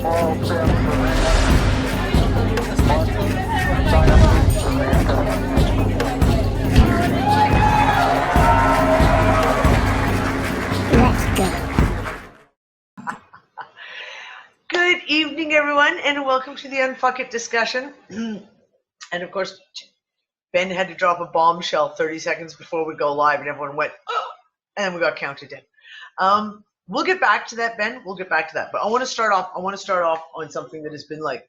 Good evening, everyone, and welcome to the UnFuckIt Discussion. And of course, Ben had to drop a bombshell 30 seconds before we go live, and everyone went, oh, and then we got counted in. We'll get back to that, Ben. We'll get back to that. But I want to start off on something that has been like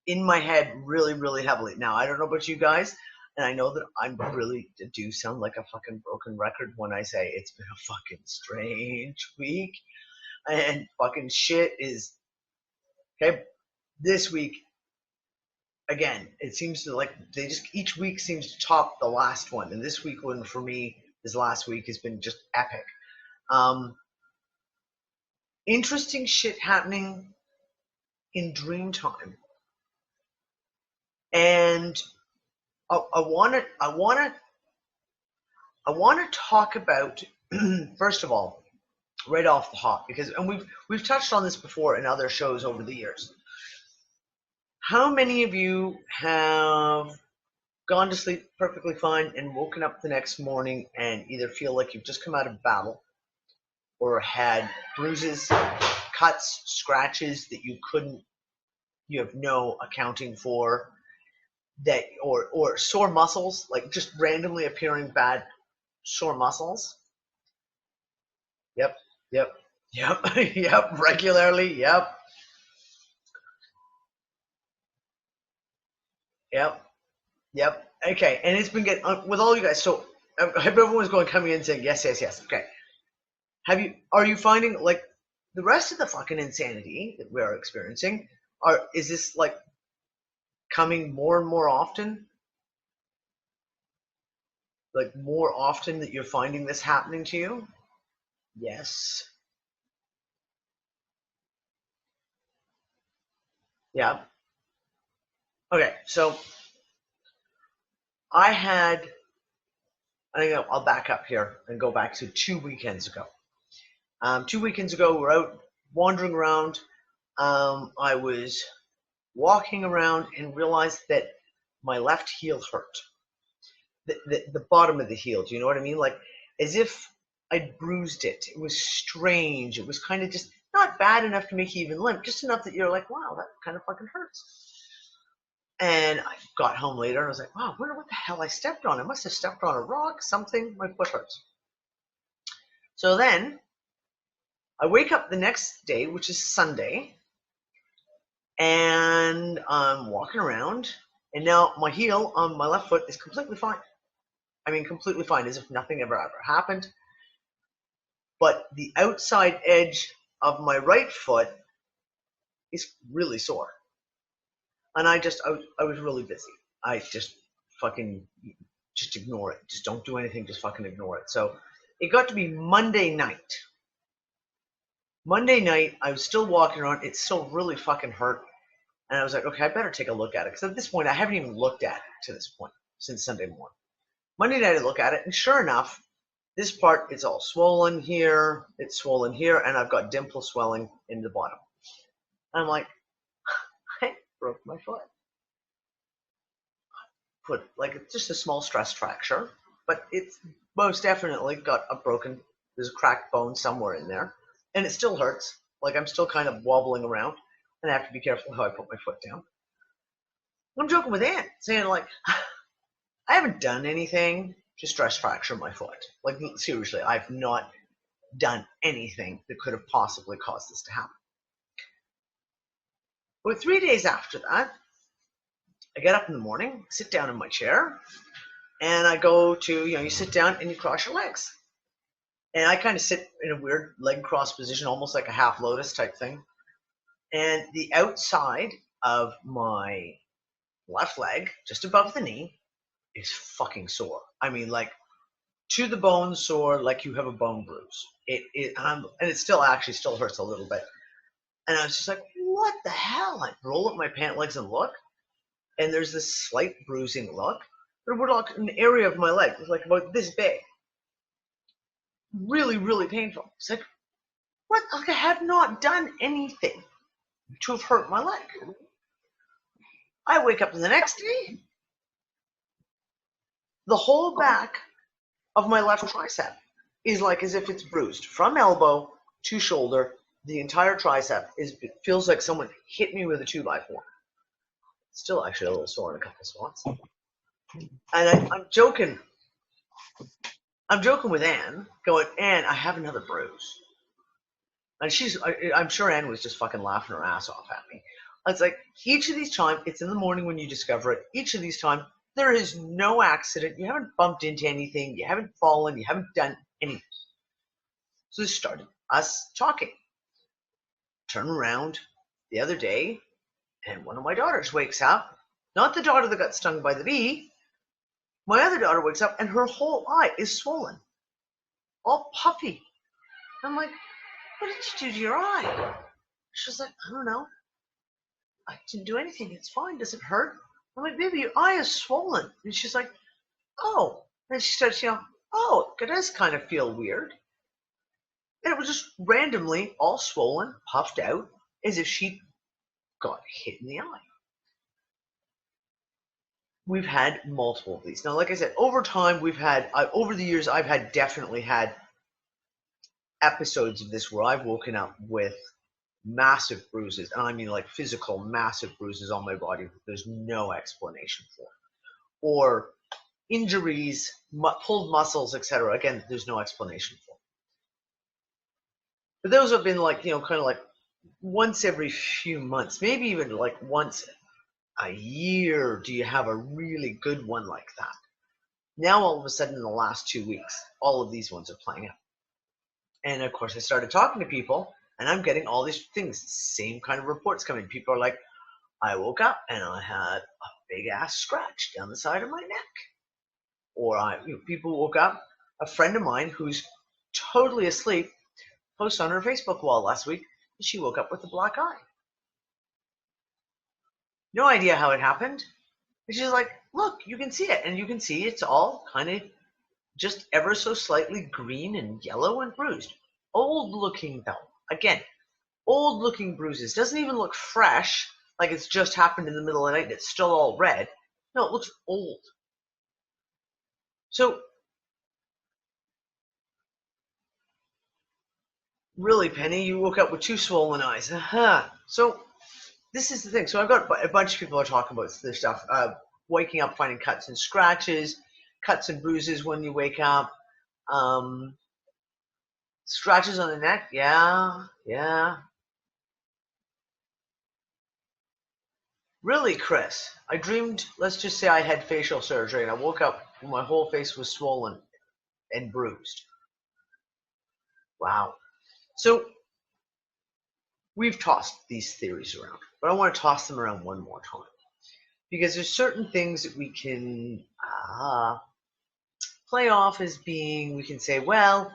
in my head really, really heavily. Now, I don't know about you guys, and I know that I really do sound like a fucking broken record when I say it's been a fucking strange week, and fucking shit is okay. This week, again, it seems to like they just each week seems to top the last one, and this week one for me, this last week has been just epic. Interesting shit happening in Dreamtime, and I want to talk about first of all, right off the hop, because we've touched on this before in other shows over the years. How many of you have gone to sleep perfectly fine and woken up the next morning and either feel like you've just come out of battle or had bruises, cuts, scratches that you have no accounting for, that or sore muscles, like just randomly appearing bad sore muscles? Yep, regularly, yep. Okay, and it's been getting with all you guys. So I hope everyone's coming in saying yes. Okay. Are you finding like the rest of the fucking insanity that we are experiencing? Is this like coming more and more often? Like more often that you're finding this happening to you? Yes. Yeah. Okay, so I think I'll back up here and go back to 2 weekends ago. 2 weekends ago, we're out wandering around. I was walking around and realized that my left heel hurt. The bottom of the heel, do you know what I mean? Like as if I'd bruised it. It was strange. It was kind of just not bad enough to make you even limp, just enough that you're like, wow, that kind of fucking hurts. And I got home later and I was like, wow, I wonder what the hell I stepped on. I must have stepped on a rock, something. My foot hurts. So then I wake up the next day, which is Sunday, and I'm walking around, and now my heel on my left foot is completely fine. I mean, completely fine, as if nothing ever happened. But the outside edge of my right foot is really sore. And I was really busy. I just ignore it. Just don't do anything. Just fucking ignore it. So it got to be Monday night. I was still walking around. It still really fucking hurt. And I was like, okay, I better take a look at it. Because at this point, I haven't even looked at it to this point since Sunday morning. Monday night, I look at it. And sure enough, this part, it's all swollen here. It's swollen here. And I've got dimple swelling in the bottom. And I'm like, I broke my foot. It's just a small stress fracture, but it's most definitely got there's a cracked bone somewhere in there, and it still hurts. Like I'm still kind of wobbling around, and I have to be careful how I put my foot down. I'm joking with Ann, saying like, I haven't done anything to stress fracture my foot. Like seriously, I've not done anything that could have possibly caused this to happen. But 3 days after that, I get up in the morning, sit down in my chair, and I go to, you sit down and you cross your legs. And I kind of sit in a weird leg cross position, almost like a half lotus type thing. And the outside of my left leg, just above the knee, is fucking sore. I mean, like to the bone sore, like you have a bone bruise. And it still hurts a little bit. And I was just like, what the hell? I roll up my pant legs and look. And there's this slight bruising look. But we're like an area of my leg. It's like about this big. Really, really painful. It's like, what? Like I have not done anything to have hurt my leg. I wake up the next day, the whole back of my left tricep is like as if it's bruised from elbow to shoulder. The entire tricep feels like someone hit me with a 2x4. Still actually a little sore in a couple spots. And I'm joking. I'm joking with Anne, going, Anne, I have another bruise. And I'm sure Anne was just fucking laughing her ass off at me. It's like, each of these times, it's in the morning when you discover it, each of these times, there is no accident. You haven't bumped into anything. You haven't fallen. You haven't done anything. So this started us talking. Turn around the other day, and one of my daughters wakes up. Not the daughter that got stung by the bee. My other daughter wakes up, and her whole eye is swollen. All puffy. I'm like, what did you do to your eye? She's like, I don't know. I didn't do anything. It's fine. Does it hurt? I'm like, baby, your eye is swollen. And she's like, oh. And she starts yelling, oh, it does kind of feel weird. And it was just randomly all swollen, puffed out, as if she got hit in the eye. We've had multiple of these. Now, like I said, over time, over the years, I've definitely had episodes of this where I've woken up with massive bruises, and I mean like physical massive bruises on my body that there's no explanation for, or injuries, pulled muscles, etc. Again, there's no explanation for. But those have been like, kind of like once every few months, maybe even like once a year do you have a really good one like that. Now all of a sudden in the last 2 weeks, all of these ones are playing out. And of course I started talking to people, and I'm getting all these things, same kind of reports coming. People are like, I woke up and I had a big ass scratch down the side of my neck. Or people woke up, a friend of mine who's totally asleep posted on her Facebook wall last week that she woke up with a black eye. No idea how it happened. And she's like, look, you can see it. And you can see it's all kind of just ever so slightly green and yellow and bruised. Old looking though. Again, old looking bruises. Doesn't even look fresh, like it's just happened in the middle of the night and it's still all red. No, it looks old. So, really, Penny, you woke up with 2 swollen eyes. So, this is the thing. So I've got a bunch of people are talking about this stuff. Waking up, finding cuts and scratches, cuts and bruises when you wake up. Scratches on the neck, yeah. Really, Chris, I dreamed, let's just say I had facial surgery, and I woke up and my whole face was swollen and bruised. Wow. So, we've tossed these theories around, but I want to toss them around one more time. Because there's certain things that we can play off as being, we can say, well,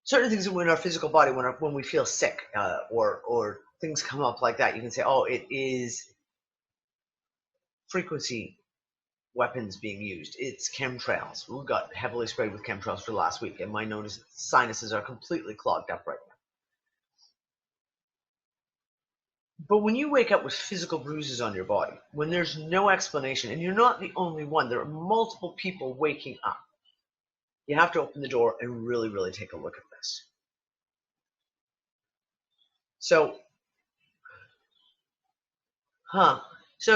certain things in our physical body, when we feel sick, or things come up like that, you can say, oh, it is frequency weapons being used. It's chemtrails. We got heavily sprayed with chemtrails for last week, and my sinuses are completely clogged up right now. But when you wake up with physical bruises on your body, when there's no explanation, and you're not the only one, there are multiple people waking up, you have to open the door and really, really take a look at this. So,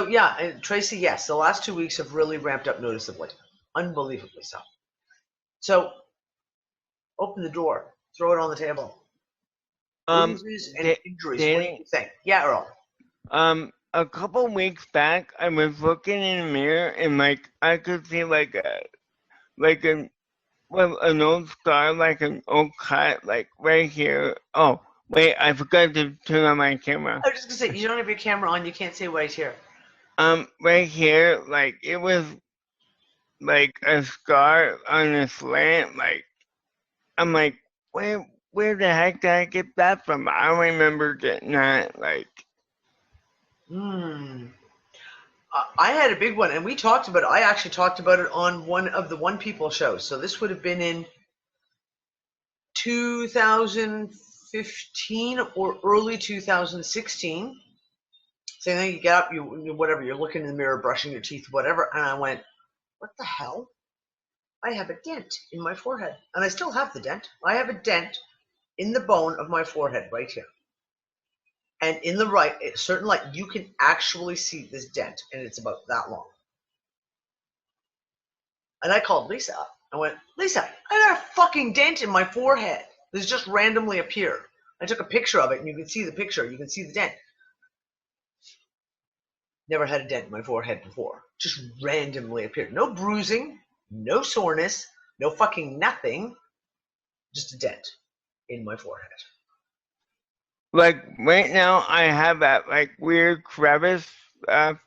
yeah, Tracy, yes, the last 2 weeks have really ramped up noticeably, unbelievably so. So, open the door, throw it on the table. Bruises and injuries. What do you think? Yeah, Earl. A couple weeks back, I was looking in the mirror and I could see an old scar, like an old cut, right here. Oh, wait, I forgot to turn on my camera. I was just gonna say, you don't have your camera on, you can't say right here. Right here, it was like a scar on a slant, I'm like, where the heck did I get that from? I don't remember getting that, I had a big one, and we talked about it. I actually talked about it on one of the One People shows. So this would have been in 2015, 2015 or early 2016. Same thing, you get up, you whatever, you're looking in the mirror, brushing your teeth, whatever, and I went, what the hell? I have a dent in my forehead. And I still have the dent. I have a dent in the bone of my forehead right here. And in the right, certain light, you can actually see this dent, and it's about that long. And I called Lisa up. I went, Lisa, I got a fucking dent in my forehead. This just randomly appeared. I took a picture of it, and you can see the picture. You can see the dent. Never had a dent in my forehead before. Just randomly appeared. No bruising, no soreness, no fucking nothing. Just a dent in my forehead. Like right now, I have that like weird crevice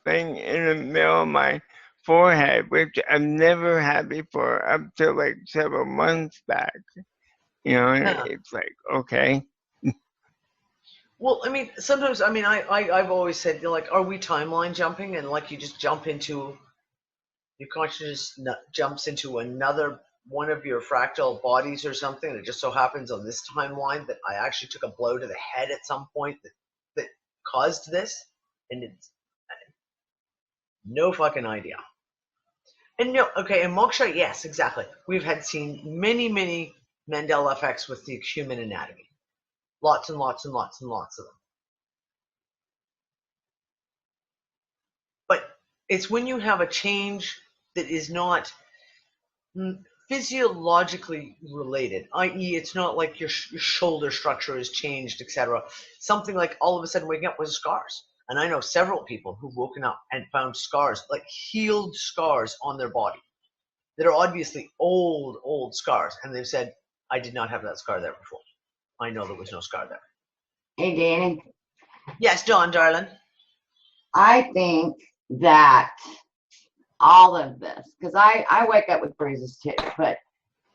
thing in the middle of my forehead, which I've never had before up to like several months back. You know, and it's like, okay. Well, I mean, sometimes, I mean, I've always said, like, are we timeline jumping? And like, you just jump into, your consciousness jumps into another one of your fractal bodies or something. And it just so happens on this timeline that I actually took a blow to the head at some point that caused this. And it's no fucking idea. And no, okay, and moksha, yes, exactly. We've seen many, many Mandela effects with the human anatomy. Lots and lots and lots and lots of them. But it's when you have a change that is not physiologically related, i.e. it's not like your shoulder structure has changed, etc. Something like all of a sudden waking up with scars. And I know several people who've woken up and found scars, like healed scars on their body that are obviously old scars. And they've said, I did not have that scar there before. I know there was no scar there. Hey, Danny. Yes, Dawn, darling. I think that all of this, because I wake up with bruises too, but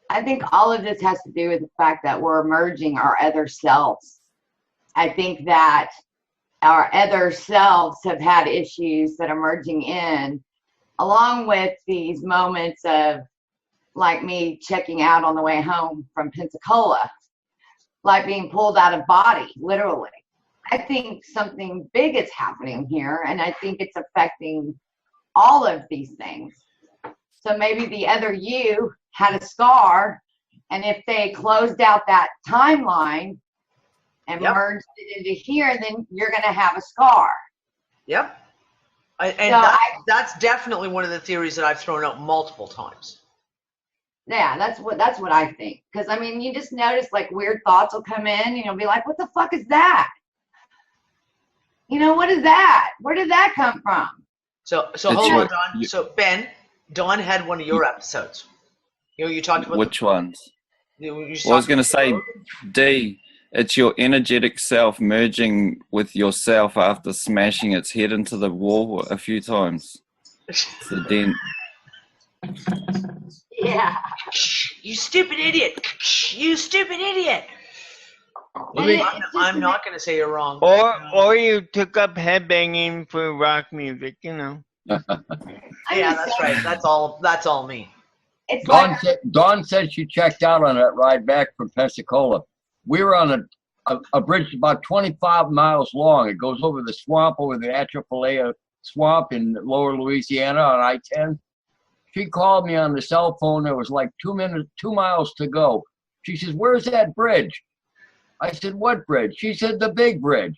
I think all of this has to do with the fact that we're merging our other selves. I think that our other selves have had issues that are merging in, along with these moments of, like me checking out on the way home from Pensacola, like being pulled out of body, literally. I think something big is happening here, and I think it's affecting all of these things. So maybe the other you had a scar, and if they closed out that timeline and merged it into here, then you're going to have a scar. Yep. That's definitely one of the theories that I've thrown out multiple times. Yeah, that's what I think. Because I mean, you just notice like weird thoughts will come in, and you'll be like, "What the fuck is that? You know, what is that? Where did that come from?" So hold on, Dawn. So Ben, Dawn had one of your episodes. You talked about which ones? I was going to say, D. It's your energetic self merging with yourself after smashing its head into the wall a few times. So then. Yeah. You stupid idiot. You stupid idiot. I'm not going to say you're wrong. Or you took up headbanging for rock music, you know. Yeah, that's right. That's all me. Dawn said she checked out on that ride back from Pensacola. We were on a bridge about 25 miles long. It goes over the swamp, over the Atchafalaya swamp in lower Louisiana on I-10. She called me on the cell phone. There was like 2 miles to go. She says, "Where's that bridge?" I said, "What bridge?" She said, "The big bridge."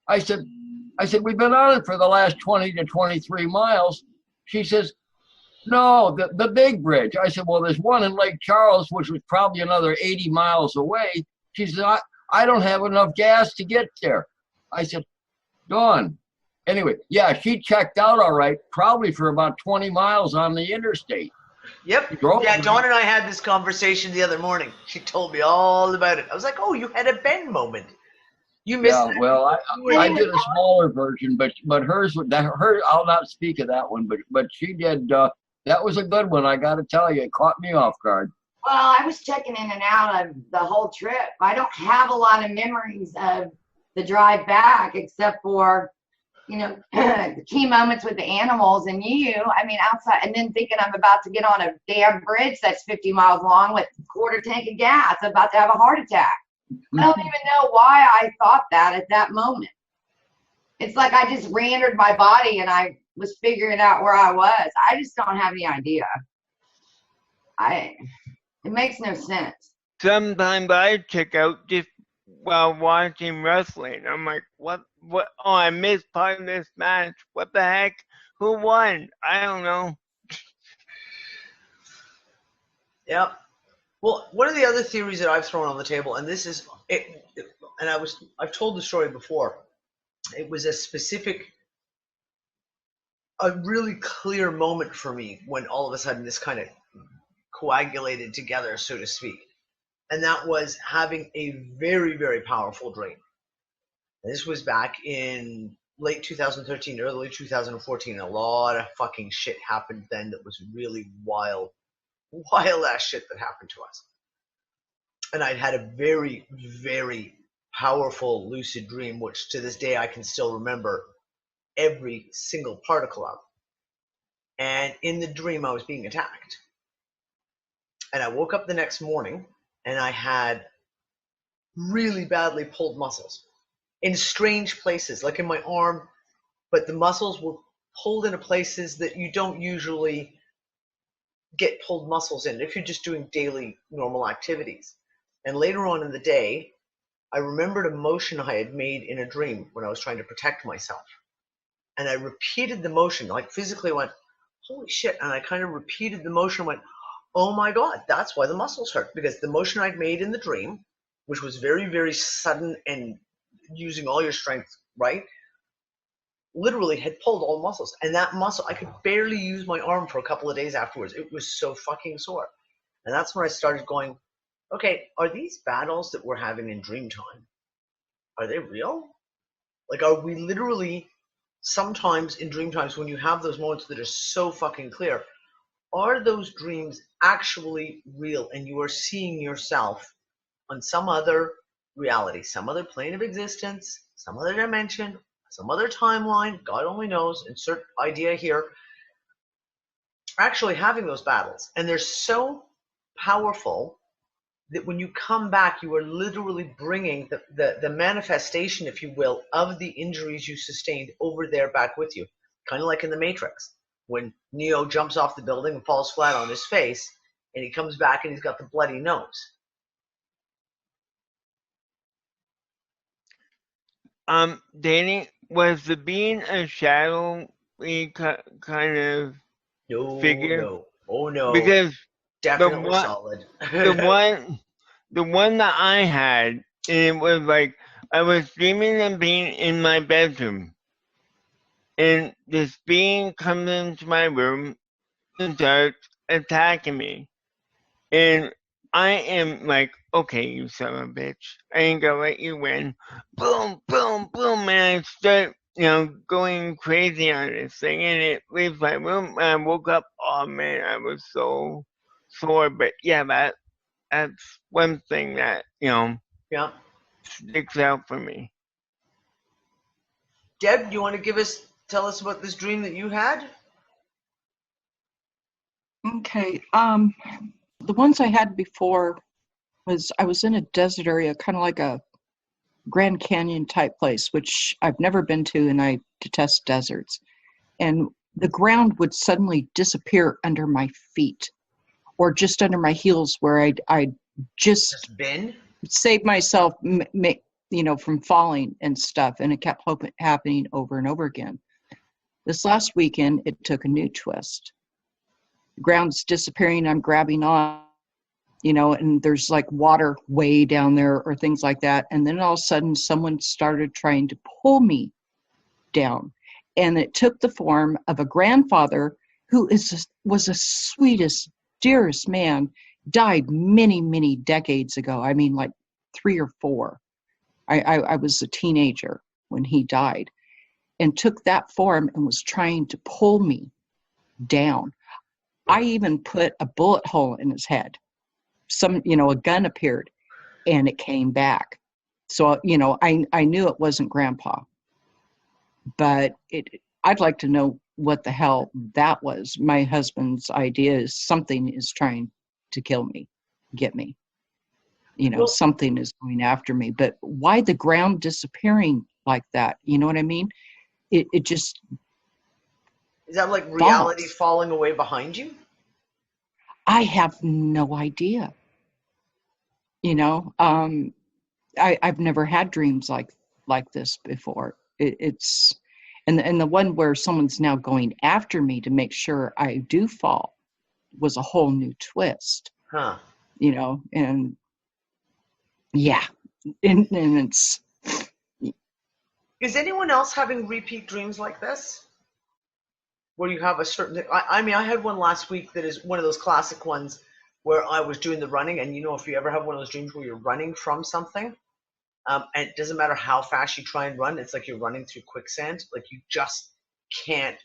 I said, "We've been on it for the last 20 to 23 miles. She says, "No, the big bridge." I said, "Well, there's one in Lake Charles, which was probably another 80 miles away." She said, I don't have enough gas to get there. I said, "Dawn." Anyway, yeah, she checked out all right, probably for about 20 miles on the interstate. Yep. Yeah, Dawn and I had this conversation the other morning. She told me all about it. I was like, "Oh, you had a Ben moment. You missed that." Well, I did a smaller version, but hers, I'll not speak of that one, but she did. That was a good one. I got to tell you, it caught me off guard. Well, I was checking in and out of the whole trip. I don't have a lot of memories of the drive back, except for, you know, the key moments with the animals and you. I mean, outside, and then thinking I'm about to get on a damn bridge that's 50 miles long with a quarter tank of gas. I'm about to have a heart attack. I don't even know why I thought that at that moment. It's like I just re-entered my body and I was figuring out where I was. I just don't have any idea. It makes no sense. Sometimes I check out just while watching wrestling. I'm like, what? Oh, I missed part of this match. What the heck? Who won? I don't know. Yep. Well, one of the other theories that I've thrown on the table, and this is it, and I've told the story before. It was a really clear moment for me when all of a sudden this kind of coagulated together, so to speak. And that was having a very, very powerful dream. This was back in late 2013, early 2014. A lot of fucking shit happened then that was really wild ass shit that happened to us. And I'd had a very, very powerful lucid dream, which to this day I can still remember every single particle of. And in the dream, I was being attacked. And I woke up the next morning and I had really badly pulled muscles in strange places, like in my arm, but the muscles were pulled into places that you don't usually get pulled muscles in if you're just doing daily normal activities. And later on in the day, I remembered a motion I had made in a dream when I was trying to protect myself. And I repeated the motion, like physically went, holy shit. And I kind of repeated the motion and went, oh my God, that's why the muscles hurt. Because the motion I'd made in the dream, which was very, very sudden and using all your strength, right? Literally had pulled all the muscles. And that muscle, I could barely use my arm for a couple of days afterwards. It was so fucking sore. And that's when I started going, okay, are these battles that we're having in dream time, are they real? Like, are we literally, sometimes in dream times when you have those moments that are so fucking clear, are those dreams actually real and you are seeing yourself on some other reality, some other plane of existence, some other dimension, some other timeline, God only knows, insert idea here, actually having those battles. And they're so powerful that when you come back, you are literally bringing the manifestation, if you will, of the injuries you sustained over there back with you. Kind of like in the Matrix, when Neo jumps off the building and falls flat on his face, and he comes back and he's got the bloody nose. Danny, was the being a shadow kind of figure? No. Oh no. Because definitely solid. the one that I had, it was like I was dreaming of being in my bedroom, and this being comes into my room and starts attacking me, and I am like, okay, you son of a bitch, I ain't gonna let you win. Boom, boom, boom, and I start, going crazy on this thing, and it leaves my room, and I woke up, oh man, I was so sore. But yeah, that's one thing that, yeah, sticks out for me. Deb, you want to tell us about this dream that you had? Okay. The ones I had before was I was in a desert area, kind of like a Grand Canyon type place, which I've never been to, and I detest deserts. And the ground would suddenly disappear under my feet, or just under my heels, where I'd just been save myself, from falling and stuff. And it kept happening over and over again. This last weekend, it took a new twist. The ground's disappearing. I'm grabbing on, and there's like water way down there or things like that. And then all of a sudden, someone started trying to pull me down. And it took the form of a grandfather who was the sweetest, dearest man, died many, many decades ago. I mean, like 3 or 4. I was a teenager when he died, and took that form and was trying to pull me down. I even put a bullet hole in his head. A gun appeared and it came back. So, I knew it wasn't Grandpa, but I'd like to know what the hell that was. My husband's idea is something is trying to kill me, get me. You know, Well, something is going after me. But why the ground disappearing like that? You know what I mean? It just is that like reality falls. falling away behind you? I have no idea. You know, I've never had dreams like this before. It's and the one where someone's now going after me to make sure I do fall was a whole new twist. Huh. You know, and yeah, and it's Is anyone else having repeat dreams like this? Where you have a certain, I mean, I had one last week that is one of those classic ones where I was doing the running, and you know, if you ever have one of those dreams where you're running from something, and it doesn't matter how fast you try and run, it's like you're running through quicksand. Like you just can't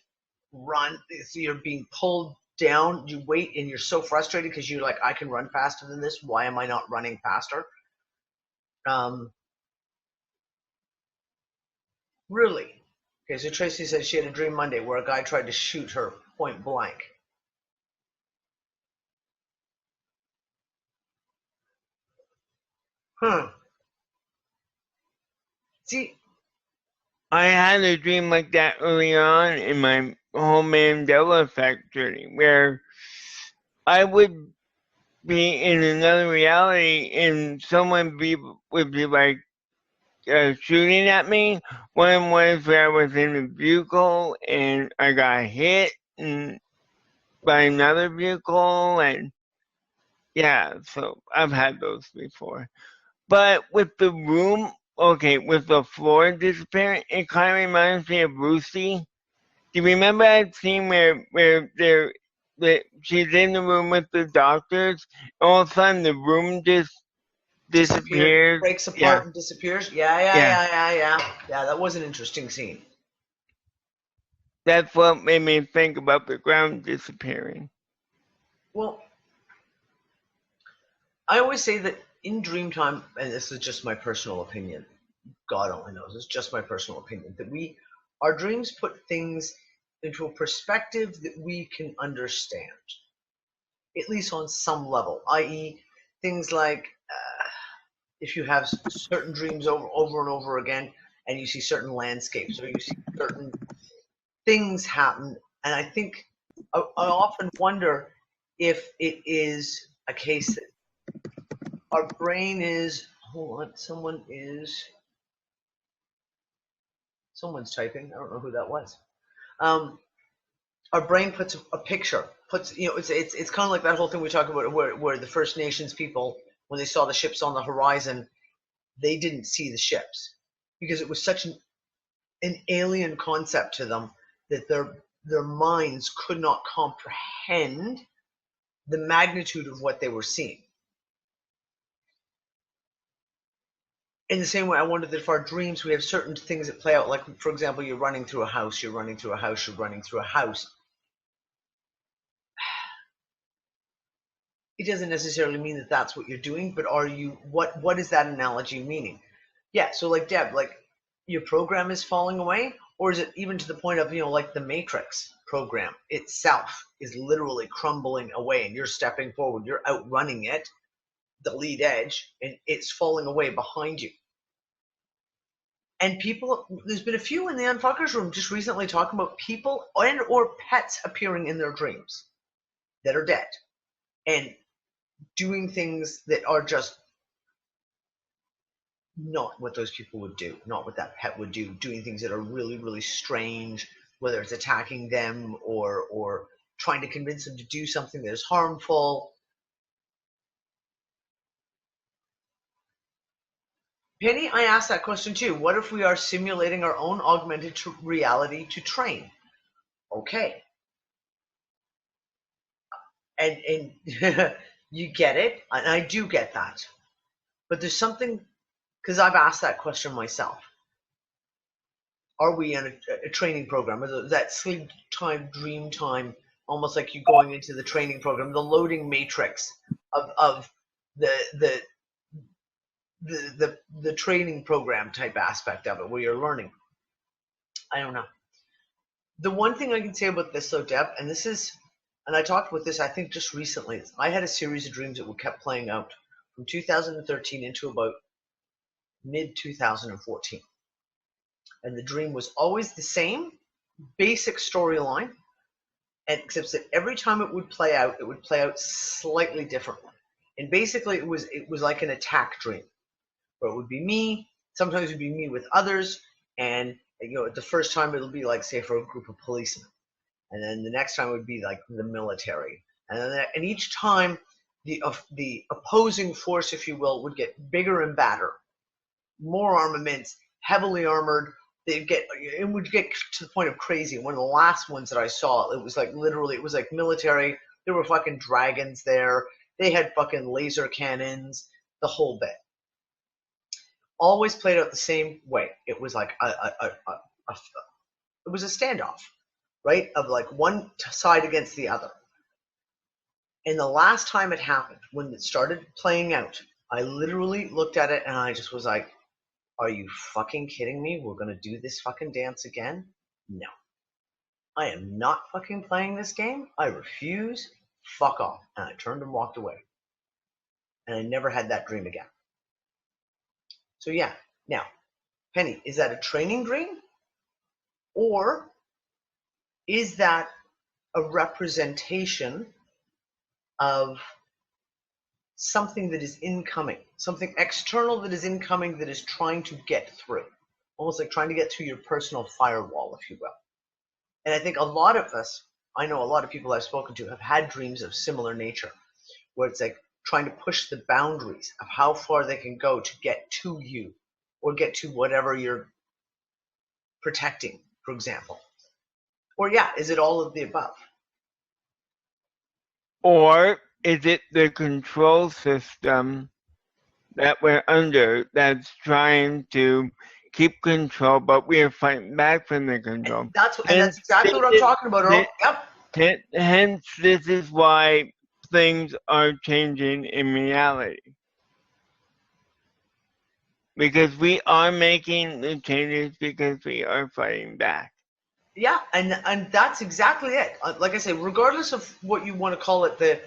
run. So you're being pulled down. You wait, and you're so frustrated because you're like, I can run faster than this. Why am I not running faster? Really? Okay, so Tracy said she had a dream Monday where a guy tried to shoot her point blank. Huh. See, I had a dream like that early on in my whole Mandela effect journey, where I would be in another reality and someone would be like shooting at me. One was where I was in a vehicle and I got hit by another vehicle, and yeah, so I've had those before. But with the room, okay, with the floor disappearing, it kind of reminds me of Lucy. Do you remember that scene where she's in the room with the doctors, and all of a sudden the room just disappears? breaks apart Yeah, and disappears. yeah. Yeah, that was an interesting scene. That's what made me think about the ground disappearing. Well, I always say that in dream time, and this is just my personal opinion, God only knows, it's just my personal opinion, that our dreams put things into a perspective that we can understand, at least on some level, i.e. things like if you have certain dreams over and over again, and you see certain landscapes, or you see certain things happen, and I think I often wonder if it is a case that our brain is, hold on, someone's typing, I don't know who that was. Our brain puts a picture, it's kind of like that whole thing we talk about where the First Nations people, when they saw the ships on the horizon, they didn't see the ships because it was such an alien concept to them that their minds could not comprehend the magnitude of what they were seeing. In the same way, I wonder that if our dreams, we have certain things that play out, like, for example, you're running through a house, you're running through a house, you're running through a house. It doesn't necessarily mean that that's what you're doing, but what is that analogy meaning? Yeah, so like Deb, like your program is falling away, or is it even to the point of, like the Matrix program itself is literally crumbling away and you're stepping forward, you're outrunning it, the lead edge, and it's falling away behind you. And people, there's been a few in the UnFuckers room just recently talking about people and or pets appearing in their dreams that are dead and doing things that are just not what those people would do, not what that pet would do, doing things that are really, really strange, whether it's attacking them or trying to convince them to do something that is harmful. Penny, I asked that question too. What if we are simulating our own augmented reality to train? Okay. And you get it, and I do get that. But there's something, because I've asked that question myself. Are we in a training program? Or that sleep time, dream time, almost like you going into the training program, the loading matrix of the training program type aspect of it, where you're learning. I don't know. The one thing I can say about this, though, Deb, and I talked about this, I think, just recently. I had a series of dreams that kept playing out from 2013 into about mid-2014. And the dream was always the same basic storyline, except that every time it would play out slightly differently. And basically it was like an attack dream, where it would be me, sometimes it would be me with others, and the first time it'll be like, say, for a group of policemen, and then the next time it would be like the military, and each time the opposing force, if you will, would get bigger and badder, more armaments, heavily armored. It would get to the point of crazy. One of the last ones that I saw, it was like literally, it was like military. There were fucking dragons there. They had fucking laser cannons, the whole bit. Always played out the same way. It was like it was a standoff, right? Of like one side against the other. And the last time it happened, when it started playing out, I literally looked at it and I just was like, are you fucking kidding me? We're going to do this fucking dance again? No. I am not fucking playing this game. I refuse. Fuck off. And I turned and walked away. And I never had that dream again. So yeah. Now, Penny, is that a training dream? Or is that a representation of something that is incoming, something external that is incoming, that is trying to get through, almost like trying to get through your personal firewall, if you will? And I think a lot of us, I know a lot of people I've spoken to have had dreams of similar nature, where it's like trying to push the boundaries of how far they can go to get to you, or get to whatever you're protecting, for example. Or yeah, is it all of the above? Or is it the control system that we're under that's trying to keep control, but we are fighting back from the control? And that's exactly what I'm talking about, Earl. Yep. Hence, this is why things are changing in reality. Because we are making the changes because we are fighting back. Yeah, and that's exactly it. Like I say, regardless of what you want to call it, the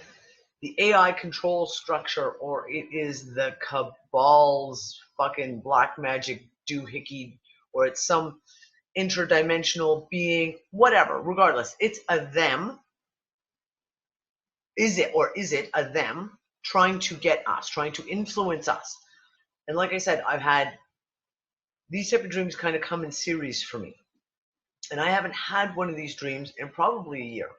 AI control structure, or it is the cabal's fucking black magic doohickey, or it's some interdimensional being, whatever, regardless, it's a them. Is it a them trying to get us, trying to influence us? And like I said, I've had these type of dreams kind of come in series for me. And I haven't had one of these dreams in probably a year.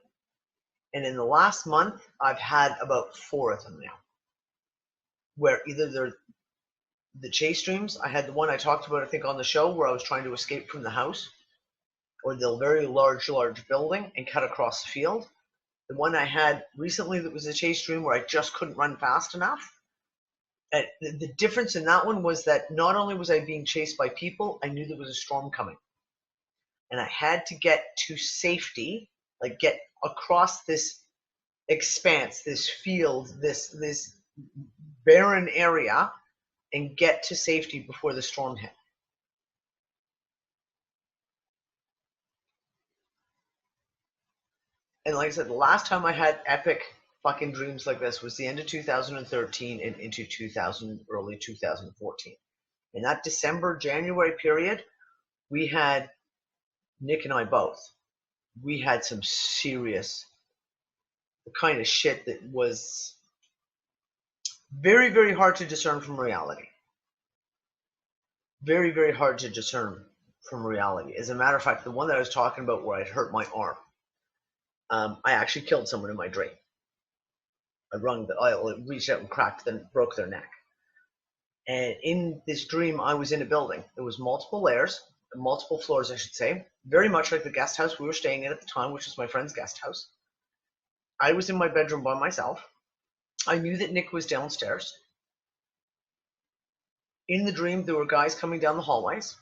And in the last month, I've had about 4 of them now, where either they're the chase dreams. I had the one I talked about, I think, on the show, where I was trying to escape from the house, or the very large building, and cut across the field. The one I had recently that was a chase dream, where I just couldn't run fast enough. And the difference in that one was that not only was I being chased by people, I knew there was a storm coming. And I had to get to safety, like get across this expanse, this field, this barren area, and get to safety before the storm hit. And like I said, the last time I had epic fucking dreams like this was the end of 2013 and into early 2014. In that December-January period, we had, Nick and I both, we had some serious kind of shit that was very, very hard to discern from reality. Very, very hard to discern from reality. As a matter of fact, the one that I was talking about where I hurt my arm, I actually killed someone in my dream. I reached out and broke their neck. And in this dream, I was in a building. There was multiple floors, I should say, very much like the guest house we were staying in at the time, which was my friend's guest house. I was in my bedroom by myself. I knew that Nick was downstairs. In the dream, there were guys coming down the hallways,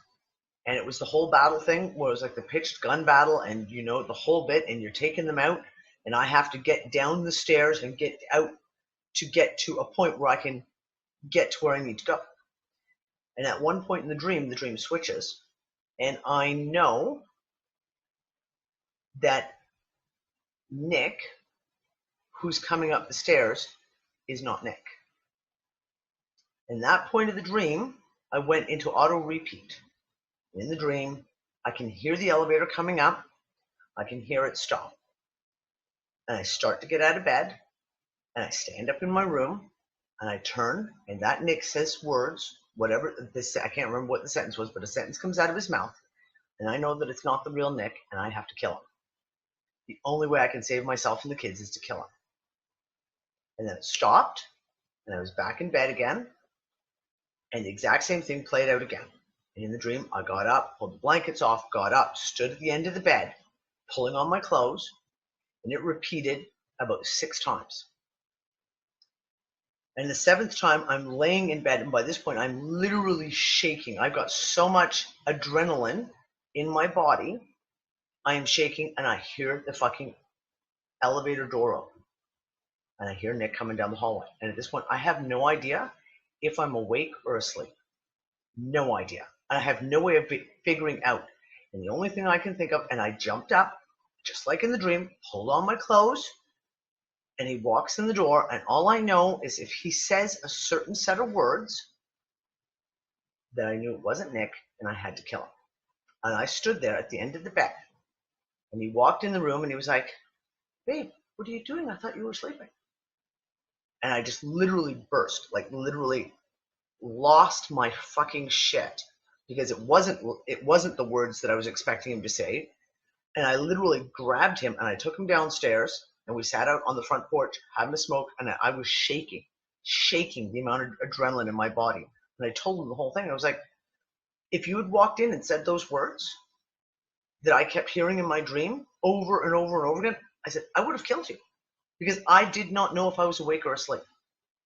and it was the whole battle thing, where it was like the pitched gun battle, and the whole bit, and you're taking them out, and I have to get down the stairs and get out to get to a point where I can get to where I need to go. And at one point in the dream switches, and I know that Nick, who's coming up the stairs, is not Nick. In that point of the dream, I went into auto repeat. In the dream, I can hear the elevator coming up. I can hear it stop. And I start to get out of bed, and I stand up in my room, and I turn, and that Nick says words, whatever this, I can't remember what the sentence was, but a sentence comes out of his mouth, and I know that it's not the real Nick, and I have to kill him. The only way I can save myself and the kids is to kill him. And then it stopped, and I was back in bed again, and the exact same thing played out again. And in the dream, I got up, pulled the blankets off, got up, stood at the end of the bed, pulling on my clothes, and it repeated about 6 times. And the 7th time, I'm laying in bed, and by this point, I'm literally shaking. I've got so much adrenaline in my body. I am shaking, and I hear the fucking elevator door open. And I hear Nick coming down the hallway. And at this point, I have no idea if I'm awake or asleep. No idea. I have no way of figuring out. And the only thing I can think of, and I jumped up, just like in the dream, pulled on my clothes, and he walks in the door, and all I know is if he says a certain set of words, that I knew it wasn't Nick, and I had to kill him. And I stood there at the end of the bed, and he walked in the room, and he was like, "Babe, what are you doing? I thought you were sleeping." And I just literally burst, like literally lost my fucking shit, because it wasn't the words that I was expecting him to say. And I literally grabbed him, and I took him downstairs, and we sat out on the front porch, having a smoke, and I was shaking the amount of adrenaline in my body. And I told him the whole thing. I was like, if you had walked in and said those words that I kept hearing in my dream over and over and over again, I said, I would have killed you, because I did not know if I was awake or asleep.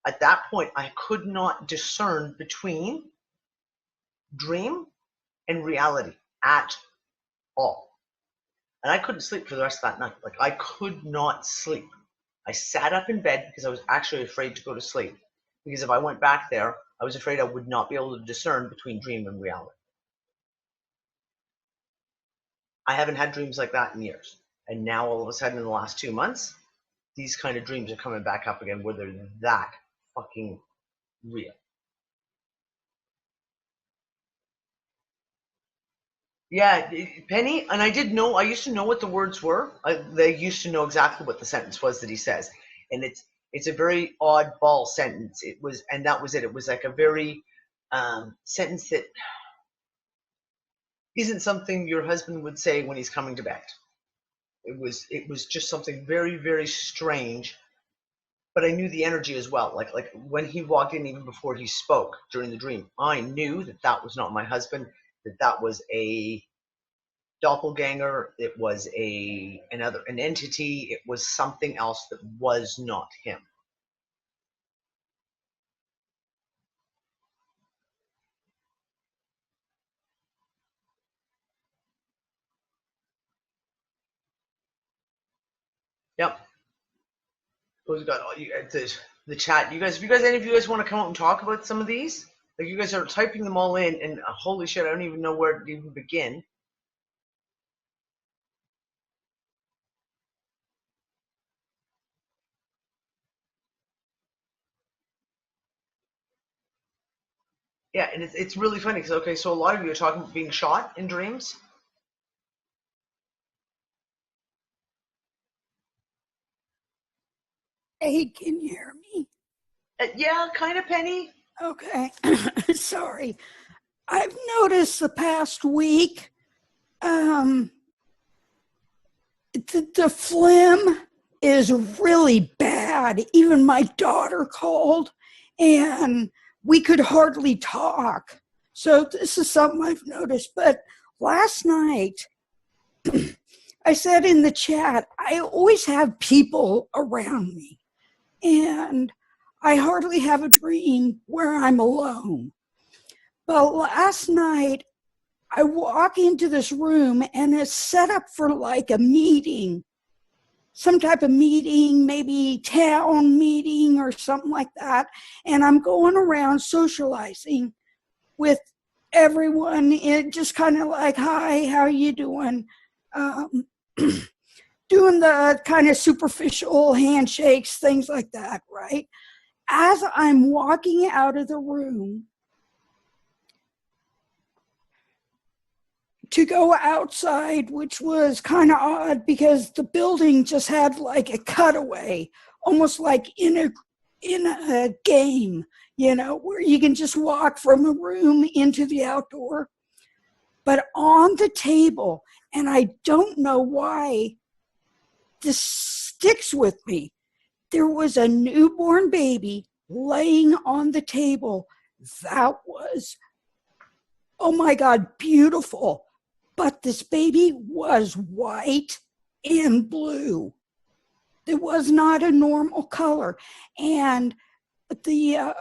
At that point, I could not discern between dream and reality at all. And I couldn't sleep for the rest of that night. Like, I could not sleep. I sat up in bed because I was actually afraid to go to sleep. Because if I went back there, I was afraid I would not be able to discern between dream and reality. I haven't had dreams like that in years. And now all of a sudden in the last 2 months, these kind of dreams are coming back up again where they're that fucking real. Yeah, Penny, and I used to know what the words were. They used to know exactly what the sentence was that he says. And it's a very oddball sentence. And that was it. It was like a very sentence that isn't something your husband would say when he's coming to bed. It was just something very, very strange. But I knew the energy as well. Like when he walked in, even before he spoke during the dream, I knew that was not my husband, that was a doppelganger. It was an entity. It was something else that was not him. Yep. Who's got all you the chat? If any of you guys want to come out and talk about some of these, like you guys are typing them all in, and holy shit, I don't even know where to even begin. Yeah, and it's really funny because okay, so a lot of you are talking about being shot in dreams. Hey, can you hear me? Yeah, kind of, Penny. Okay. Sorry. I've noticed the past week the phlegm is really bad. Even my daughter called and we could hardly talk. So this is something I've noticed. But last night, I said in the chat, I always have people around me. And I hardly have a dream where I'm alone. But last night, I walk into this room and it's set up for like a meeting, some type of meeting, maybe town meeting or something like that. And I'm going around socializing with everyone, just kind of like, hi, how are you doing? Doing the kind of superficial handshakes, things like that, right? as I'm walking out of the room to go outside, which was kind of odd because the building just had like a cutaway, almost like in a game, you know, where you can just walk from a room into the outdoor. But on the table, and I don't know why this sticks with me, there was a newborn baby laying on the table that was, oh my God, beautiful. But this baby was white and blue. It was not a normal color. And the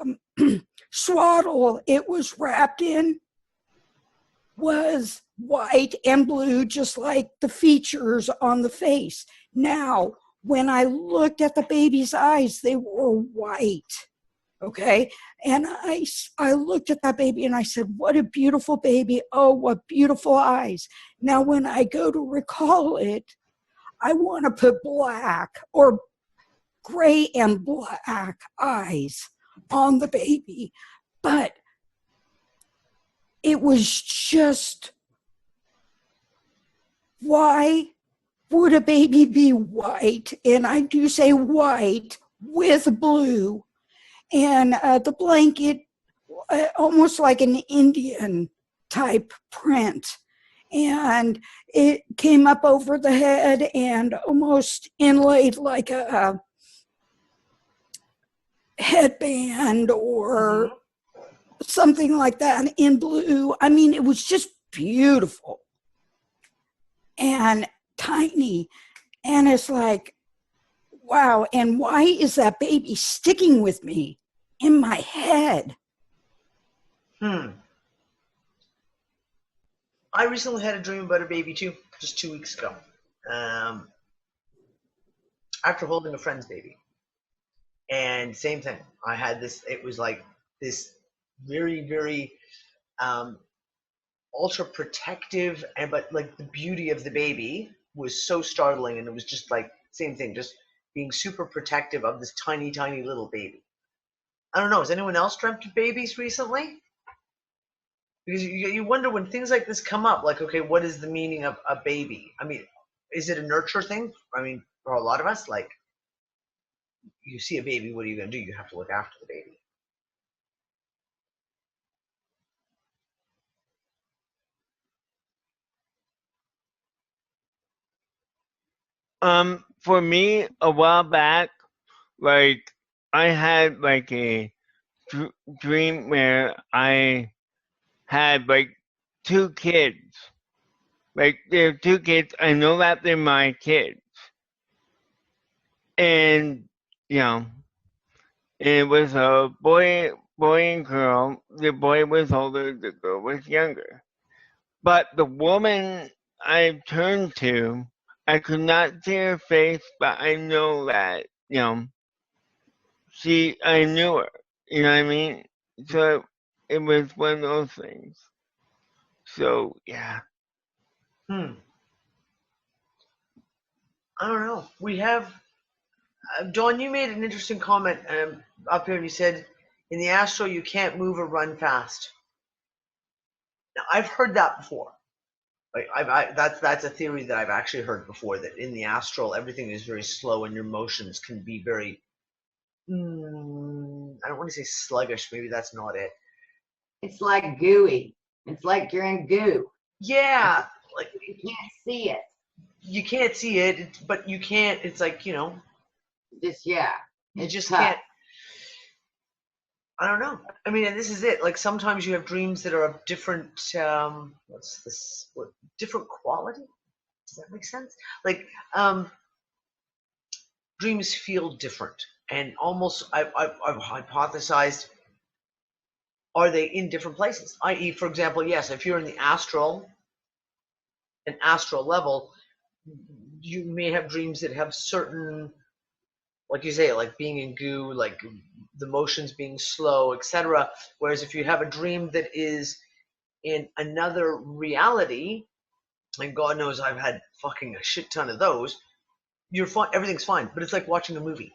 swaddle it was wrapped in was white and blue, just like the features on the face. Now, when I looked at the baby's eyes, they were white. Okay. And I looked at that baby and I said, what a beautiful baby. Oh, what beautiful eyes. Now, when I go to recall it, I want to put black or gray and black eyes on the baby. But it was just, why would a baby be white? And I do say white with blue. And the blanket, almost like an Indian type print. And it came up over the head and almost inlaid like a headband or something like that in blue. I mean, it was just beautiful and tiny. And it's like, wow. And why is that baby sticking with me in my head? I recently had a dream about a baby too, just 2 weeks ago. After holding a friend's baby. And same thing. I had this, it was like this very, very ultra protective, and but like the beauty of the baby was so startling, and it was just like same thing, just being super protective of this tiny, tiny little baby. I don't know, has anyone else dreamt of babies recently? Because you wonder when things like this come up, like, okay, what is the meaning of a baby? I mean, is it a nurture thing? I mean, for a lot of us, like, you see a baby, what are you going to do? You have to look after the baby. For me, a while back, like, I had like a dream where I had like 2 kids. Like, they're 2 kids. I know that they're my kids. And, you know, it was a boy and girl. The boy was older, the girl was younger. But the woman I turned to, I could not see her face, but I know that, you know, I knew her. You know what I mean? So it was one of those things. So, yeah. I don't know. We have, Dawn, you made an interesting comment up here, and you said, in the astral, you can't move or run fast. Now, I've heard that before. Like, that's a theory that I've actually heard before, that in the astral, everything is very slow and your motions can be very, I don't want to say sluggish, maybe that's not it. It's like gooey. It's like you're in goo. Yeah. Like, you can't see it. You can't see it, but you can't, it's like, you know. Just, yeah. You It's just tough. can't. I don't know. I mean, and this is it. Like, sometimes you have dreams that are of different, different quality? Does that make sense? Like, dreams feel different. And almost, I've hypothesized, are they in different places? I.e., for example, yes, if you're in the astral, an astral level, you may have dreams that have certain, like you say, like being in goo, like the motions being slow, etc. Whereas if you have a dream that is in another reality, and God knows I've had fucking a shit ton of those, you're fine, everything's fine, but it's like watching a movie.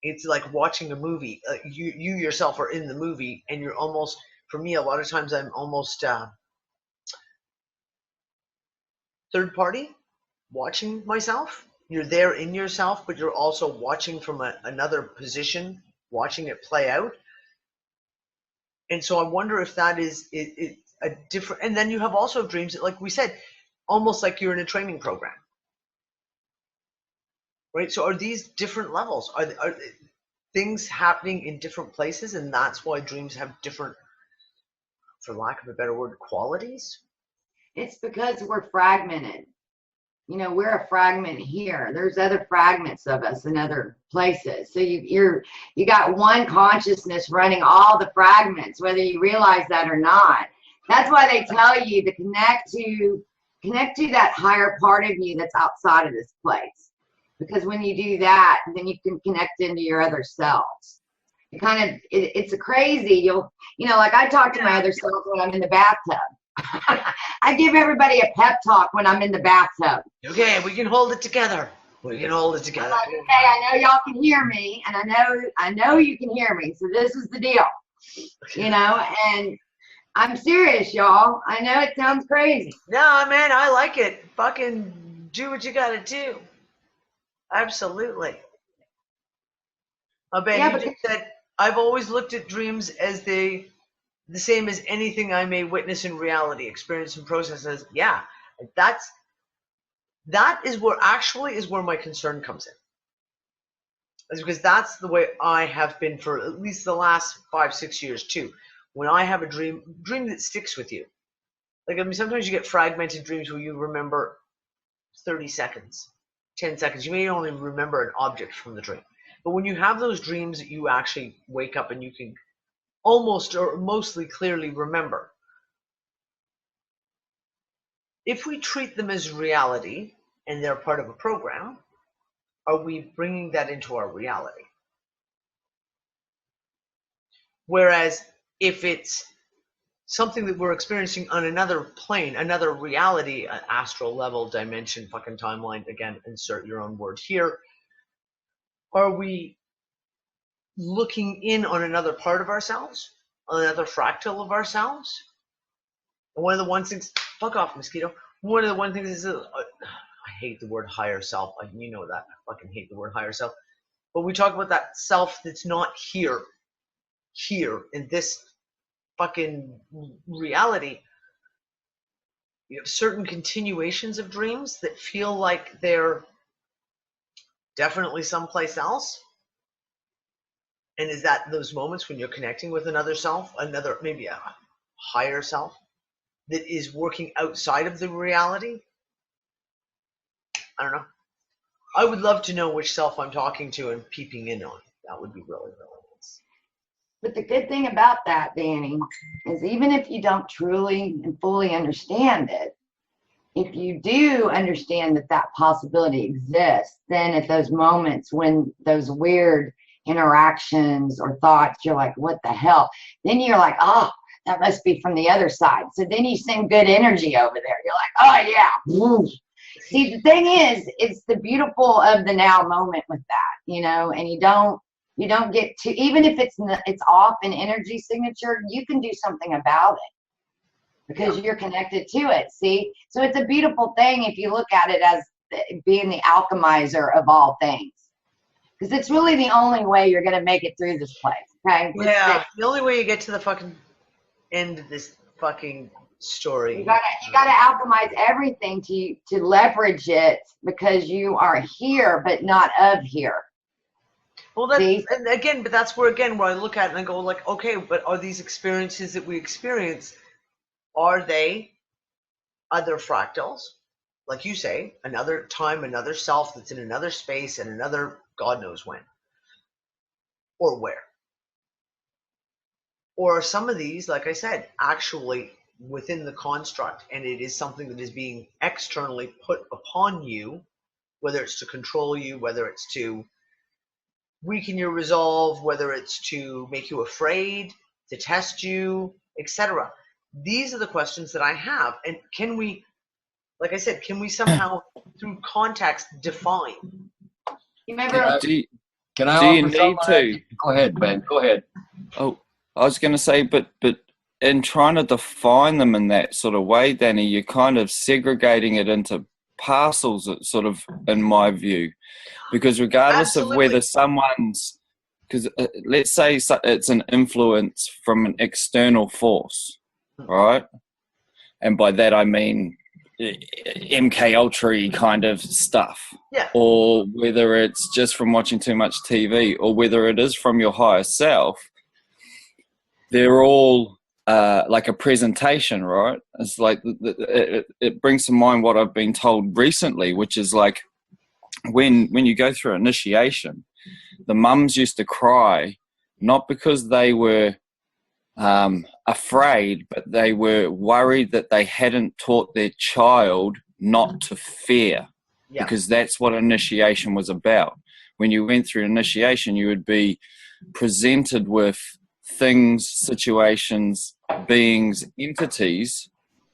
It's like watching a movie. You yourself are in the movie, and you're almost, for me, a lot of times I'm almost third party watching myself. You're there in yourself, but you're also watching from another position, watching it play out. And so I wonder if that is a different, and then you have also dreams that, like we said, almost like you're in a training program. Right? So are these different levels? Are things happening in different places, and that's why dreams have different, for lack of a better word, qualities? It's because we're fragmented. You know, we're a fragment here. There's other fragments of us in other places. So you got one consciousness running all the fragments, whether you realize that or not. That's why they tell you to connect to that higher part of you that's outside of this place. Because when you do that, then you can connect into your other selves. It's a crazy, like I talk to my other self when I'm in the bathtub. I give everybody a pep talk when I'm in the bathtub. Okay, we can hold it together. We can hold it together. Like, okay, I know y'all can hear me, and I know you can hear me. So this is the deal, And I'm serious, y'all. I know it sounds crazy. No, man, I like it. Fucking do what you gotta do. Absolutely. I bet Yeah, you just said, I've always looked at dreams as the same as anything I may witness in reality, experience and process. As yeah, that is where my concern comes in. Is because that's the way I have been for at least the last 5-6 years too. When I have a dream that sticks with you. Like, I mean, sometimes you get fragmented dreams where you remember 30 seconds, 10 seconds. You may only remember an object from the dream. But when you have those dreams that you actually wake up and you can almost or mostly clearly remember, if we treat them as reality and they're part of a program, are we bringing that into our reality? Whereas if it's something that we're experiencing on another plane, another reality, an astral level, dimension, fucking timeline, again, insert your own word here, are we looking in on another part of ourselves, on another fractal of ourselves? And one of the one things, fuck off, mosquito. One of the one things is, I hate the word higher self. You know that. I fucking hate the word higher self. But we talk about that self that's not here in this fucking reality. You have certain continuations of dreams that feel like they're definitely someplace else. And is that those moments when you're connecting with another self, maybe a higher self that is working outside of the reality? I don't know. I would love to know which self I'm talking to and peeping in on. That would be really, really nice. But the good thing about that, Danny, is even if you don't truly and fully understand it, if you do understand that possibility exists, then at those moments when those weird interactions or thoughts, you're like, what the hell? Then you're like, oh, that must be from the other side. So then you send good energy over there. You're like, oh yeah. See, the thing is, it's the beautiful of the now moment with that, and you don't get to, even if it's off in energy signature, you can do something about it because you're connected to it. See, so it's a beautiful thing if you look at it as being the alchemizer of all things, because it's really the only way you're going to make it through this place. Okay. Yeah. The only way you get to the fucking end of this fucking story. You gotta alchemize everything to leverage it, because you are here but not of here. Well, and again, but that's where I look at it and I go like, okay, but are these experiences that we experience, are they other fractals? Like you say, another time, another self that's in another space and another God knows when or where. Or are some of these, like I said, actually within the construct, and it is something that is being externally put upon you, whether it's to control you, whether it's to weaken your resolve, whether it's to make you afraid, to test you, etc. These are the questions that I have. And can we, like I said, can we somehow through context define? You remember Can I Do you offer need something? to? Go ahead, Ben. Go ahead. Oh, I was going to say, but in trying to define them in that sort of way, Danny, you're kind of segregating it into parcels, sort of, in my view, because regardless of whether someone's, because let's say it's an influence from an external force, right? And by that I mean MK Ultra kind of stuff. Yeah. Or whether it's just from watching too much TV, or whether it is from your higher self, they're all like a presentation, right? It's like it brings to mind what I've been told recently, which is like when you go through initiation, the mums used to cry not because they were afraid, but they were worried that they hadn't taught their child not to fear. Yeah. Because that's what initiation was about. When you went through initiation, you would be presented with things, situations, beings, entities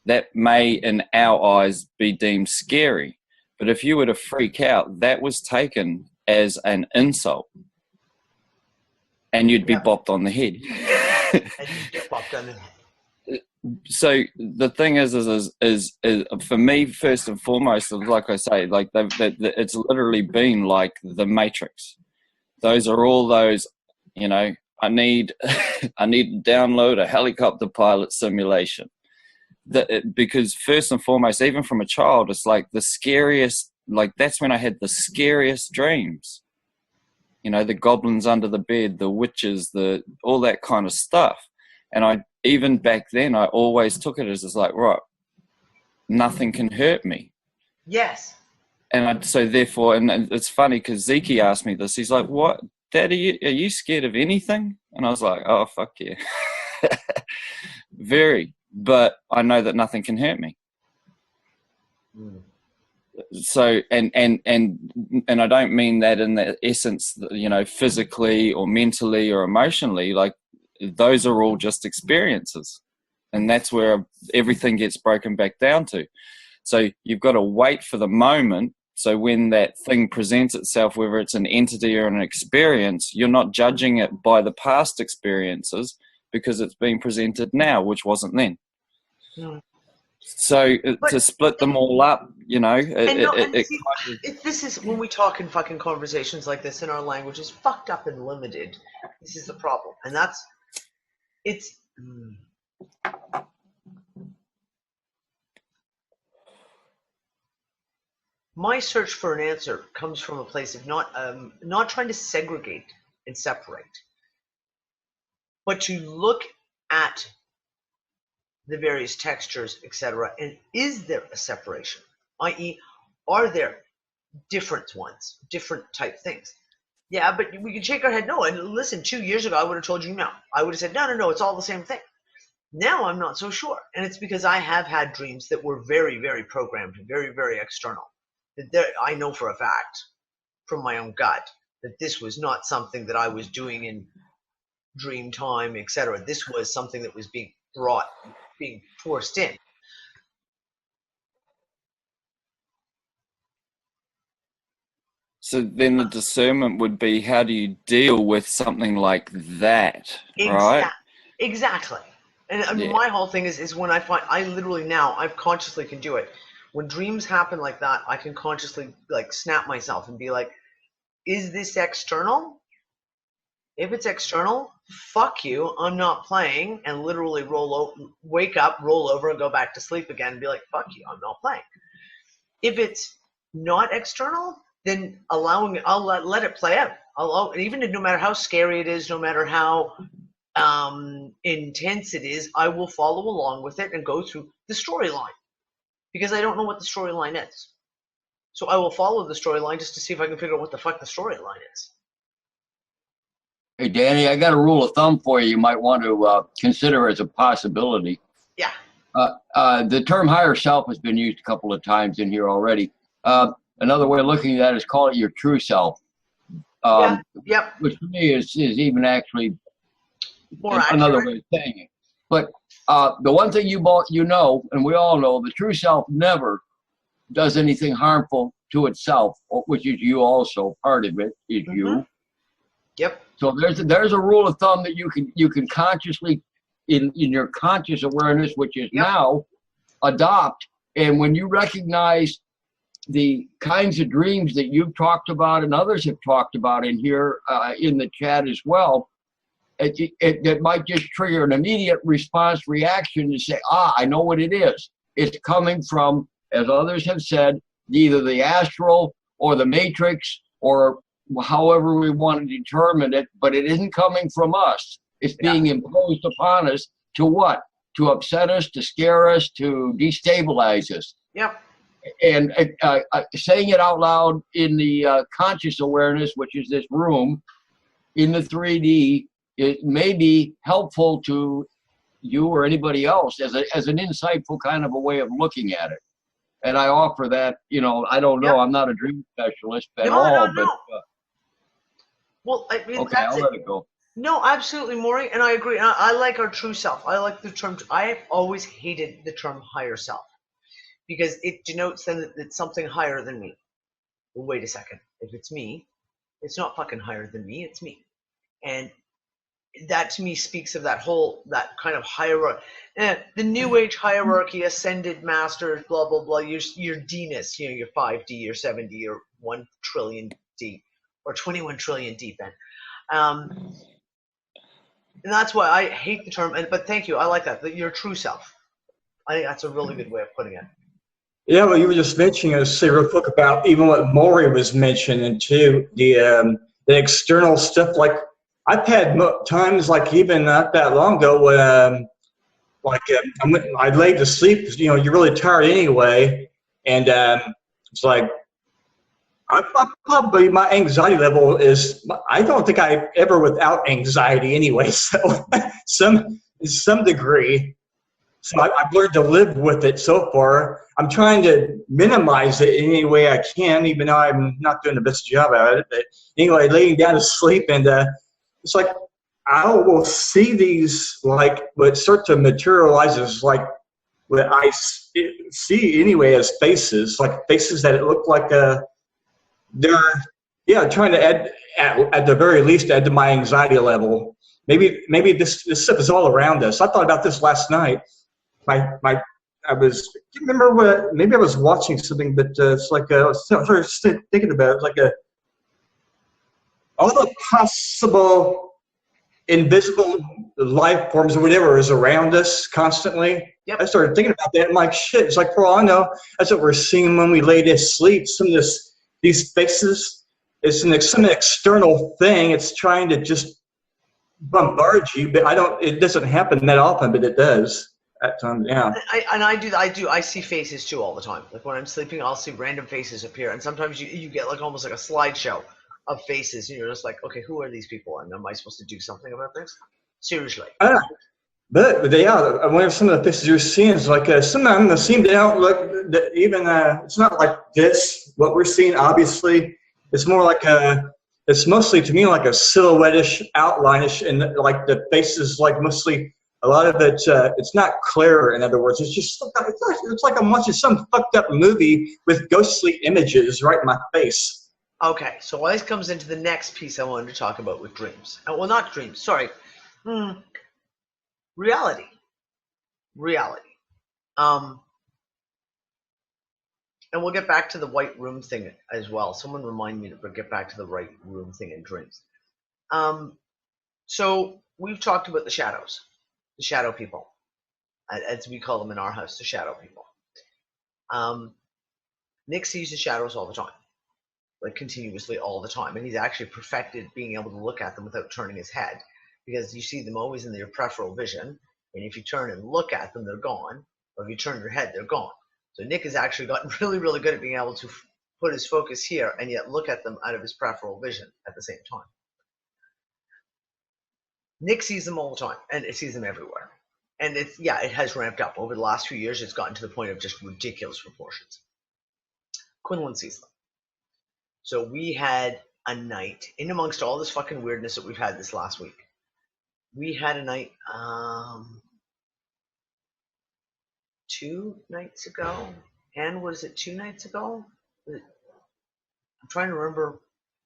that may, in our eyes, be deemed scary. But if you were to freak out, that was taken as an insult. And you'd be bopped on the head. And you get bopped on the head. So the thing is for me, first and foremost, like I say, like it's literally been like the Matrix. Those are all those, you know, I need to download a helicopter pilot simulation. Because first and foremost, even from a child, it's like the scariest, like that's when I had the scariest dreams. You know, the goblins under the bed, the witches, all that kind of stuff. And even back then, I always took it as like, right, nothing can hurt me. Yes. And so therefore, and it's funny because Zeke asked me this. He's like, what, Dad, are you scared of anything? And I was like, oh, fuck yeah. Very. But I know that nothing can hurt me. So, and I don't mean that in the essence, you know, physically or mentally or emotionally, like, those are all just experiences, and that's where everything gets broken back down to. So you've got to wait for the moment. So when that thing presents itself, whether it's an entity or an experience, you're not judging it by the past experiences because it's being presented now, which wasn't then. So to split them all up, you know, this is when we talk in fucking conversations like this, in our language is fucked up and limited. This is the problem, and it's my search for an answer comes from a place of not trying to segregate and separate, but to look at the various textures, etc. And is there a separation? I.e., are there different ones, different type things? Yeah, but we can shake our head no. And listen, 2 years ago, I would have told you no. I would have said, no, it's all the same thing. Now I'm not so sure. And it's because I have had dreams that were very, very programmed, very, very external. I know for a fact, from my own gut, that this was not something that I was doing in dream time, etc. This was something that was being forced in. So then the discernment would be, how do you deal with something like that, right? Exactly. And I mean, my whole thing is when I literally now, I consciously can do it. When dreams happen like that, I can consciously like snap myself and be like, is this external? If it's external, fuck you, I'm not playing, and literally wake up, roll over, and go back to sleep again and be like, fuck you, I'm not playing. If it's not external, then I'll let it play out. Even no matter how scary it is, no matter how intense it is, I will follow along with it and go through the storyline, because I don't know what the storyline is. So I will follow the storyline just to see if I can figure out what the fuck the storyline is. Hey, Danny, I got a rule of thumb for you. You might want to consider as a possibility. Yeah. The term higher self has been used a couple of times in here already. Another way of looking at that is call it your true self. Yep. Which to me is even actually more another accurate way of saying it. But the one thing you know, and we all know, the true self never does anything harmful to itself, which is you also. Part of it is you. Yep. So there's a rule of thumb that you can consciously, in your conscious awareness, which is now, adopt. And when you recognize the kinds of dreams that you've talked about and others have talked about in here, in the chat as well, it might just trigger an immediate response reaction to say, I know what it is. It's coming from, as others have said, either the astral or the matrix or however we want to determine it, but it isn't coming from us. It's being imposed upon us to what? To upset us, to scare us, to destabilize us. Yep. And saying it out loud in the conscious awareness, which is this room, in the 3D, it may be helpful to you or anybody else as an insightful kind of a way of looking at it. And I offer that, I don't know, I'm not a dream specialist at all, but well, I mean, okay, I'll let it go. No, absolutely, Maury, and I agree. I like our true self. I like the term. I've always hated the term higher self because it denotes then that it's something higher than me. Well, wait a second. If it's me, it's not fucking higher than me. It's me, and that to me speaks of that kind of hierarchy, the New Age hierarchy, ascended masters, blah blah blah. Your D-ness, your 5D, your 7D, your 1 trillion D, or 21 trillion D, Ben. And that's why I hate the term. But thank you, I like that your true self. I think that's a really good way of putting it. Yeah, well, you were just mentioning, I'll say real quick about even what Maury was mentioning too, the external stuff. Like I've had times, like even not that long ago, when I laid to sleep. You're really tired anyway, and it's like probably my anxiety level is. I don't think I ever without anxiety anyway. So some degree. So I've learned to live with it so far. I'm trying to minimize it in any way I can, even though I'm not doing the best job at it. But anyway, laying down to sleep, and it's like I will see these, like, what start to materialize as like what I see anyway as faces, like faces that look like they're trying to add, at the very least, add to my anxiety level. Maybe this stuff is all around us. I thought about this last night. I can't remember what, maybe I was watching something, but it's like I was sort of thinking about it, like all the possible invisible life forms or whatever is around us constantly. Yep. I started thinking about that. I'm like, shit, it's like, for all I know, that's what we're seeing when we lay to sleep. Some of these faces, it's some external thing. It's trying to just bombard you, but it doesn't happen that often, but it does. At times, yeah. I see faces too all the time. Like when I'm sleeping, I'll see random faces appear, and sometimes you get like almost like a slideshow of faces, and you're just like, okay, who are these people, and am I supposed to do something about this? Seriously. But they are. I wonder if some of the faces you're seeing is like some of them seem to don't look even. It's not like this. What we're seeing, obviously, it's more like it's mostly to me like a silhouette-ish, outline-ish, and like the faces like mostly. A lot of it, it's not clear, in other words. It's just, it's like I'm watching some fucked up movie with ghostly images right in my face. Okay, so this comes into the next piece I wanted to talk about with dreams. Well, not dreams, sorry. Reality. And we'll get back to the white room thing as well. Someone remind me to get back to the white room thing in dreams. So we've talked about the shadows. The shadow people, as we call them in our house, the shadow people. Nick sees the shadows all the time, like continuously all the time, and he's actually perfected being able to look at them without turning his head, because you see them always in your peripheral vision, and if you turn and look at them, they're gone, or if you turn your head, they're gone. So Nick has actually gotten really, really good at being able to put his focus here and yet look at them out of his peripheral vision at the same time. Nick sees them all the time, and it sees them everywhere. And it has ramped up. Over the last few years, it's gotten to the point of just ridiculous proportions. Quinlan sees them. So we had a night, in amongst all this fucking weirdness that we've had this last week, we had a night 2 nights ago. And was it 2 nights ago? I'm trying to remember.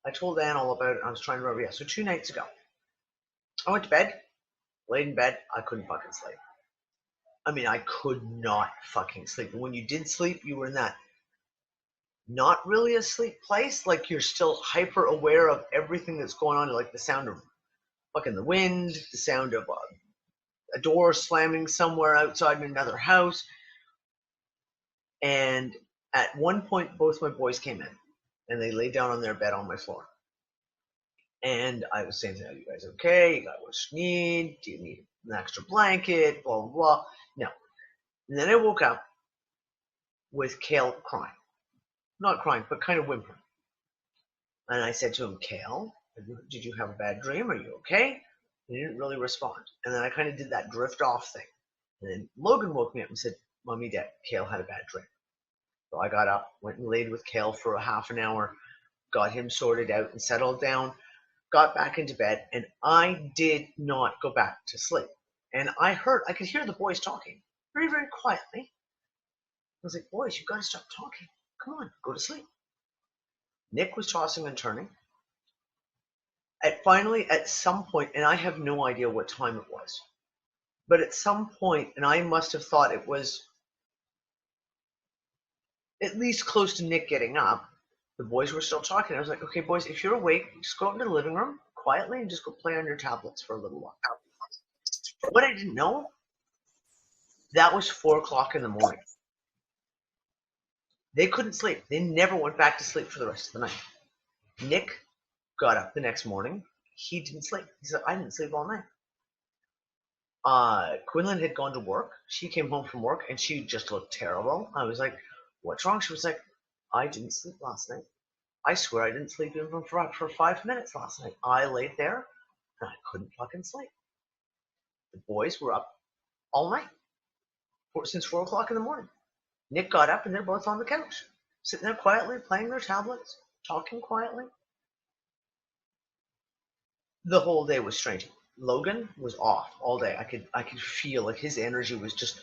I told Ann all about it. I was trying to remember. Yeah, so 2 nights ago, I went to bed, laid in bed. I couldn't fucking sleep. I mean, I could not fucking sleep. And when you did sleep, you were in that not really a sleep place. Like you're still hyper aware of everything that's going on, like the sound of fucking the wind, the sound of a door slamming somewhere outside in another house. And at one point, both my boys came in and they laid down on their bed on my floor. And I was saying, are you guys okay? You got what you need? Do you need an extra blanket? Blah, blah, blah. No. And then I woke up with Kale crying. Not crying, but kind of whimpering. And I said to him, Kale, did you have a bad dream? Are you okay? He didn't really respond. And then I kind of did that drift off thing. And then Logan woke me up and said, Mommy, Dad, Kale had a bad dream. So I got up, went and laid with Kale for a half an hour, got him sorted out and settled down, got back into bed, and I did not go back to sleep. And I could hear the boys talking very, very quietly. I was like, boys, you've got to stop talking. Come on, go to sleep. Nick was tossing and turning. Finally, at some point, and I have no idea what time it was, but at some point, and I must have thought it was at least close to Nick getting up, the boys were still talking. I was like, okay, boys, if you're awake, just go out into the living room quietly and just go play on your tablets for a little while. What I didn't know, that was 4 o'clock in the morning. They couldn't sleep. They never went back to sleep for the rest of the night. Nick got up the next morning. He didn't sleep. He said, I didn't sleep all night. Quinlan had gone to work. She came home from work and she just looked terrible. I was like, what's wrong? She was like, I didn't sleep last night. I swear I didn't sleep even for 5 minutes last night. I laid there and I couldn't fucking sleep. The boys were up all night since 4 o'clock in the morning. Nick got up and they're both on the couch, sitting there quietly, playing their tablets, talking quietly. The whole day was strange. Logan was off all day. I could feel like his energy was just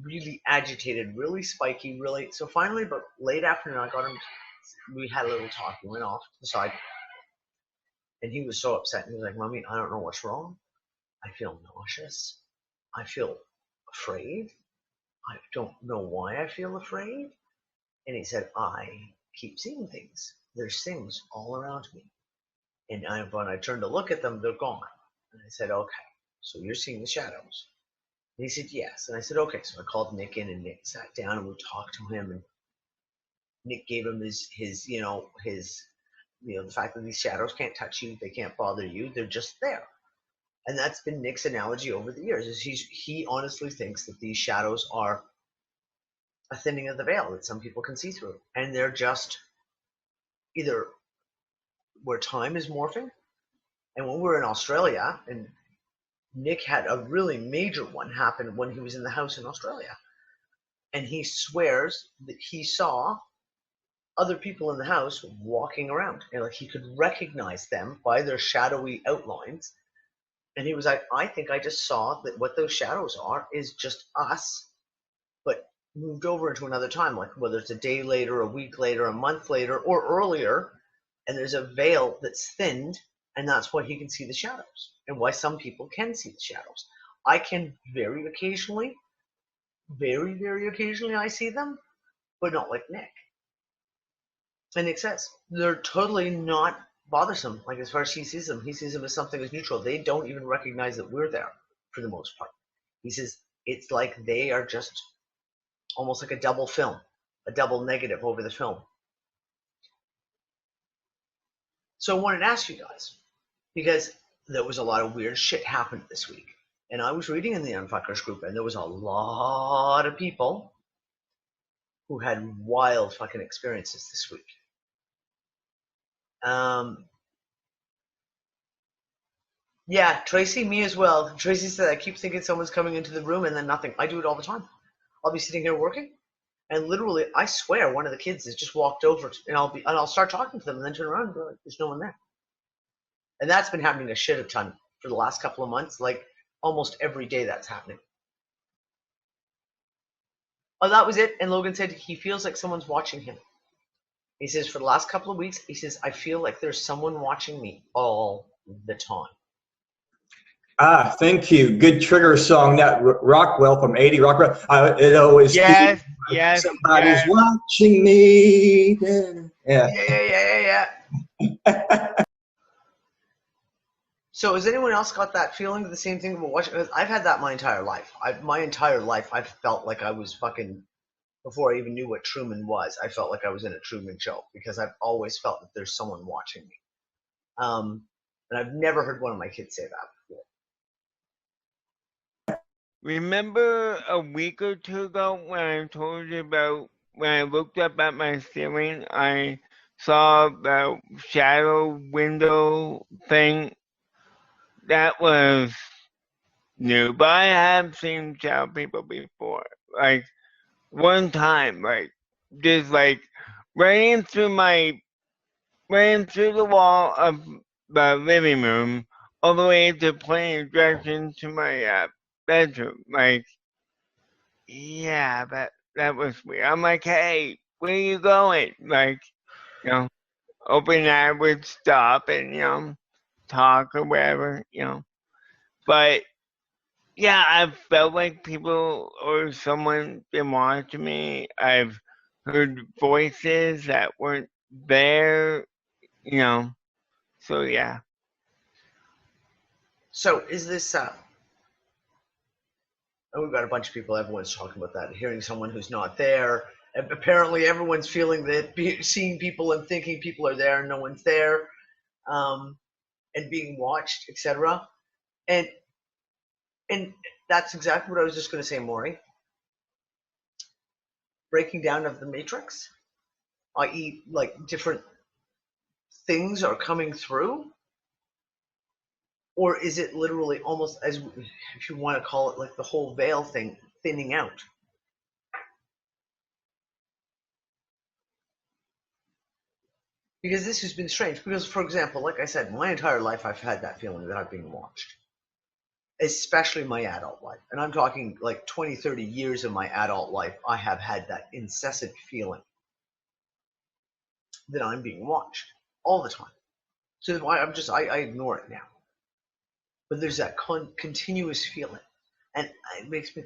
really agitated, really spiky, really. So finally, but late afternoon, I got him. We had a little talk. We went off to the side, and he was so upset. He was like, "Mommy, I don't know what's wrong. I feel nauseous. I feel afraid. I don't know why I feel afraid." And he said, "I keep seeing things. There's things all around me, and when I turn to look at them, they're gone." And I said, "Okay, so you're seeing the shadows." And he said, "Yes." And I said, "Okay." So I called Nick in, and Nick sat down, and we talked to him, and Nick gave him his the fact that these shadows can't touch you, they can't bother you, they're just there. And that's been Nick's analogy over the years. Is he honestly thinks that these shadows are a thinning of the veil that some people can see through, and they're just either where time is morphing. And when we were in Australia, and Nick had a really major one happen when he was in the house in Australia, and he swears that he saw other people in the house walking around, and like he could recognize them by their shadowy outlines. And he was like, I think I just saw that what those shadows are is just us, but moved over into another time, like whether it's a day later, a week later, a month later, or earlier, and there's a veil that's thinned, and that's why he can see the shadows, and why some people can see the shadows. I can very occasionally I see them, but not like Nick. And Nick says they're totally not bothersome. Like as far as he sees them as something as neutral. They don't even recognize that we're there for the most part. He says it's like they are just almost like a double film, a double negative over the film. So I wanted to ask you guys, because there was a lot of weird shit happened this week. And I was reading in the UnFuckers group, and there was a lot of people who had wild fucking experiences this week. Yeah, Tracy, me as well. Tracy said, I keep thinking someone's coming into the room and then nothing. I do it all the time. I'll be sitting here working, and literally, I swear, one of the kids has just walked over, and I'll start talking to them, and then turn around and be like, there's no one there. And that's been happening a shit ton for the last couple of months. Like almost every day that's happening. Oh, that was it. And Logan said he feels like someone's watching him. He says, for the last couple of weeks, he says, I feel like there's someone watching me all the time. Ah, thank you. Good trigger song, that Rockwell from 80 Rockwell. It always Yes, feels yes, somebody's yes. watching me. Yeah. Yeah. So has anyone else got that feeling, the same thing about watching? Because I've had that my entire life. I've felt like I was fucking, before I even knew what Truman was, I felt like I was in a Truman Show, because I've always felt that there's someone watching me. And I've never heard one of my kids say that before. Remember a week or two ago when I told you about when I looked up at my ceiling, I saw the shadow window thing? That was new, but I have seen shadow people before. Like one time, like just like running through the wall of the living room all the way to playing directions to my bedroom. Like, yeah, that was weird. I'm like, hey, where are you going? Like, you know, hoping I would stop and, talk or whatever, But yeah, I've felt like people or someone been watching me. I've heard voices that weren't there, So yeah. So is this, we've got a bunch of people, everyone's talking about that, hearing someone who's not there. And apparently everyone's feeling that, seeing people and thinking people are there and no one's there, and being watched, etc. And that's exactly what I was just going to say, Maury. Breaking down of the matrix, i.e. like different things are coming through, or is it literally almost, as if you want to call it, like the whole veil thing thinning out? Because this has been strange. Because, for example, like I said, my entire life I've had that feeling that I've been watched. Especially my adult life. And I'm talking like 20, 30 years of my adult life, I have had that incessant feeling that I'm being watched all the time. So I ignore it now. But there's that continuous feeling. And it makes me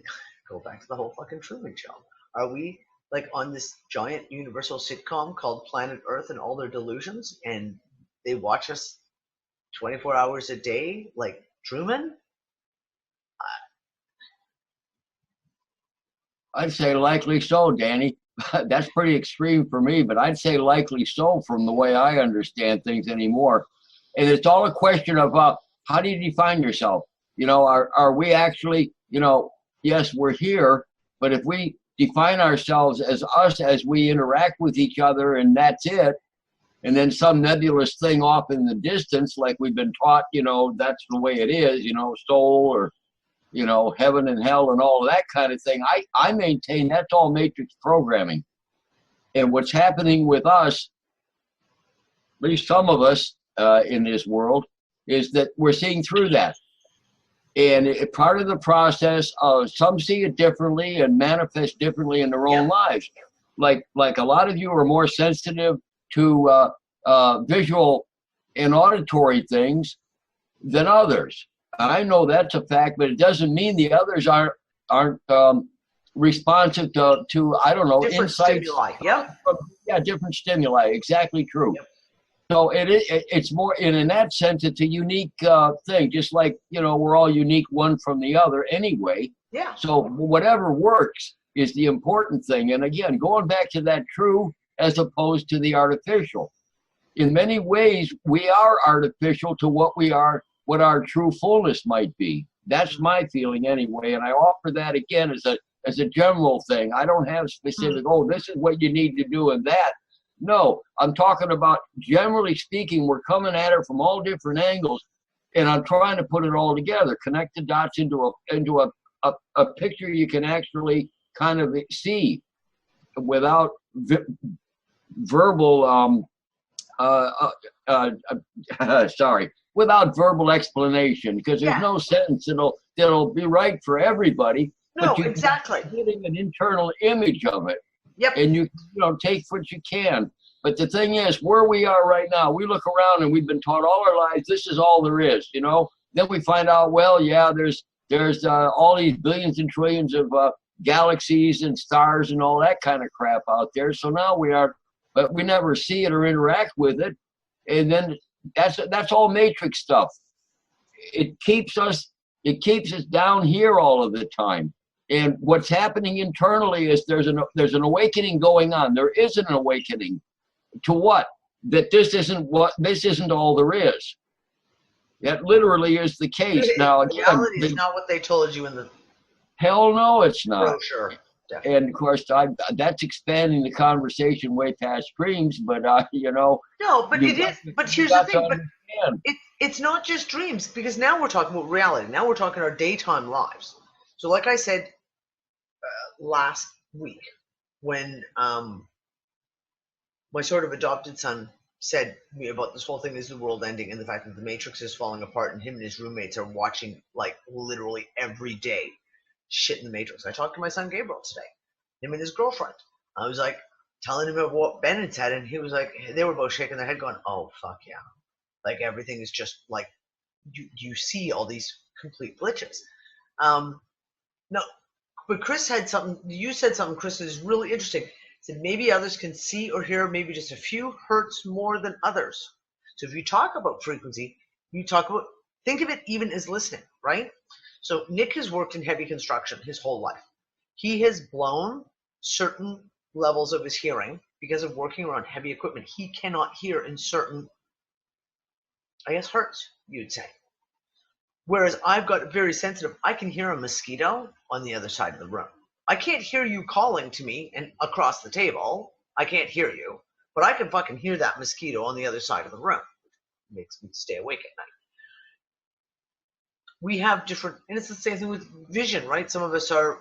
go back to the whole fucking Truman Show. Are we like on this giant universal sitcom called Planet Earth and all their delusions, and they watch us 24 hours a day like Truman? I'd say likely so, Danny. That's pretty extreme for me, but I'd say likely so from the way I understand things anymore. And it's all a question of how do you define yourself? Are we actually, yes, we're here, but if we define ourselves as us as we interact with each other and that's it, and then some nebulous thing off in the distance, like we've been taught, that's the way it is, soul or heaven and hell and all of that kind of thing. I maintain that's all matrix programming. And what's happening with us, at least some of us in this world, is that we're seeing through that. And part of the process, some see it differently and manifest differently in their own lives. Like a lot of you are more sensitive to visual and auditory things than others. I know that's a fact, but it doesn't mean the others aren't responsive to I don't know, different insights. Stimuli. Yep. Different stimuli. Exactly true. Yep. So it's more in that sense, it's a unique thing. Just like we're all unique one from the other anyway. Yeah. So whatever works is the important thing. And again, going back to that true as opposed to the artificial. In many ways, we are artificial to what we are. What our true fullness might be. That's my feeling anyway, and I offer that again as a general thing. I don't have specific, this is what you need to do and that. No, I'm talking about, generally speaking, we're coming at it from all different angles, and I'm trying to put it all together, connect the dots into a picture you can actually kind of see without verbal, without verbal explanation, because there's no sense that'll be right for everybody. No, but you exactly. Getting an internal image of it. Yep. And you take what you can. But the thing is, where we are right now, we look around and we've been taught all our lives, this is all there is, you know? Then we find out, well, yeah, there's all these billions and trillions of galaxies and stars and all that kind of crap out there. So now but we never see it or interact with it. And then that's all matrix stuff. It keeps us down here all of the time. And what's happening internally is there's an awakening going on. There is an awakening to what? That this isn't all there is. That literally is the case. Now again, reality is not what they told you in the hell no, it's not. brochure. Definitely. And of course, that's expanding the conversation way past dreams. But you know. No, but it is. But here's the thing. But understand. it's not just dreams, because now we're talking about reality. Now we're talking our daytime lives. So, like I said last week, when my sort of adopted son said to me about this whole thing is the world ending and the fact that the Matrix is falling apart, and him and his roommates are watching like literally every day shit in the Matrix. I talked to my son Gabriel today, him and his girlfriend. I was like telling him about what Ben had said, and he was like, they were both shaking their head going, oh fuck yeah, like everything is just like you see all these complete glitches. No, but Chris had something, you said something, Chris, that is really interesting. Said maybe others can see or hear maybe just a few hertz more than others. So if you talk about frequency, think of it even as listening, right? So Nick has worked in heavy construction his whole life. He has blown certain levels of his hearing because of working around heavy equipment. He cannot hear in certain, I guess, hertz, you'd say. Whereas I've got very sensitive, I can hear a mosquito on the other side of the room. I can't hear you calling to me and across the table. I can't hear you, but I can fucking hear that mosquito on the other side of the room. It makes me stay awake at night. We have different, and it's the same thing with vision, right? Some of us are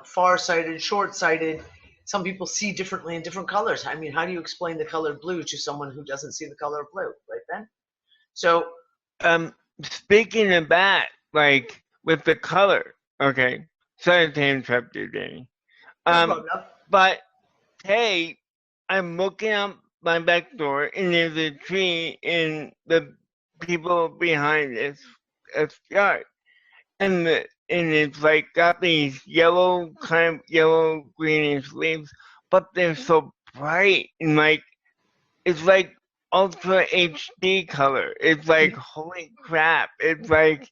far-sighted, short-sighted. Some people see differently in different colors. I mean, how do you explain the color blue to someone who doesn't see the color of blue, right, Ben? So, speaking of that, like with the color, okay. Sorry to interrupt you, Danny. But hey, I'm looking out my back door, and there's a tree in the people behind this yard, and it's like got these yellow, kind of yellow greenish leaves, but they're so bright, and like it's like ultra HD color. It's like holy crap! It's like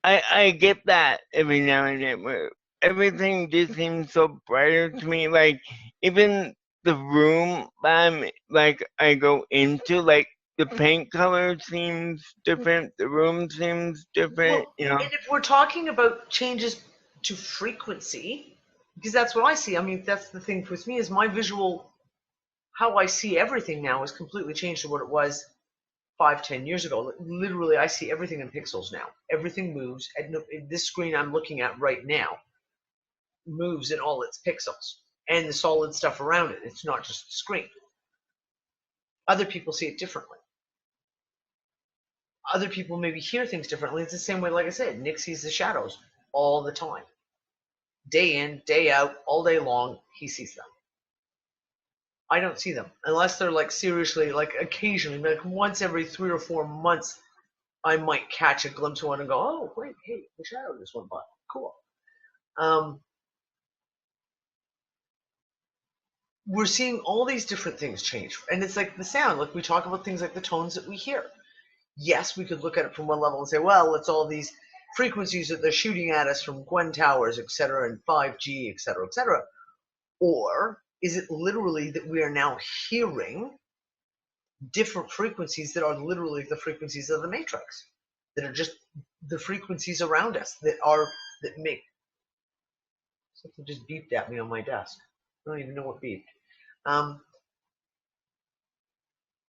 I get that every now and then. Where everything just seems so brighter to me. Like even the room I go into, like the paint color seems different. The room seems different. Well, you know. And if we're talking about changes to frequency, because that's what I see. I mean, that's the thing with me is my visual, how I see everything now is completely changed to what it was 5-10 years ago. Literally, I see everything in pixels now. Everything moves. And this screen I'm looking at right now moves in all its pixels and the solid stuff around it. It's not just a screen. Other people see it differently. Other people maybe hear things differently. It's the same way, like I said, Nick sees the shadows all the time. Day in, day out, all day long, he sees them. I don't see them unless they're like seriously, like occasionally, like once every 3 or 4 months, I might catch a glimpse of one and go, oh, wait, hey, the shadow just went by. Cool. We're seeing all these different things change. And it's like the sound, like we talk about things like the tones that we hear. Yes, we could look at it from one level and say, well, it's all these frequencies that they're shooting at us from Gwen Towers, et cetera, and 5G, et cetera, et cetera. Or is it literally that we are now hearing different frequencies that are literally the frequencies of the Matrix, that are just the frequencies around us that make. Something just beeped at me on my desk. I don't even know what beeped.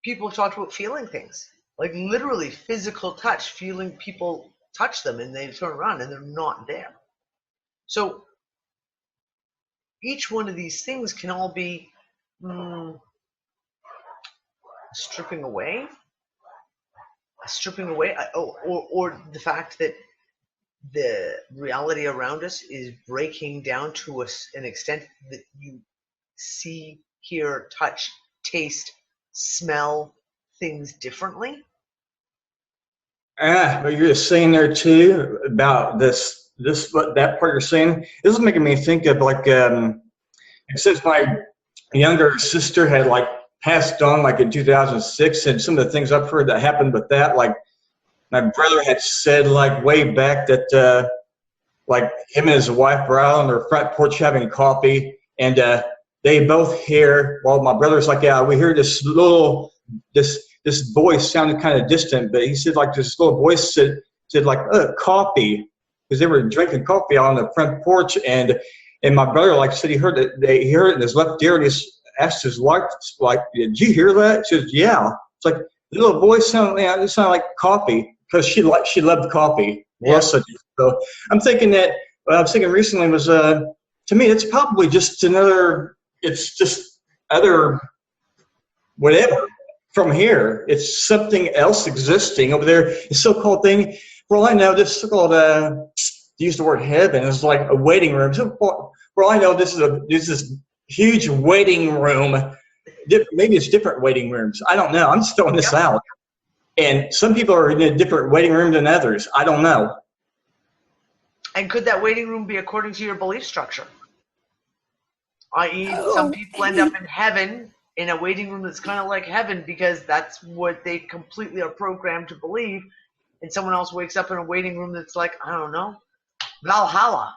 People have talked about feeling things, like literally physical touch, feeling people touch them and they turn around and they're not there. So each one of these things can all be stripping away, or the fact that the reality around us is breaking down to an extent that you see, hear, touch taste, smell things differently? But you're just saying there too about that part you're saying. This is making me think of like, since my younger sister had like passed on like in 2006, and some of the things I've heard that happened with that, like my brother had said like way back that like him and his wife were out on their front porch having coffee, and they both hear, well, my brother's like, yeah, we hear this voice sounded kind of distant, but he said like this little voice said like coffee, because they were drinking coffee out on the front porch, and my brother like said he heard it in his left ear, and he asked his wife like, did you hear that? She says, yeah. It's like the little voice sounded like coffee, because she loved coffee. Yeah. So I'm thinking that what I was thinking recently was to me it's probably just other whatever. From here, it's something else existing over there. The so-called thing, for all I know, this so-called, use the word heaven, is like a waiting room. So for all I know, this is huge waiting room. Maybe it's different waiting rooms. I don't know. I'm just throwing this out. And some people are in a different waiting room than others. I don't know. And could that waiting room be according to your belief structure? I.e., some people end up in heaven in a waiting room that's kind of like heaven because that's what they completely are programmed to believe, and someone else wakes up in a waiting room that's like, I don't know, Valhalla.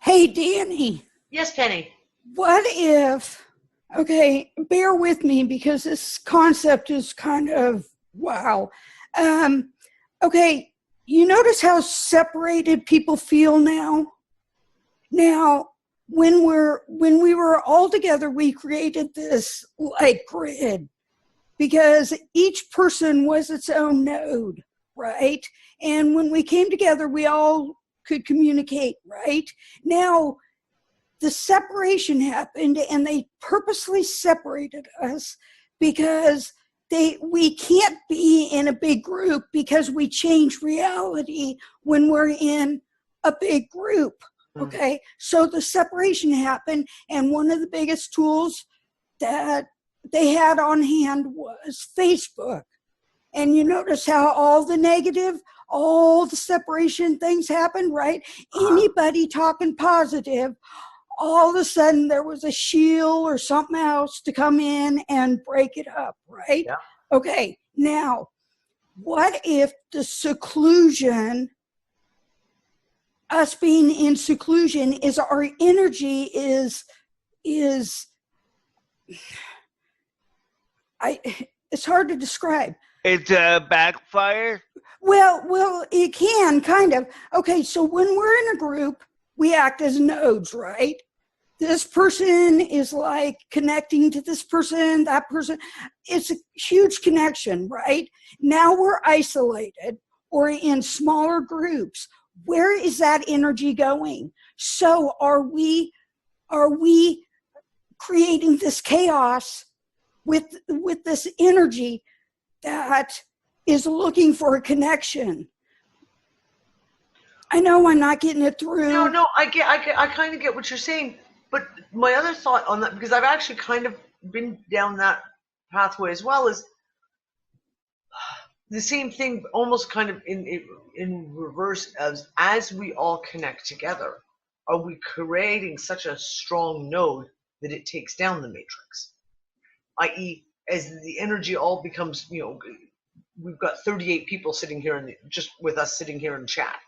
Hey, Danny. Yes, Penny. What if, okay, bear with me because this concept is kind of, wow. Okay, you notice how separated people feel now? Now, when we were all together, we created this like grid because each person was its own node, right? And when we came together, we all could communicate, right? Now, the separation happened, and they purposely separated us because we can't be in a big group because we change reality when we're in a big group. Okay, so the separation happened, and one of the biggest tools that they had on hand was Facebook. And you notice how all the negative, all the separation things happened, right? Anybody talking positive, all of a sudden there was a shield or something else to come in and break it up, right? Yeah. Okay, now, what if the seclusion, us being in seclusion, is our energy is it's hard to describe. It's a backfire? Well, it can, kind of. Okay, so when we're in a group, we act as nodes, right? This person is like connecting to this person, that person. It's a huge connection, right? Now we're isolated or in smaller groups. Where is that energy going? So are we creating this chaos with this energy that is looking for a connection? I know I'm not getting it through. No, I kind of get what you're saying. But my other thought on that, because I've actually kind of been down that pathway as well, is the same thing, almost kind of in reverse, as we all connect together, are we creating such a strong node that it takes down the matrix? I.e., as the energy all becomes, we've got 38 people sitting here just with us sitting here in chat.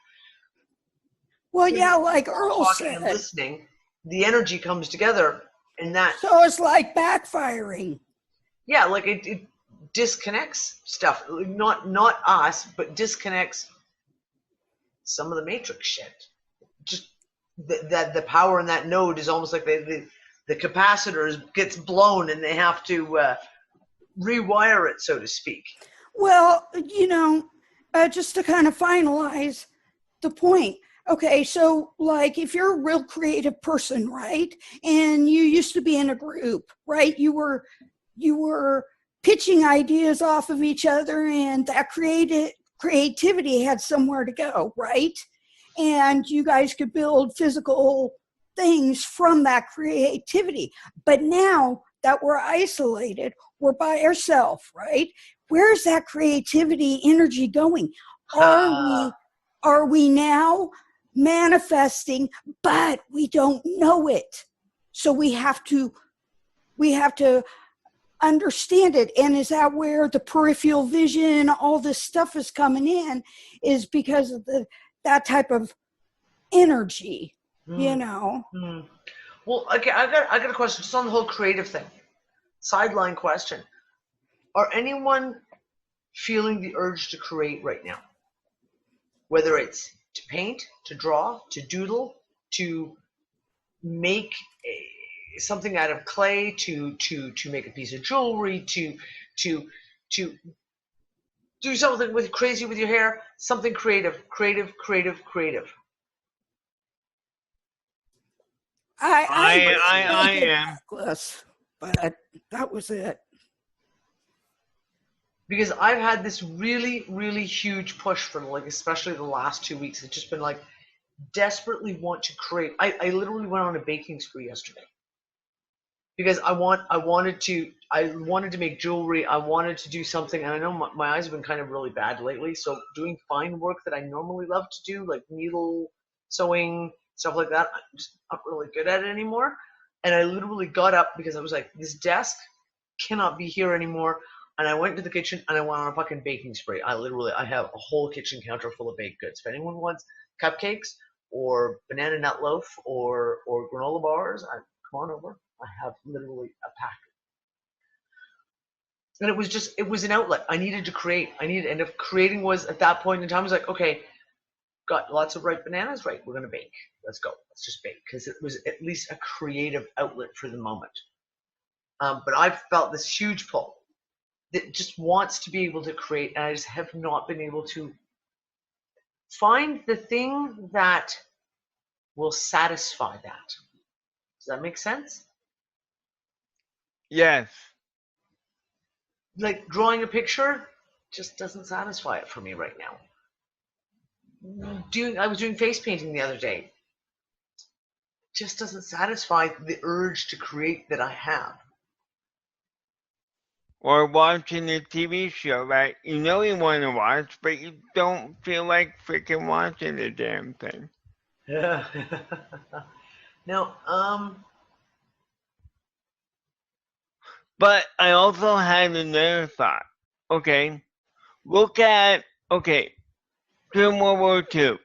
Well, yeah, like Earl talking said. and listening, the energy comes together, and that. So it's like backfiring. Yeah, like it disconnects stuff, not us, but disconnects some of the matrix shit. Just the power in that node is almost like the capacitor gets blown, and they have to rewire it, so to speak. Well, just to kind of finalize the point. Okay, so like if you're a real creative person, right, and you used to be in a group, right, you were pitching ideas off of each other, and that creativity had somewhere to go, right? And you guys could build physical things from that creativity. But now that we're isolated, we're by ourselves, right? Where's that creativity energy going? Are we now manifesting, but we don't know it? So we have to understand it. And is that where the peripheral vision, all this stuff is coming in, is because of that type of energy, you know? Well, okay, I got a question just on the whole creative thing. Sideline question. Are anyone feeling the urge to create right now? Whether it's to paint, to draw, to doodle, to make something out of clay, to make a piece of jewelry, to do something crazy with your hair, something creative. I am. Necklace, but that was it. Because I've had this really, really huge push for like, especially the last 2 weeks. It's just been like, desperately want to create. I literally went on a baking spree yesterday because I wanted to make jewelry. I wanted to do something, and I know my eyes have been kind of really bad lately. So doing fine work that I normally love to do, like needle, sewing, stuff like that, I'm just not really good at it anymore. And I literally got up because I was like, this desk cannot be here anymore. And I went to the kitchen and I went on a fucking baking spree. I have a whole kitchen counter full of baked goods. If anyone wants cupcakes or banana nut loaf or granola bars, come on over. I have literally a pack. And it was an outlet. I needed to create. And if creating was at that point in time, I was like, okay, got lots of ripe bananas, right? We're gonna bake. Let's go. Let's just bake, because it was at least a creative outlet for the moment. But I've felt this huge pull that just wants to be able to create, and I just have not been able to find the thing that will satisfy that. Does that make sense? Yes. Like drawing a picture just doesn't satisfy it for me right now. I was doing face painting the other day. Just doesn't satisfy the urge to create that I have. Or watching a TV show that you know you want to watch, but you don't feel like freaking watching the damn thing. Yeah. No, But I also had another thought. Okay, look at, during World War II,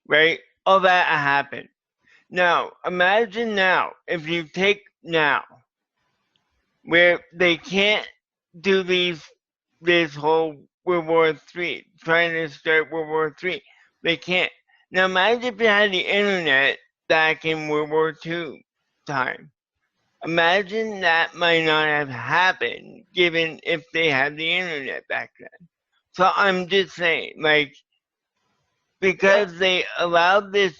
right? All that happened. Now, imagine now, if you take now, where they can't do this whole World War III, trying to start World War III. They can't. Now imagine if you had the internet back in World War II time. Imagine that might not have happened given if they had the internet back then. So I'm just saying, like, because they allowed this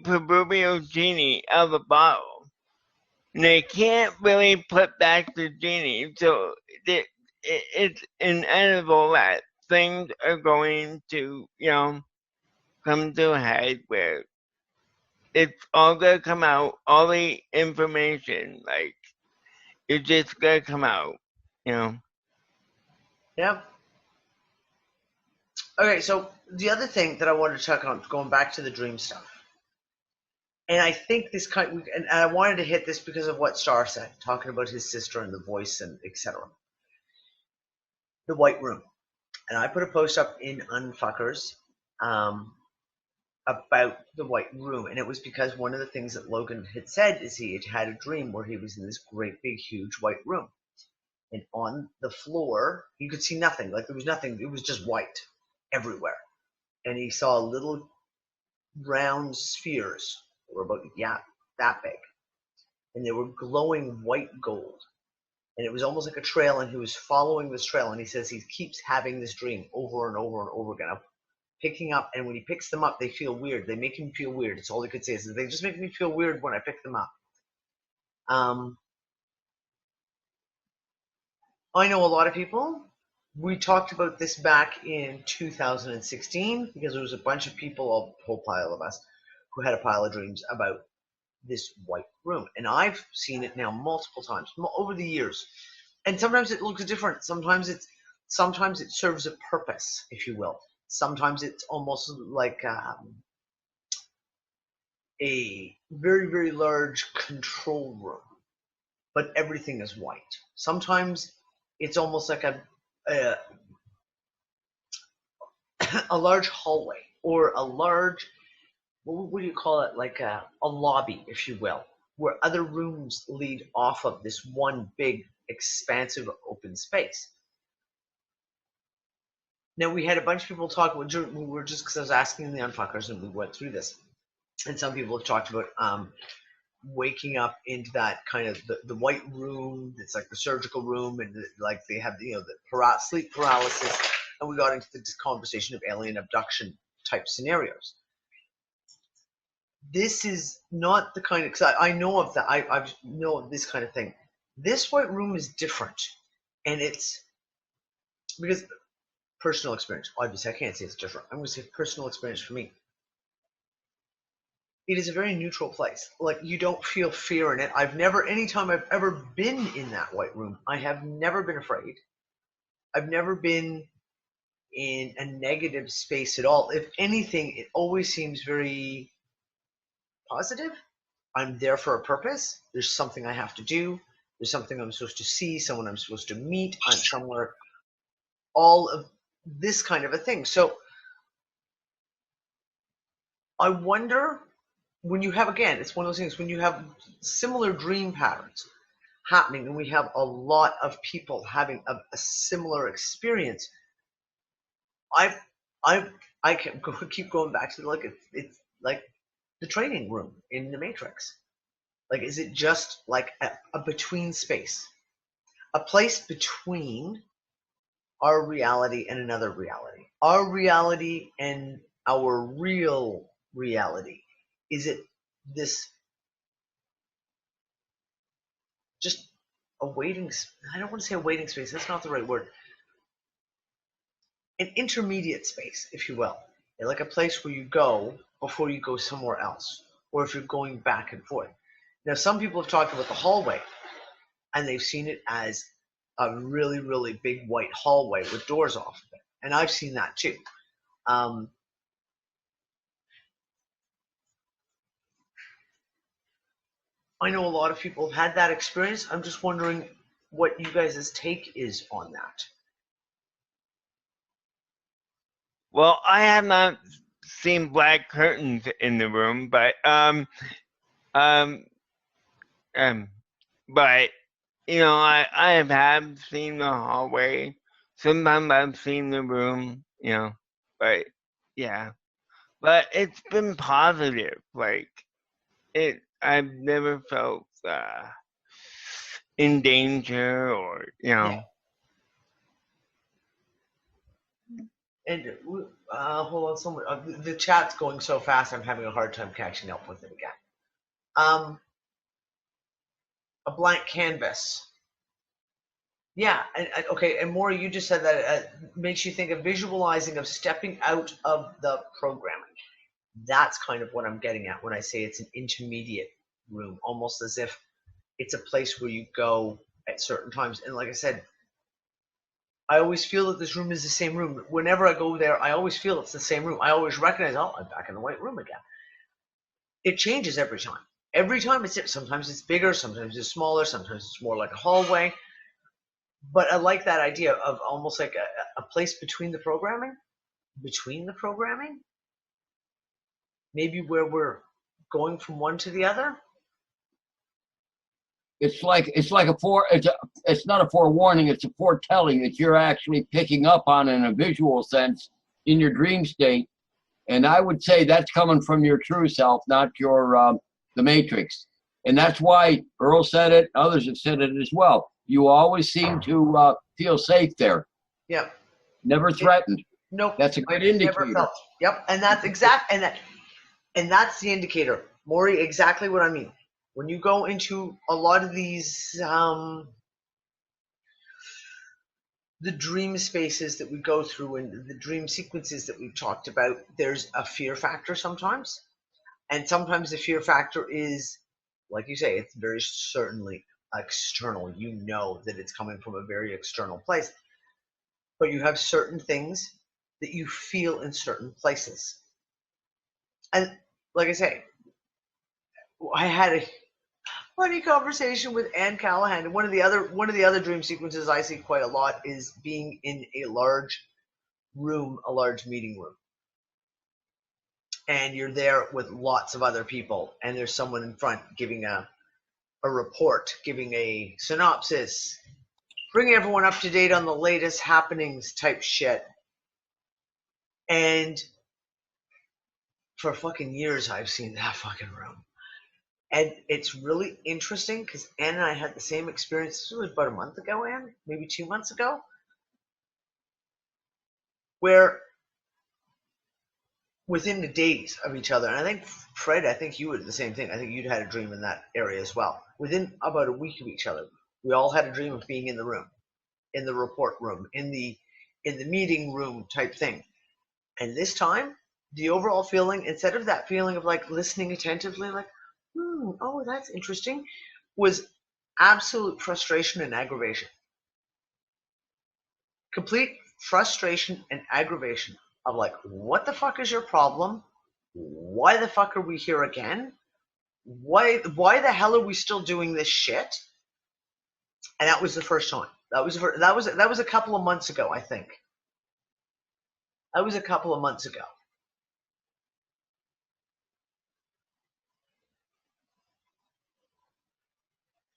proverbial genie out of the bottle, and they can't really put back the genie, so it's inevitable that things are going to, come to a head where it's all gonna come out, all the information, like, it's just gonna come out, Yeah. Okay, so the other thing that I wanted to check on, going back to the dream stuff, and I think and I wanted to hit this because of what Star said, talking about his sister and the voice and etc. The White Room. And I put a post up in UnFuckers about the White Room. And it was because one of the things that Logan had said is he had a dream where he was in this great big huge white room. And on the floor, you could see nothing. Like there was nothing. It was just white everywhere. And he saw little round spheres that were about, that big. And they were glowing white gold. And it was almost like a trail, and he was following this trail. And he says he keeps having this dream over and over and over again. Picking up, and when he picks them up, they feel weird. They make him feel weird. It's all he could say is, they just make me feel weird when I pick them up. I know a lot of people. We talked about this back in 2016 because there was a bunch of people, a whole pile of us, who had a pile of dreams about this white room. And I've seen it now multiple times over the years. And sometimes it looks different. Sometimes it serves a purpose, if you will. Sometimes it's almost like a very, very large control room, but everything is white. Sometimes it's almost like a large hallway, or a large, what do you call it, like a lobby, if you will, where other rooms lead off of this one big, expansive open space. Now, we had a bunch of people talk, we were just, because I was asking the Unfuckers and we went through this, and some people have talked about waking up into that kind of the white room. It's like the surgical room, and like they have the sleep paralysis, and we got into this conversation of alien abduction type scenarios. This is not the kind of, because I know of that, I know of this kind of thing. This white room is different, and it's because personal experience. Obviously, I can't say it's different. I'm going to say personal experience for me. It is a very neutral place. Like, you don't feel fear in it. Anytime I've ever been in that white room, I have never been afraid. I've never been in a negative space at all. If anything, it always seems very positive. I'm there for a purpose. There's something I have to do. There's something I'm supposed to see, someone I'm supposed to meet. I'm somewhere. All of this kind of a thing. So I wonder, when you have, again, it's one of those things, when you have similar dream patterns happening, and we have a lot of people having a similar experience, I can keep going back to, like, it's like the training room in the Matrix. Like, is it just like a between space, a place between our reality and another reality, our reality and our real reality? Is it this just a waiting, I don't want to say a waiting space, that's not the right word, an intermediate space, if you will, like a place where you go before you go somewhere else, or if you're going back and forth. Now, some people have talked about the hallway, and they've seen it as a really, really big white hallway with doors off of it, and I've seen that too. I know a lot of people have had that experience. I'm just wondering what you guys' take is on that. Well, I have not seen black curtains in the room, but but I have seen the hallway. Sometimes I've seen the room, but yeah. But it's been positive. Like, I've never felt in danger, or Yeah. And hold on, someone. The chat's going so fast, I'm having a hard time catching up with it again. A blank canvas. Yeah, okay. And Maury, you just said that it makes you think of visualizing of stepping out of the programming. That's kind of what I'm getting at when I say it's an intermediate room, almost as if it's a place where you go at certain times. And like I said, I always feel that this room is the same room. Whenever I go there, I always feel it's the same room. I always recognize, oh, I'm back in the white room again. It changes every time. Every time sometimes it's bigger, sometimes it's smaller, sometimes it's more like a hallway. But I like that idea of almost like a place between the programming. Maybe where we're going from one to the other. It's not a forewarning, it's a foretelling that you're actually picking up on in a visual sense in your dream state. And I would say that's coming from your true self, not your the Matrix. And that's why Earl said it, others have said it as well. You always seem to feel safe there. Yeah. Never threatened. Nope. That's a good indicator. Never felt. Yep. And that's exact. And that's the indicator. Maury, exactly what I mean. When you go into a lot of these, the dream spaces that we go through and the dream sequences that we've talked about, there's a fear factor sometimes. And sometimes the fear factor is like you say, it's very certainly external. You know that it's coming from a very external place. But you have certain things that you feel in certain places. And like I say, I had a funny conversation with Anne Callahan, and one of the other dream sequences I see quite a lot is being in a large room, a large meeting room. And you're there with lots of other people, and there's someone in front giving a report, giving a synopsis, bringing everyone up to date on the latest happenings type shit. And for fucking years, I've seen that fucking room. And it's really interesting because Anne and I had the same experience. This was about a month ago, Anne, maybe 2 months ago, where within the days of each other, and I think, Fred, I think you would the same thing. I think you'd had a dream in that area as well. Within about a week of each other, we all had a dream of being in the room, in the report room, in the meeting room type thing. And this time, the overall feeling, instead of that feeling of like listening attentively, like, oh, that's interesting, was absolute frustration and aggravation. Complete frustration and aggravation of like, what the fuck is your problem? Why the fuck are we here again? Why the hell are we still doing this shit? And that was the first time. That was a couple of months ago, I think. That was a couple of months ago.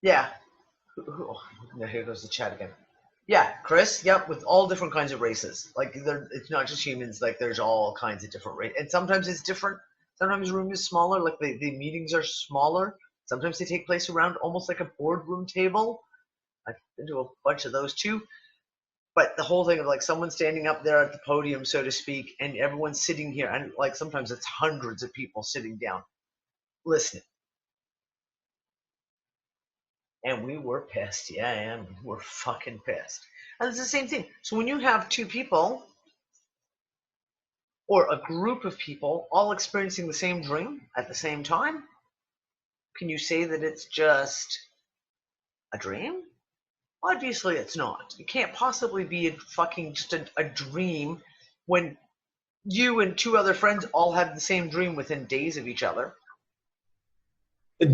Yeah. Here goes the chat again. Yeah, Chris. Yep, with all different kinds of races. Like, it's not just humans. Like, there's all kinds of different races, and sometimes it's different. Sometimes the room is smaller. Like the meetings are smaller. Sometimes they take place around almost like a boardroom table. I've been to a bunch of those too. But the whole thing of like someone standing up there at the podium, so to speak, and everyone's sitting here, and like sometimes it's hundreds of people sitting down, listening. And we were pissed. Yeah, and we were fucking pissed. And it's the same thing. So when you have two people or a group of people all experiencing the same dream at the same time, can you say that it's just a dream? Obviously it's not. It can't possibly be just a dream when you and two other friends all have the same dream within days of each other.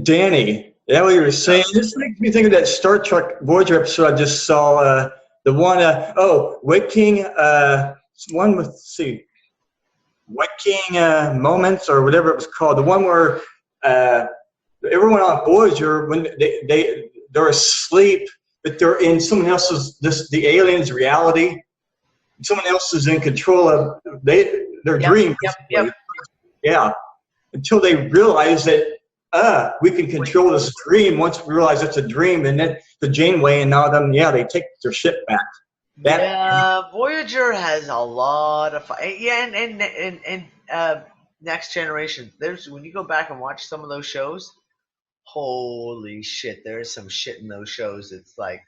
Danny, that what you were saying? This makes me think of that Star Trek Voyager episode I just saw. The one, waking, one with, let's see, waking moments or whatever it was called. The one where everyone on Voyager, when they're asleep, but they're in someone else's, the alien's reality. Someone else is in control of their dream. Yep. Yeah, until they realize that we can control this dream. Once we realize it's a dream, and then the Janeway and all them, they take their shit back. Voyager has a lot of fun. Yeah, and Next Generation. When you go back and watch some of those shows, holy shit, there's some shit in those shows. It's like,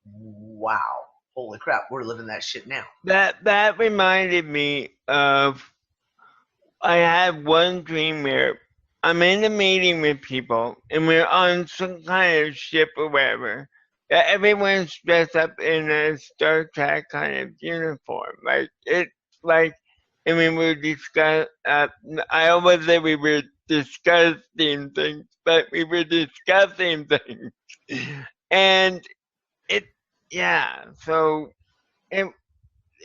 wow, holy crap, we're living that shit now. That reminded me of, I had one dream where I'm in a meeting with people, and we're on some kind of ship or whatever. Everyone's dressed up in a Star Trek kind of uniform. And we were discussing, I almost said we were discussing things, but we were discussing things. And so it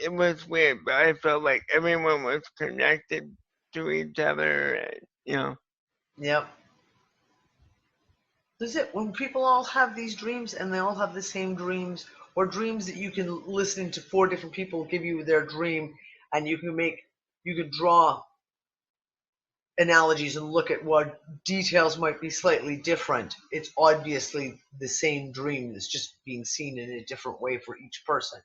was weird, but I felt like everyone was connected to each other, and, Yep. Does it, when people all have these dreams and they all have the same dreams, or dreams that you can listen to 4 different people give you their dream, and you can draw analogies and look at what details might be slightly different. It's obviously the same dream that's just being seen in a different way for each person.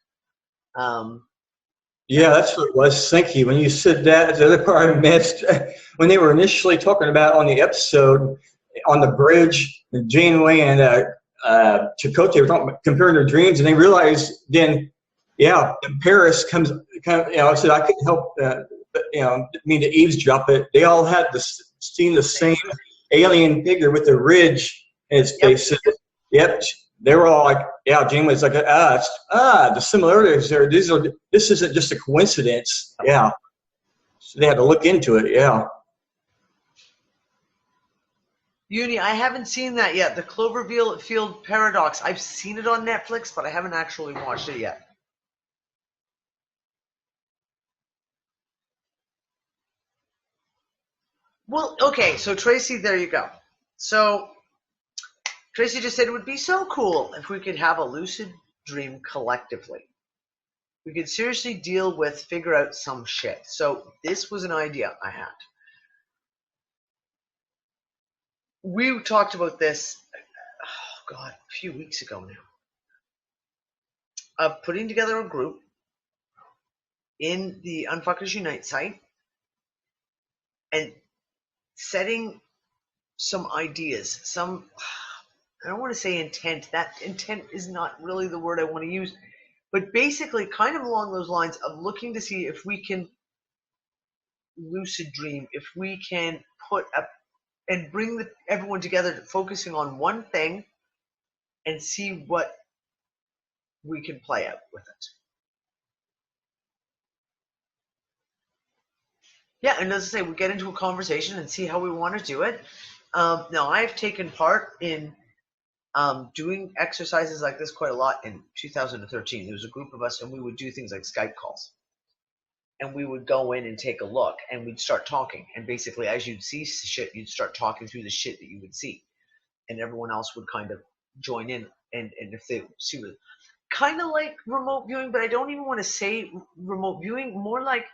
Yeah, that's what it was, Sinky. When you said that, the other part I missed, when they were initially talking about on the episode, on the bridge, Janeway and Chakotay were comparing their dreams, and they realized then, Paris comes, I said I couldn't help, mean to eavesdrop it. They all had seen the same alien figure with the ridge And it's, they said, yep, they were all like, yeah, Gene was like, the similarities there, this isn't just a coincidence. Yeah. So they had to look into it, yeah. Uni, I haven't seen that yet. The Cloverfield Paradox. I've seen it on Netflix, but I haven't actually watched it yet. Well, okay, so Tracy, there you go. So Tracy just said it would be so cool if we could have a lucid dream collectively. We could seriously figure out some shit. So this was an idea I had. We talked about this, oh God, a few weeks ago now, of putting together a group in the UnFuckers Unite site and setting some ideas, I don't want to say intent. That intent is not really the word I want to use, but basically kind of along those lines of looking to see if we can lucid dream, if we can and bring everyone together, focusing on one thing and see what we can play out with it. Yeah, and as I say, we get into a conversation and see how we want to do it. Now, I've taken part in doing exercises like this quite a lot in 2013. There was a group of us, and we would do things like Skype calls. And we would go in and take a look, and we'd start talking. And basically, as you'd see shit, you'd start talking through the shit that you would see. And everyone else would kind of join in. And if they see what, kind of like remote viewing, but I don't even want to say remote viewing, more like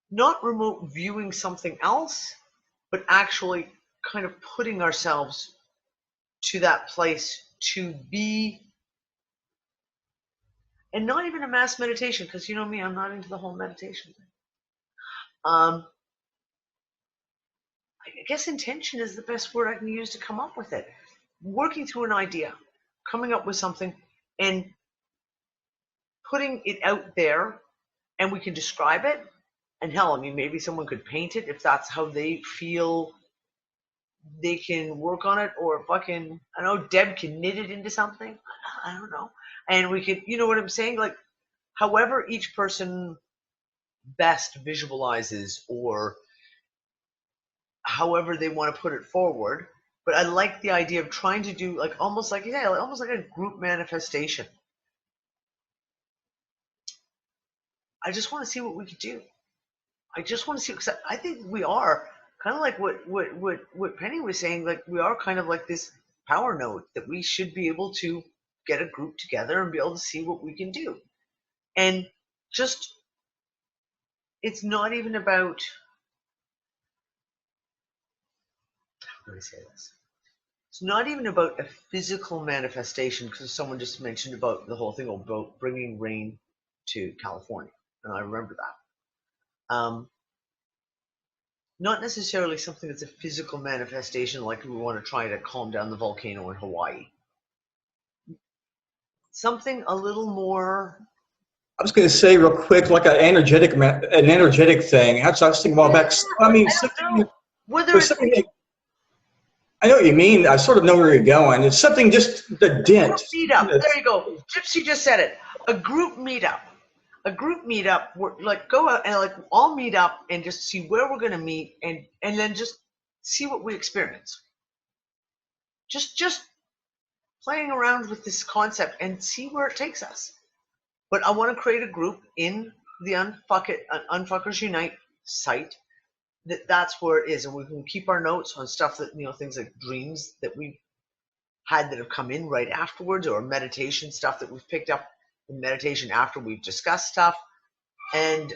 not remote viewing something else, but actually kind of putting ourselves to that place to be. And not even a mass meditation, because you know me, I'm not into the whole meditation thing. I guess intention is the best word I can use to come up with it. Working through an idea, coming up with something, and putting it out there, and we can describe it. And hell, I mean, maybe someone could paint it if that's how they feel they can work on it, or fucking, I don't know, Deb can knit it into something. I don't know. And we could, you know what I'm saying? Like, however each person best visualizes, or however they want to put it forward. But I like the idea of trying to do like almost like a group manifestation. I just want to see what we could do. I just want to see, because I think we are kind of like what Penny was saying, like we are kind of like this power node that we should be able to get a group together and be able to see what we can do. And just, it's not even about, how do I say this? It's not even about a physical manifestation, because someone just mentioned about the whole thing about bringing rain to California, and I remember that. Not necessarily something that's a physical manifestation, like we want to try to calm down the volcano in Hawaii. Something a little more. I was going to say real quick, like an energetic thing. I was thinking a while back. I mean, something. Whether it's, I know what you mean. I sort of know where you're going. It's something just the dent. Meetup. There you go. Gypsy just said it. A group meetup. A group meetup. Like go out and like all meet up and just see where we're going to meet, and then just see what we experience. Just playing around with this concept and see where it takes us. But I want to create a group in the UnFuckers Unite site. That's where it is, and we can keep our notes on stuff that, you know, things like dreams that we've had that have come in right afterwards, or meditation stuff that we've picked up in meditation after we've discussed stuff. And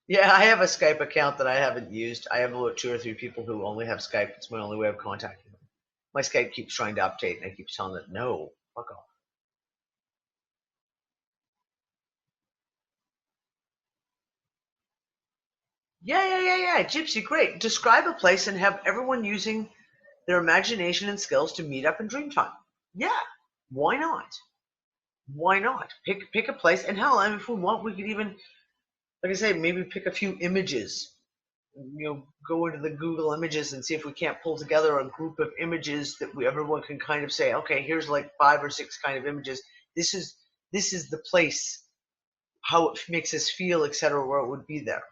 yeah, I have a Skype account that I haven't used. I have about 2 or 3 people who only have Skype. It's my only way of contacting them. My Skype keeps trying to update, and I keep telling it, no, fuck off. Yeah. Gypsy, great. Describe a place and have everyone using their imagination and skills to meet up and dream time. Yeah, why not? Why not? Pick a place, and hell, if we want, we could even, like I say, maybe pick a few images go into the Google Images and see if we can't pull together a group of images that everyone can kind of say, okay, here's like 5 or 6 kind of images. This is the place, how it makes us feel, etc., where it would be there.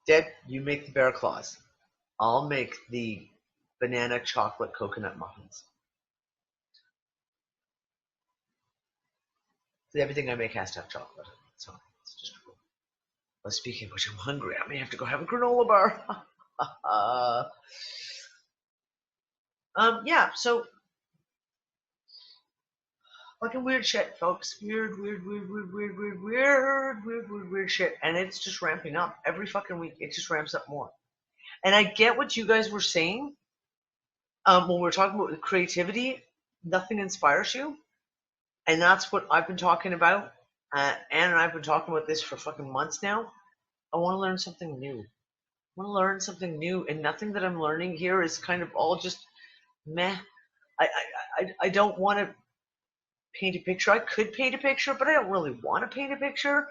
Dad, you make the bear claws. I'll make the banana chocolate coconut muffins. Everything I make has to have chocolate. So it's just cool. Well, speaking of which, I'm hungry. I may have to go have a granola bar. Yeah, so fucking weird shit, folks. Weird shit. And it's just ramping up. Every fucking week, it just ramps up more. And I get what you guys were saying when we're talking about creativity. Nothing inspires you. And that's what I've been talking about. Ann and I've been talking about this for fucking months now. I want to learn something new. And nothing that I'm learning here is kind of all just meh. I don't want to paint a picture. I could paint a picture, but I don't really want to paint a picture.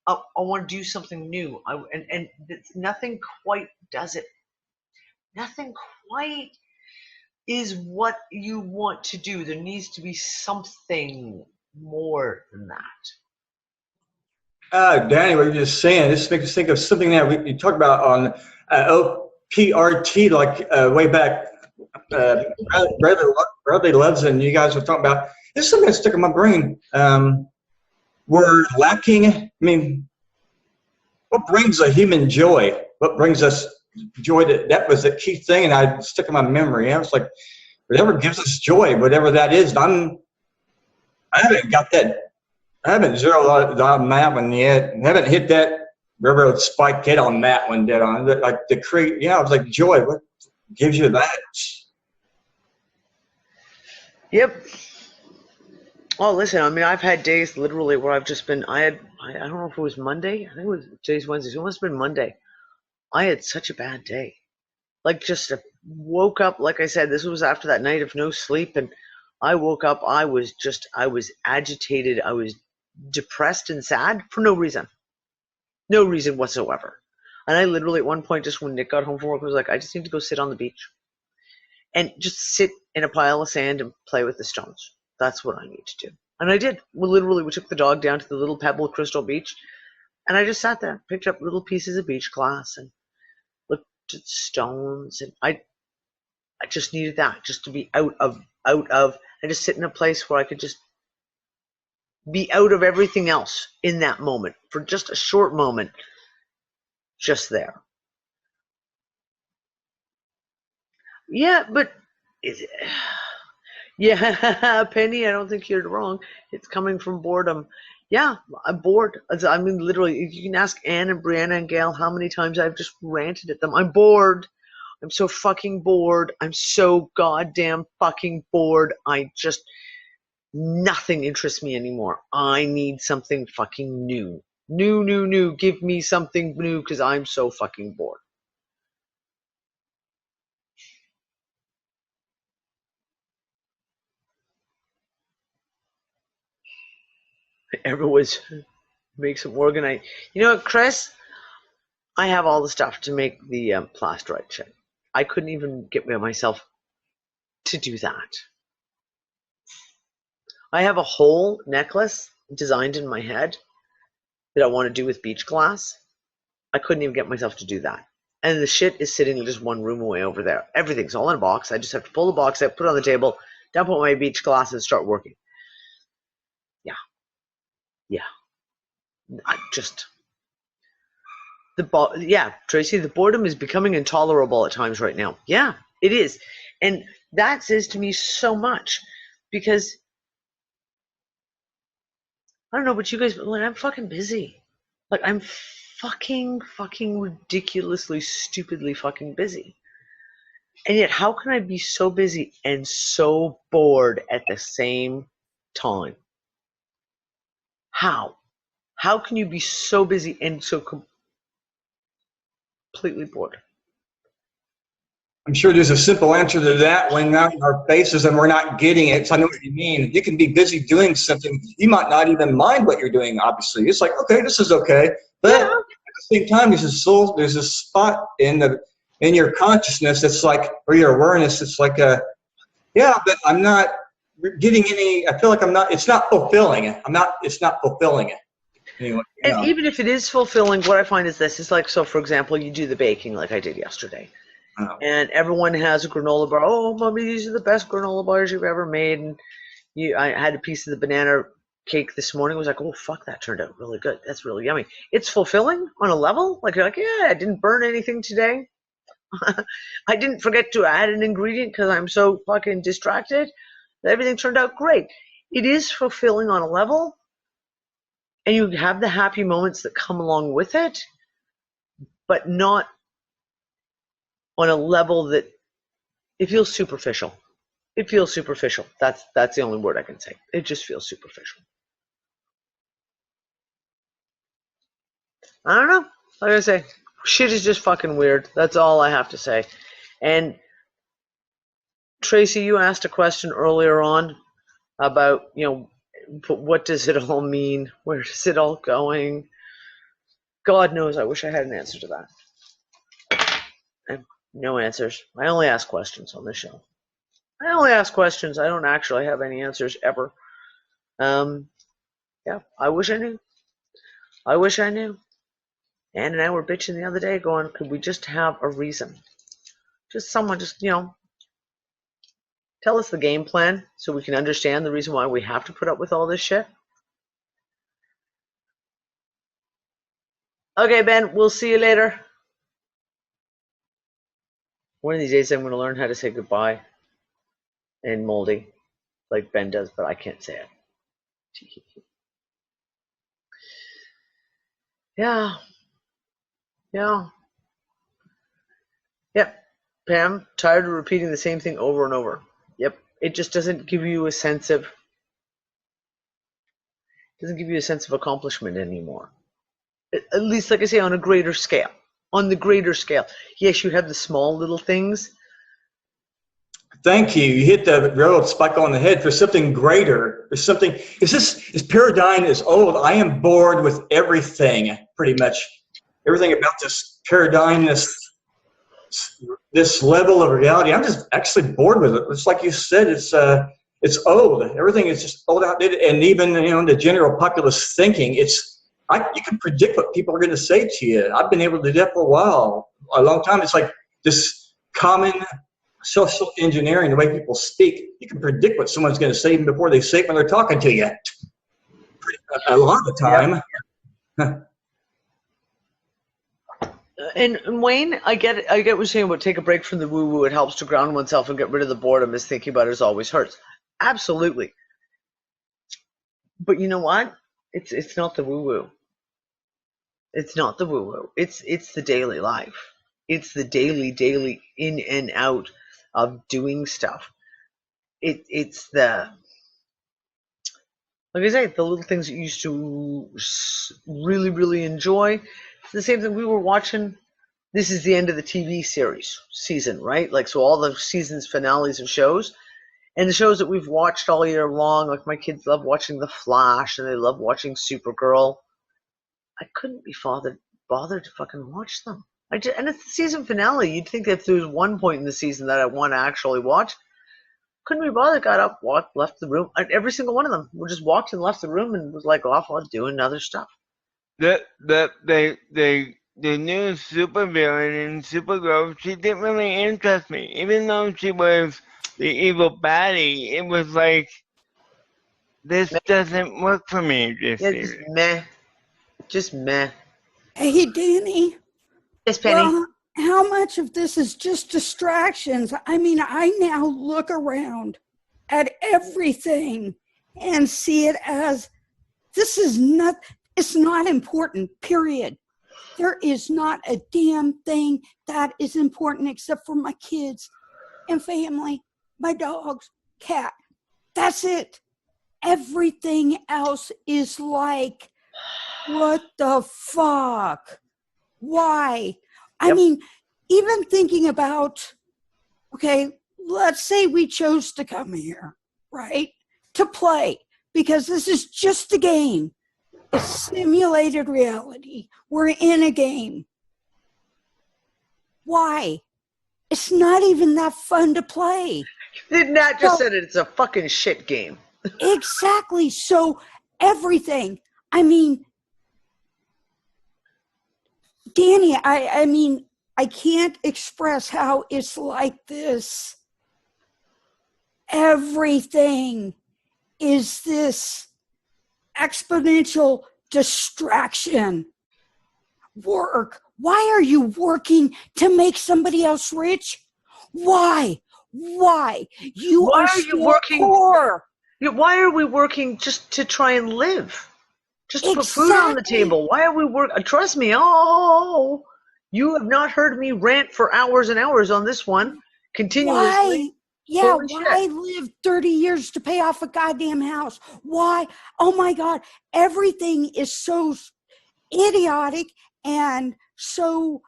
I want to do something new. And nothing quite does it. Nothing quite is what you want to do. There needs to be something more than that. Danny, what you're just saying, this makes us think of something that we talked about on OPRT, like way back. Bradley Loves, and you guys were talking about. This is something that stuck in my brain. We're lacking. I mean, what brings a human joy? What brings us joy? That was the key thing, and I stuck in my memory. I was like, whatever gives us joy, whatever that is. I haven't got that. I haven't zeroed on that one yet. I haven't hit that railroad spike yet on that one. Dead on. Like the create. Yeah, I was like, joy. What gives you that? Yep. Oh, listen. I mean, I've had days literally where I've just been. I don't know if it was Monday. I think it was today's Wednesday. It must have been Monday. I had such a bad day. Like, just woke up. Like I said, this was after that night of no sleep, and I woke up. I was agitated. I was depressed and sad for no reason. No reason whatsoever. And I literally at one point, just when Nick got home from work, was like, I just need to go sit on the beach and just sit in a pile of sand and play with the stones. That's what I need to do. And I did. We took the dog down to the little pebble crystal beach, and I just sat there, picked up little pieces of beach glass and looked at stones. And I just needed that, just to be out of, and just sit in a place where I could just be out of everything else in that moment for just a short moment, just there. Yeah, but yeah, Penny, I don't think you're wrong. It's coming from boredom. Yeah, I'm bored. I mean, literally, you can ask Anne and Brianna and Gail how many times I've just ranted at them. I'm bored. I'm so fucking bored. I'm so goddamn fucking bored. Nothing interests me anymore. I need something fucking new. New. Give me something new because I'm so fucking bored. Everyone's make some organize. You know what, Chris? I have all the stuff to make the plasterite shit. I couldn't even get myself to do that. I have a whole necklace designed in my head that I want to do with beach glass. I couldn't even get myself to do that. And the shit is sitting in just one room away over there. Everything's all in a box. I just have to pull the box out, put it on the table, dump out my beach glass, and start working. Yeah. Tracy, the boredom is becoming intolerable at times right now. Yeah, it is. And that says to me so much, because I don't know about you guys, but I'm fucking busy. Like, I'm fucking ridiculously, stupidly fucking busy. And yet, how can I be so busy and so bored at the same time? How? How can you be so busy and so completely bored? I'm sure there's a simple answer to that when not in our faces and we're not getting it. So I know what you mean. You can be busy doing something. You might not even mind what you're doing, obviously. It's like, okay, this is okay. But at the same time, there's a spot in your consciousness that's like, or your awareness, it's like but I'm not getting any, I feel like it's not fulfilling it. It's not fulfilling it. Anyway, and even if it is fulfilling, what I find is this. It's like, so for example, you do the baking like I did yesterday. Oh. And everyone has a granola bar. Oh, mommy, these are the best granola bars you've ever made. And I had a piece of the banana cake this morning. I was like, oh, fuck, that turned out really good. That's really yummy. It's fulfilling on a level. Like, you're like, yeah, I didn't burn anything today. I didn't forget to add an ingredient because I'm so fucking distracted. Everything turned out great. It is fulfilling on a level. And you have the happy moments that come along with it, but not on a level that it feels superficial. It feels superficial. That's the only word I can say. It just feels superficial. I don't know. Like I say, shit is just fucking weird. That's all I have to say. And Tracy, you asked a question earlier on about, what does it all mean? Where is it all going? God knows, I wish I had an answer to that. No answers. I only ask questions on this show. I only ask questions. I don't actually have any answers ever. I wish I knew. I wish I knew. Ann and I were bitching the other day going, could we just have a reason? Just someone tell us the game plan so we can understand the reason why we have to put up with all this shit. Okay, Ben, we'll see you later. One of these days I'm going to learn how to say goodbye in Moldy, like Ben does, but I can't say it. Yeah. Yep. Pam, tired of repeating the same thing over and over. Yep. It just doesn't give you a sense of accomplishment anymore. At least, like I say, on a greater scale. On the greater scale. Yes, you have the small little things. Thank you. You hit the railroad spike on the head for something greater. For something. This paradigm is old. I am bored with everything, pretty much. Everything about this paradigm, this level of reality. I'm just actually bored with it. It's like you said. It's old. Everything is just old, outdated, and even the general populace thinking. You can predict what people are going to say to you. I've been able to do that for a long time. It's like this common social engineering, the way people speak. You can predict what someone's going to say even before they say it when they're talking to you. A lot of the time. Yeah. And Wayne, I get what you're saying about take a break from the woo-woo. It helps to ground oneself and get rid of the boredom, as thinking about it always hurts. Absolutely. But you know what? It's not the woo-woo. It's not the woo-woo. It's the daily life. It's the daily in and out of doing stuff. It's the, like I say, the little things that you used to really, really enjoy. It's the same thing we were watching. This is the end of the TV season, right? Like, so all the season's finales of shows. And the shows that we've watched all year long, like my kids love watching The Flash and they love watching Supergirl. I couldn't be bothered to fucking watch them. And it's the season finale. You'd think that if there was one point in the season that I want to actually watch, couldn't be bothered. Got up, walked, left the room. Every single one of them. We just walked and left the room and was like off on doing other stuff. The new supervillain in Supergirl, she didn't really interest me. Even though she was the evil baddie, it was like, this doesn't work for me. Just meh. Hey, Danny. Yes, Penny. Well, how much of this is just distractions? I mean, I now look around at everything and see it as it's not important, period. There is not a damn thing that is important except for my kids and family, my dogs, cat. That's it. Everything else is like, what the fuck? Why? I mean, even thinking about Okay, let's say we chose to come here, right, to play, because this is just a game. It's simulated reality. We're in a game. Why? It's not even that fun to play. Nat just said it. It's a fucking shit game. Exactly. So everything. I mean, Danny, I mean, I can't express how it's like this. Everything is this exponential distraction. Work. Why are you working to make somebody else rich? Why? Why? Why are you working? Poor. Why are we working just to try and live? Just to put food on the table. Why are we working? Trust me. Oh, you have not heard me rant for hours and hours on this one continuously. Why? Yeah, why live 30 years to pay off a goddamn house? Why? Oh my God. Everything is so idiotic and so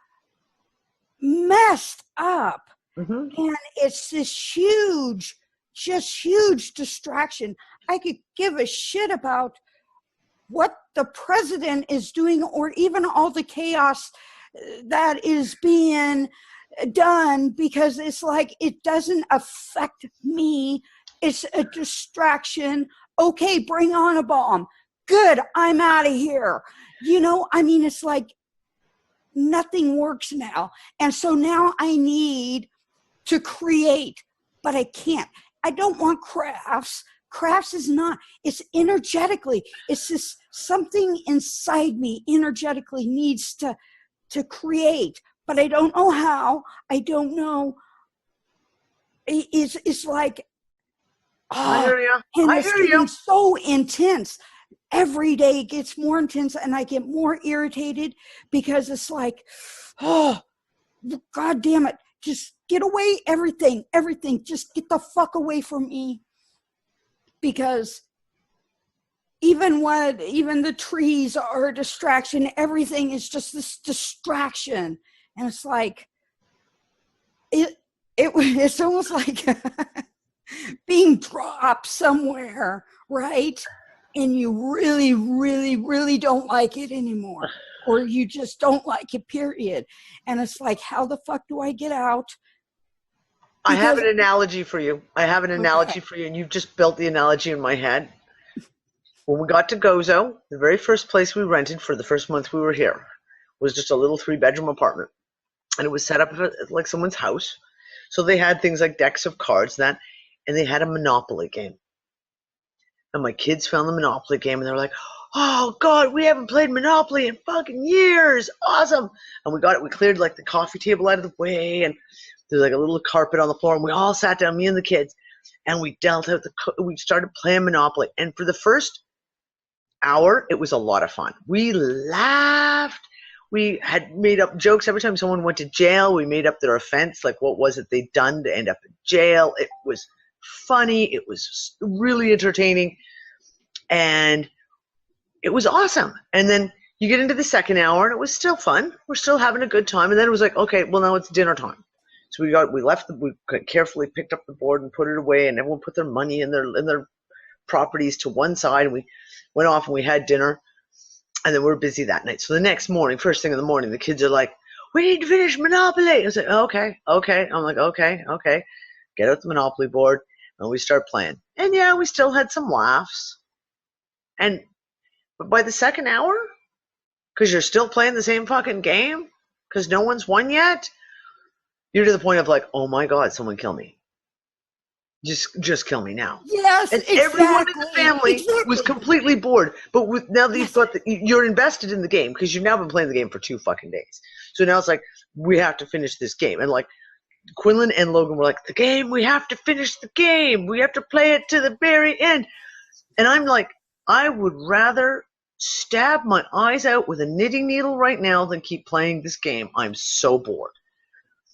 messed up. And it's this huge, just huge distraction. I could give a shit about what the president is doing or even all the chaos that is being done, because it's like it doesn't affect me. It's a distraction. Okay, bring on a bomb. Good, I'm out of here. You know, I mean, it's like nothing works now. And so now I need to create, but I can't. I don't want crafts. Crafts is not, it's energetically, it's just something inside me energetically needs to create, but I don't know how. I don't know. It's like, I hear you. And it's getting so intense. Every day it gets more intense and I get more irritated because it's like, oh, God damn it. Just get away, everything, just get the fuck away from me. Because even the trees are a distraction, everything is just this distraction. And it's like, it's almost like being dropped somewhere, right? And you really, really, really don't like it anymore. Or you just don't like it, period. And it's like, how the fuck do I get out? I have an analogy for you. And you've just built the analogy in my head. When we got to Gozo, the very first place we rented for the first month we were here was just a little 3-bedroom apartment. And it was set up like someone's house. So they had things like decks of cards and they had a Monopoly game. And my kids found the Monopoly game and they were like, oh God, we haven't played Monopoly in fucking years. Awesome. And we cleared like the coffee table out of the way, and there's like a little carpet on the floor, and we all sat down, me and the kids, and we dealt out we started playing Monopoly. And for the first hour, it was a lot of fun. We laughed. We had made up jokes. Every time someone went to jail, we made up their offense, like what was it they'd done to end up in jail. It was funny. It was really entertaining. And it was awesome. And then you get into the second hour, and it was still fun. We're still having a good time. And then it was like, okay, well, now it's dinner time. So we carefully picked up the board and put it away, and everyone put their money in their properties to one side, and we went off and we had dinner, and then we were busy that night. So the next morning, first thing in the morning, the kids are like, we need to finish Monopoly. I was like, okay. I'm like, okay. Get out the Monopoly board, and we start playing. And yeah, we still had some laughs. But by the second hour, because you're still playing the same fucking game, because no one's won yet, you're to the point of like, oh my God, someone kill me. Just kill me now. Yes, and exactly. Everyone in the family was completely bored. But now that you've got you're invested in the game, because you've now been playing the game for 2 fucking days. So now it's like, we have to finish this game. And like, Quinlan and Logan were like, the game, we have to finish the game. We have to play it to the very end. And I'm like, I would rather stab my eyes out with a knitting needle right now than keep playing this game. I'm so bored.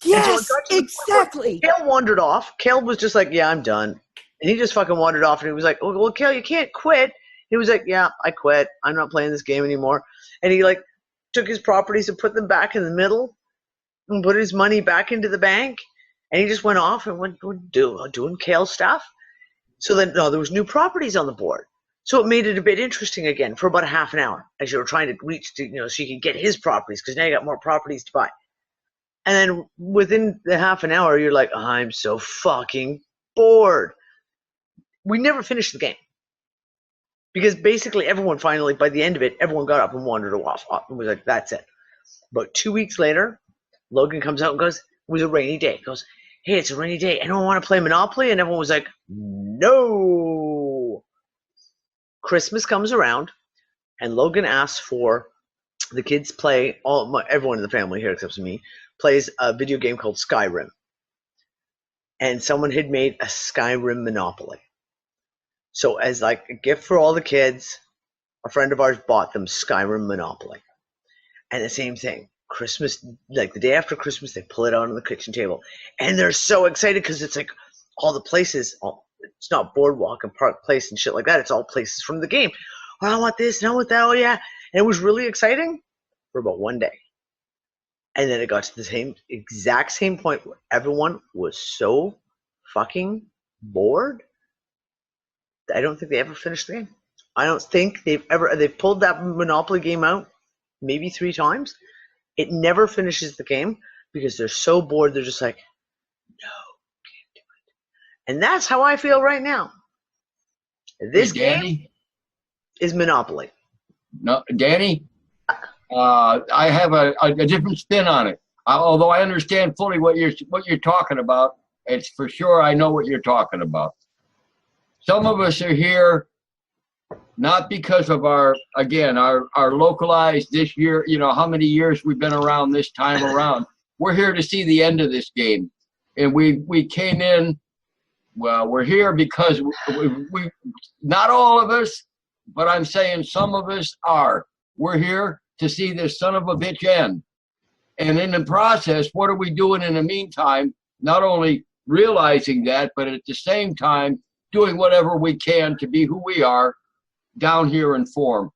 Yes, exactly. Kale wandered off. Kale was just like, yeah, I'm done. And he just fucking wandered off, and he was like, oh, well, Kale, you can't quit. He was like, yeah, I quit. I'm not playing this game anymore. And he like took his properties and put them back in the middle and put his money back into the bank. And he just went off and went doing kale stuff. So then, no, there was new properties on the board. So it made it a bit interesting again for about a half an hour as you were trying to reach to, so you could get his properties, because now you got more properties to buy. And then within the half an hour, you're like, I'm so fucking bored. We never finished the game. Because basically everyone finally, by the end of it, everyone got up and wandered off. And was like, that's it. About 2 weeks later, Logan comes out and goes, it was a rainy day. He goes, hey, it's a rainy day. Anyone want to play Monopoly? And everyone was like, no. Christmas comes around, and Logan asks for the kids play, everyone in the family here except for me, plays a video game called Skyrim. And someone had made a Skyrim Monopoly. So as like a gift for all the kids, a friend of ours bought them Skyrim Monopoly. And the same thing, Christmas, like the day after Christmas, they pull it out on the kitchen table. And they're so excited because it's like all the places, it's not Boardwalk and Park Place and shit like that. It's all places from the game. Oh, I want this and I want that. Oh, yeah. And it was really exciting for about one day. And then it got to the exact same point where everyone was so fucking bored. I don't think they ever finished the game. I don't think they've pulled that Monopoly game out maybe 3 times. It never finishes the game because they're so bored. They're just like, no, can't do it. And that's how I feel right now. This game is Monopoly. No, Danny, I have a different spin on it. Although I understand fully what you're talking about, it's for sure I know what you're talking about. Some of us are here not because of our localized this year, how many years we've been around this time around. We're here to see the end of this game. And we came in, well, we're here because we not all of us, but I'm saying some of us are. We're here to see this son of a bitch end. And in the process, what are we doing in the meantime? Not only realizing that, but at the same time, doing whatever we can to be who we are down here in form.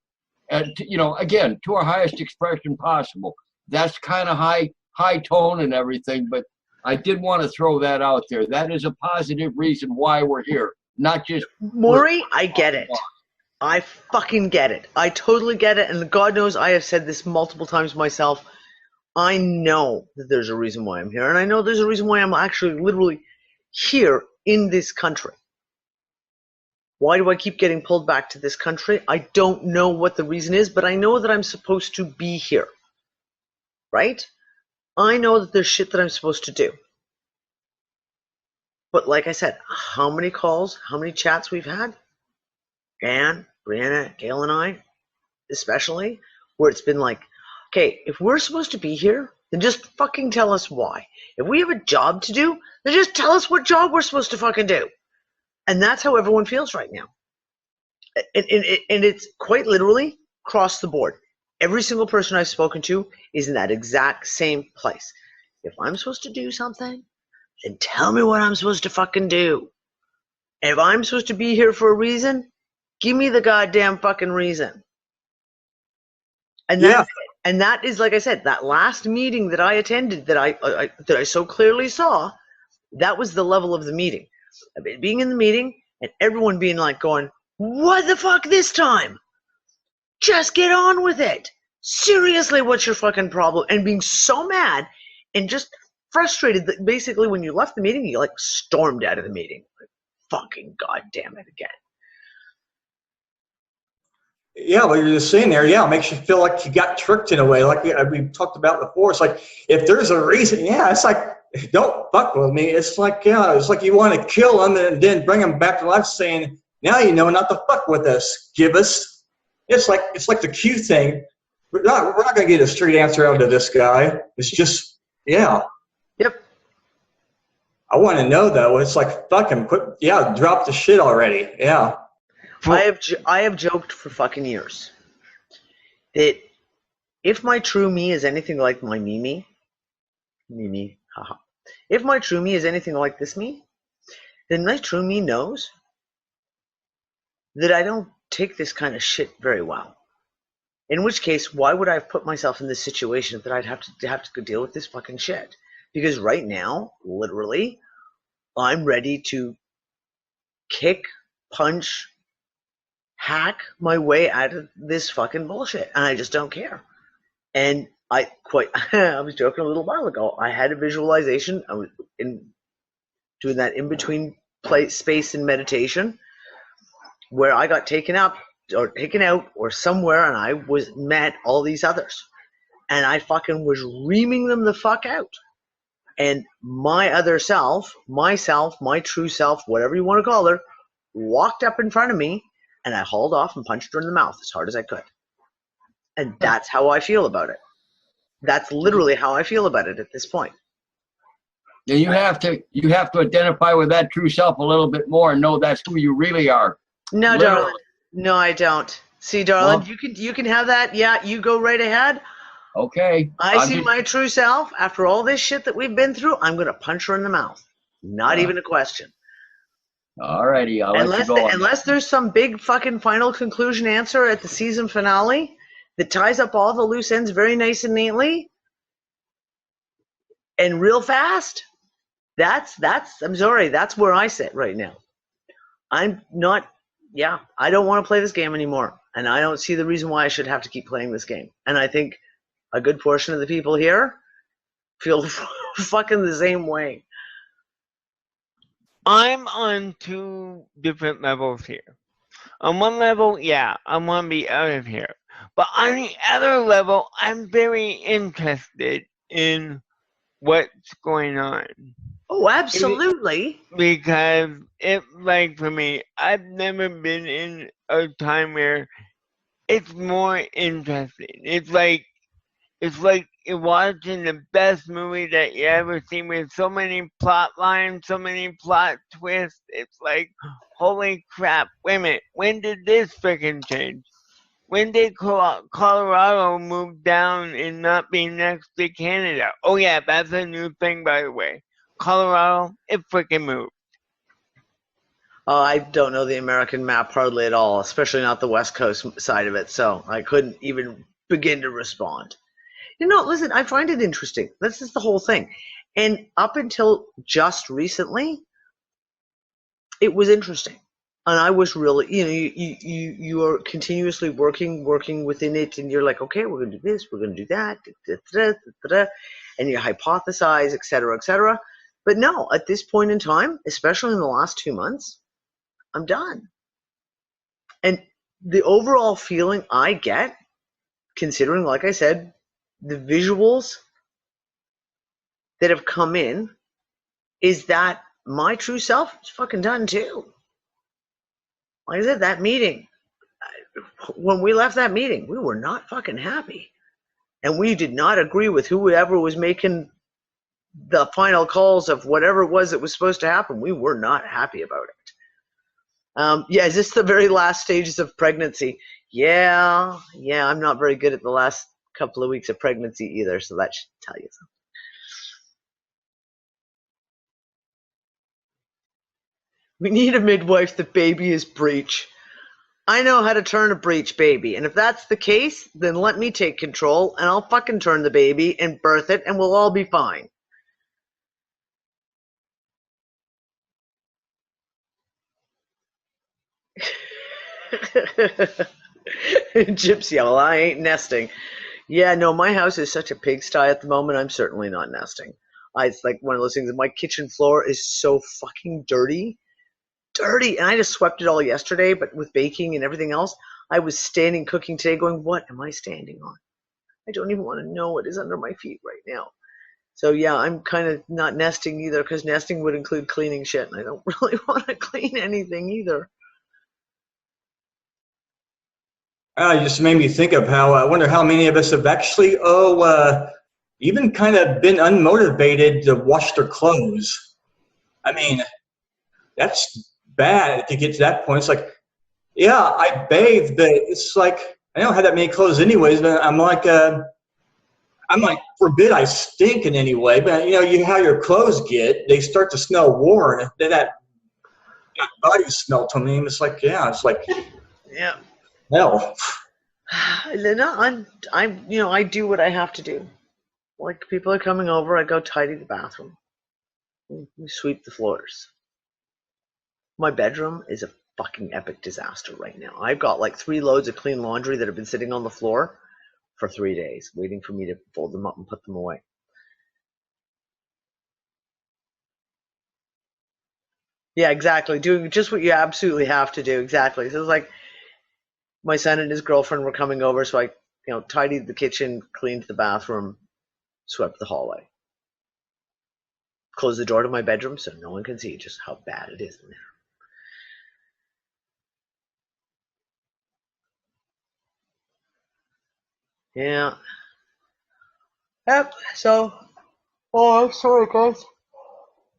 And, again, to our highest expression possible. That's kind of high tone and everything, but I did want to throw that out there. That is a positive reason why we're here, not just... Maury, I get it. I fucking get it. I totally get it, and God knows I have said this multiple times myself. I know that there's a reason why I'm here, and I know there's a reason why I'm actually literally here in this country. Why do I keep getting pulled back to this country? I don't know what the reason is, but I know that I'm supposed to be here. Right? I know that there's shit that I'm supposed to do. But like I said, how many calls, how many chats we've had? Anne, Brianna, Gail, and I, especially, where it's been like, okay, if we're supposed to be here, then just fucking tell us why. If we have a job to do, then just tell us what job we're supposed to fucking do. And that's how everyone feels right now. And it's quite literally across the board. Every single person I've spoken to is in that exact same place. If I'm supposed to do something, then tell me what I'm supposed to fucking do. And if I'm supposed to be here for a reason, give me the goddamn fucking reason. And that's it. And that is, like I said, that last meeting that I attended that I so clearly saw, that was the level of the meeting. Being in the meeting and everyone being like going, what the fuck this time? Just get on with it. Seriously, what's your fucking problem? And being so mad and just frustrated that basically when you left the meeting, you like stormed out of the meeting. Like, fucking goddamn it again. Yeah, what you're just saying there, it makes you feel like you got tricked in a way. Like we talked about before. It's like, if there's a reason, it's like, don't fuck with me. It's like, it's like you want to kill them and then bring them back to life saying, now you know not to fuck with us. Give us. It's like the Q thing. We're not going to get a straight answer out of this guy. It's just, Yep. I want to know, though. It's like, fuck him. Drop the shit already. Yeah. I have joked for fucking years that if my true me is anything like my Mimi, haha. If my true me is anything like this me, then my true me knows that I don't take this kind of shit very well. In which case, why would I have put myself in this situation that I'd have to go deal with this fucking shit? Because right now, literally, I'm ready to kick, punch, hack my way out of this fucking bullshit. And I just don't care. And I was joking a little while ago. I had a visualization. I was doing that in between space and meditation where I got taken out or somewhere, and I met all these others. And I fucking was reaming them the fuck out. And my other self, myself, my true self, whatever you want to call her, walked up in front of me, and I hauled off and punched her in the mouth as hard as I could. And that's how I feel about it. That's literally how I feel about it at this point. Yeah, you have to identify with that true self a little bit more and know that's who you really are. No, Literally. darling. No, I don't. See, darling, Well, you can have that. Yeah, you go right ahead. Okay. I see my true self. After all this shit that we've been through, I'm going to punch her in the mouth. Not even a question. All righty. I'll let you go. Unless there's some big fucking final conclusion answer at the season finale that ties up all the loose ends very nice and neatly and real fast, I'm sorry, that's where I sit right now. I don't want to play this game anymore. And I don't see the reason why I should have to keep playing this game. And I think a good portion of the people here feel fucking the same way. I'm on two different levels here. On one level, yeah, I want to be out of here. But on the other level, I'm very interested in what's going on. Oh, absolutely. Because like for me, I've never been in a time where it's more interesting. It's like you're watching the best movie that you ever seen with so many plot lines, so many plot twists. It's like, holy crap, wait a minute, when did this freaking change? When did Colorado move down and not be next to Canada? Oh yeah, that's a new thing, by the way. Colorado, it freaking moved. Oh, I don't know the American map hardly at all, especially not the West Coast side of it, so I couldn't even begin to respond. Listen, I find it interesting. This is the whole thing. And up until just recently, it was interesting. And I was really, you are continuously working within it, and you're like, okay, we're going to do this, we're going to do that, and you hypothesize, et cetera. But no, at this point in time, especially in the last 2 months, I'm done. And the overall feeling I get, considering, like I said, the visuals that have come in, is that my true self is fucking done too. Like I said, that meeting, when we left that meeting, we were not fucking happy. And we did not agree with whoever was making the final calls of whatever it was that was supposed to happen. We were not happy about it. Is this the very last stages of pregnancy? Yeah, I'm not very good at the last couple of weeks of pregnancy either, so that should tell you something. We need a midwife. The baby is breech. I know how to turn a breech baby, and if that's the case, then let me take control, and I'll fucking turn the baby and birth it, and we'll all be fine. Gypsy, well, I ain't nesting. Yeah, no, my house is such a pigsty at the moment, I'm certainly not nesting. It's like one of those things, my kitchen floor is so fucking dirty, and I just swept it all yesterday, but with baking and everything else, I was standing cooking today going, what am I standing on? I don't even want to know what is under my feet right now. So yeah, I'm kind of not nesting either, because nesting would include cleaning shit, and I don't really want to clean anything either. It just made me think of how, I wonder how many of us have actually, even kind of been unmotivated to wash their clothes. I mean, that's bad to get to that point. It's like, yeah, I bathe, but it's like, I don't have that many clothes anyways, but I'm like, forbid I stink in any way, but how your clothes get, they start to smell worn. Then that body smell to me, it's like, yeah, it's like, yeah. hell. No, I do what I have to do. like people are coming over, I go tidy the bathroom. We sweep the floors. My bedroom is a fucking epic disaster right now. I've got like 3 loads of clean laundry that have been sitting on the floor for 3 days, waiting for me to fold them up and put them away. Yeah, exactly. Doing just what you absolutely have to do. Exactly. So it's like my son and his girlfriend were coming over, so I, tidied the kitchen, cleaned the bathroom, swept the hallway. Closed the door to my bedroom so no one can see just how bad it is in there. Yeah. Yep. So, oh, sorry, guys.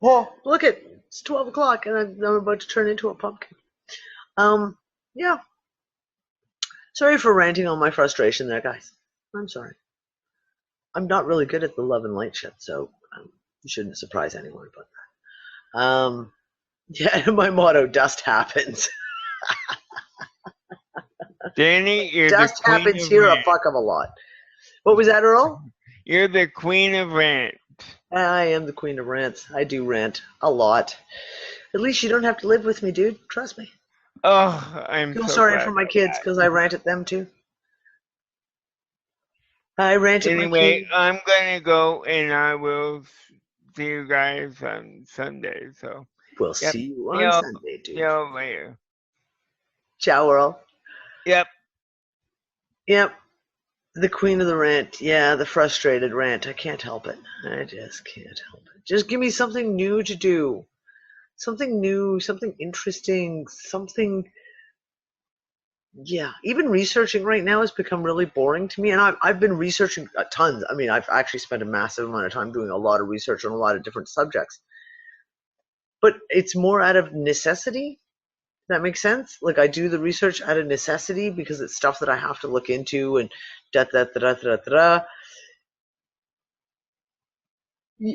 Oh, look it's 12 o'clock and I'm about to turn into a pumpkin. Yeah. Sorry for ranting on my frustration there, guys. I'm sorry. I'm not really good at the love and light shit, so you shouldn't surprise anyone about that. Yeah, my motto, dust happens. Danny, you're dust the queen happens of here rant. a fuck of a lot. What was that, Earl? You're the queen of rant. I am the queen of rants. I do rant a lot. At least you don't have to live with me, dude. Trust me. Oh, I'm Feel so sorry glad for my about kids that. because I rant at them too. I rant at my Anyway, kids. I'm gonna go and I will see you guys on Sunday. So We'll yep. see you on Sunday, dude. See you later. Ciao, Earl. Yep. Yep. The queen of the rant. Yeah, the frustrated rant. I can't help it. I just can't help it. Just give me something new to do. Something new, something interesting, something. Yeah, even researching right now has become really boring to me. And I've been researching tons. I mean, I've actually spent a massive amount of time doing a lot of research on a lot of different subjects. But it's more out of necessity. That makes sense? Like I do the research out of necessity because it's stuff that I have to look into and